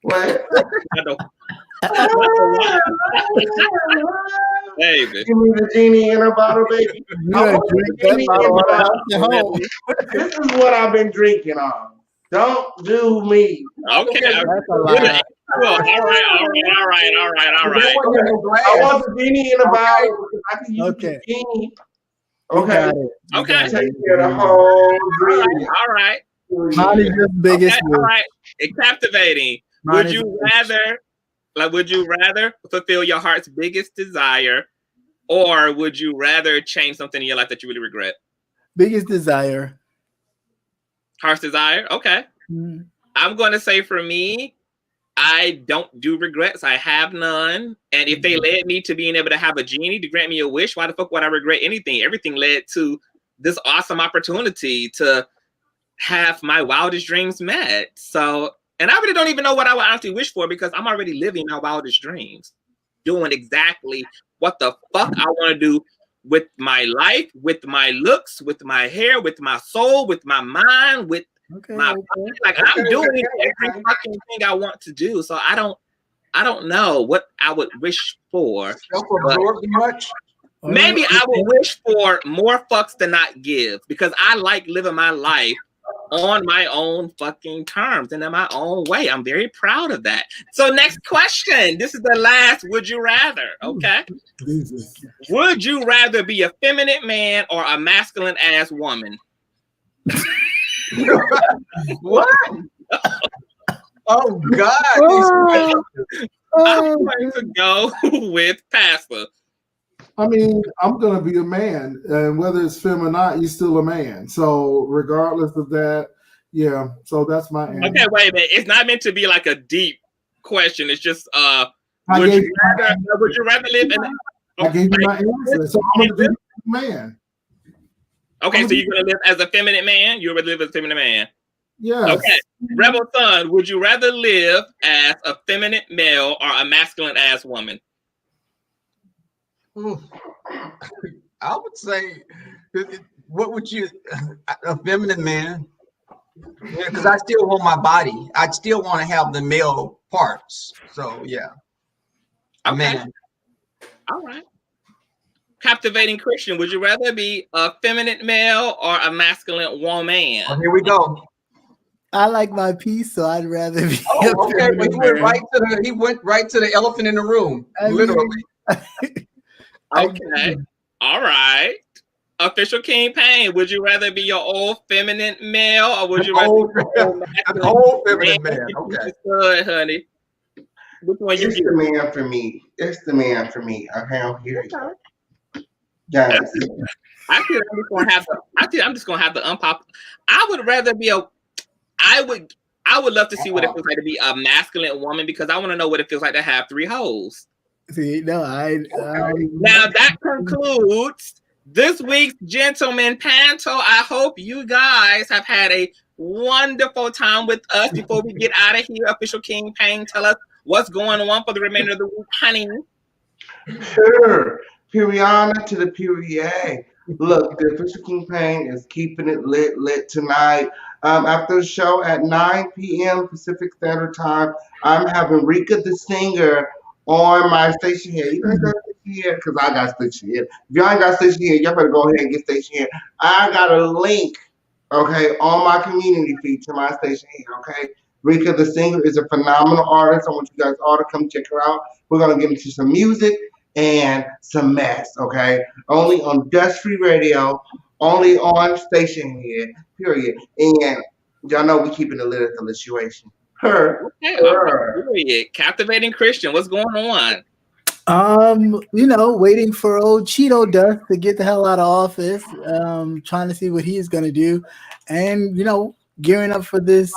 What? Baby. Give me the genie in a bottle, baby. I want the genie in a bottle. This is what I've been drinking on. Don't do me. Okay. That's a lie. All right. I want the genie in a bottle. I can use the genie. Okay. Okay. Take care of the whole drink. All right. Mine is just biggest. Okay, all right. It's captivating. Would you rather fulfill your heart's biggest desire, or would you rather change something in your life that you really regret? Biggest desire. Heart's desire? Okay. Mm-hmm. I'm going to say for me, I don't do regrets. I have none. And if they led me to being able to have a genie to grant me a wish, why the fuck would I regret anything? Everything led to this awesome opportunity to have my wildest dreams met. So, and I really don't even know what I would actually wish for, because I'm already living my wildest dreams, doing exactly what the fuck I want to do with my life, with my looks, with my hair, with my soul, with my mind, with my body. Like, I'm doing every fucking thing I want to do. So I don't know what I would wish for. Much. Maybe I would wish for more fucks to not give, because I like living my life on my own fucking terms and in my own way. I'm very proud of that. So next question. This is the last would you rather, okay? Jesus. Would you rather be a feminine man or a masculine ass woman? What? Oh God. I'm going to go with Pastor. I mean, I'm gonna be a man, and whether it's femme or not, you're still a man. So regardless of that, yeah. So that's my answer. Okay, wait a minute. It's not meant to be like a deep question. It's just would you rather live in I gave you my answer. So I'm gonna be a man. Okay, so you're gonna live as a feminine man? You would live as a feminine man? Yeah. Okay. Rebel Son, would you rather live as a feminine male or a masculine ass woman? I would say, what would you, a feminine man? Yeah, because I still want my body. I still want to have the male parts. So yeah, a man. All right. Captivating Christian, would you rather be a feminine male or a masculine woman? Oh, here we go. I like my piece, so I'd rather be. Oh, okay. Well, he went right to the elephant in the room, literally. Okay. All right. Official King Payne, would you rather be your old feminine male, or would you rather be an old feminine man? Okay. Good, honey. Which one It's the man for me. It's the man for me. Okay, I'm here. Yes. I think I'm just gonna have to unpop. I would rather be I would love to see what it feels like to be a masculine woman, because I want to know what it feels like to have 3 hoes. See, no, Now that concludes This week's Gentleman Panto, I hope you guys have had a wonderful time with us. Before we get out of here, Official King Payne, tell us what's going on for the remainder of the week, honey. Sure. Periana to the period. Look, the Official King Payne is keeping it lit tonight. After the show at 9 p.m. Pacific Standard Time, I'm having Rika the Singer on my station here. You guys got station here? Because I got station here. If y'all ain't got station here, y'all better go ahead and get station here. I got a link, okay, on my community feed to my station here, okay? Rika the Singer is a phenomenal artist. I want you guys all to come check her out. We're going to get into some music and some mess, okay? Only on Dust Free Radio, only on station here, period. And y'all know we keeping it lit at the situation. Her. Period. Captivating Christian, what's going on? Waiting for old Cheeto Dust to get the hell out of office. Trying to see what he's gonna do, and gearing up for this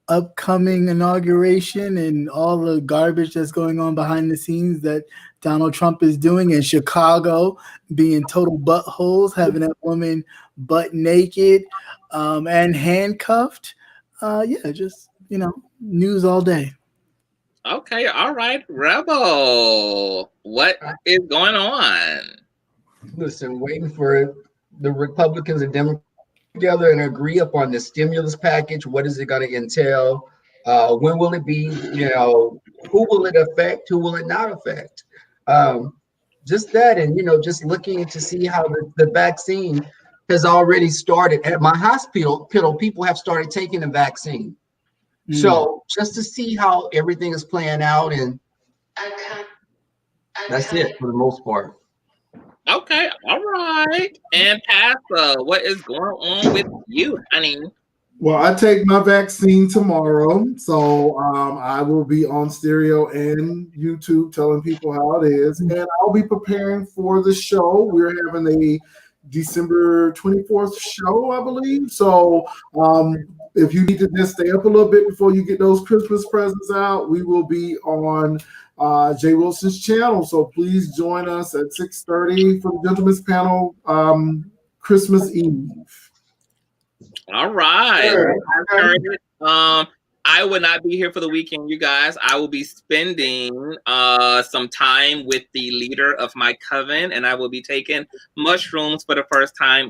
upcoming inauguration and all the garbage that's going on behind the scenes that Donald Trump is doing in Chicago, being total buttholes, having that woman butt naked and handcuffed. News all day. Okay, all right, Rebel. What is going on? Listen, waiting for the Republicans and Democrats together and agree upon the stimulus package. What is it going to entail? When will it be? Who will it affect? Who will it not affect? Just that, and just looking to see how the vaccine has already started at my hospital. People have started taking the vaccine. So just to see how everything is playing out, and that's it for the most part. Okay, all right. And Pastor, what is going on with you, honey? Well, I take my vaccine tomorrow, so I will be on stereo and YouTube telling people how it is, and I'll be preparing for the show. We're having a December 24th show, I believe. So if you need to just stay up a little bit before you get those Christmas presents out, we will be on Jay Wilson's channel. So please join us at 6:30 for the Gentleman's Panel Christmas Eve. All right. Sure. I heard it. I will not be here for the weekend, you guys. I will be spending some time with the leader of my coven, and I will be taking mushrooms for the first time,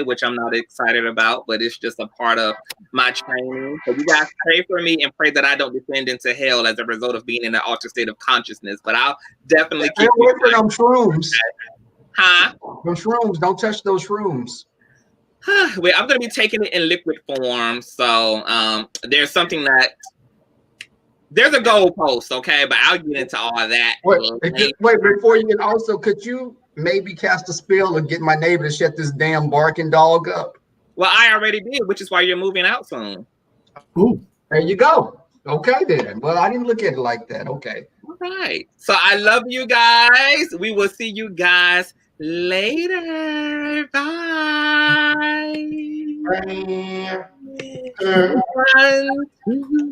which I'm not excited about, but it's just a part of my training. So you guys pray for me and pray that I don't descend into hell as a result of being in an altered state of consciousness, but I'll definitely keep away from them shrooms. Huh? Them shrooms, don't touch those shrooms. Wait, I'm going to be taking it in liquid form. So there's a goalpost, okay? But I'll get into all of that. Wait, before you could you maybe cast a spell and get my neighbor to shut this damn barking dog up? Well, I already did, which is why you're moving out soon. Ooh, there you go. Okay, then. Well, I didn't look at it like that. Okay. All right. So I love you guys. We will see you guys later. Bye. Bye.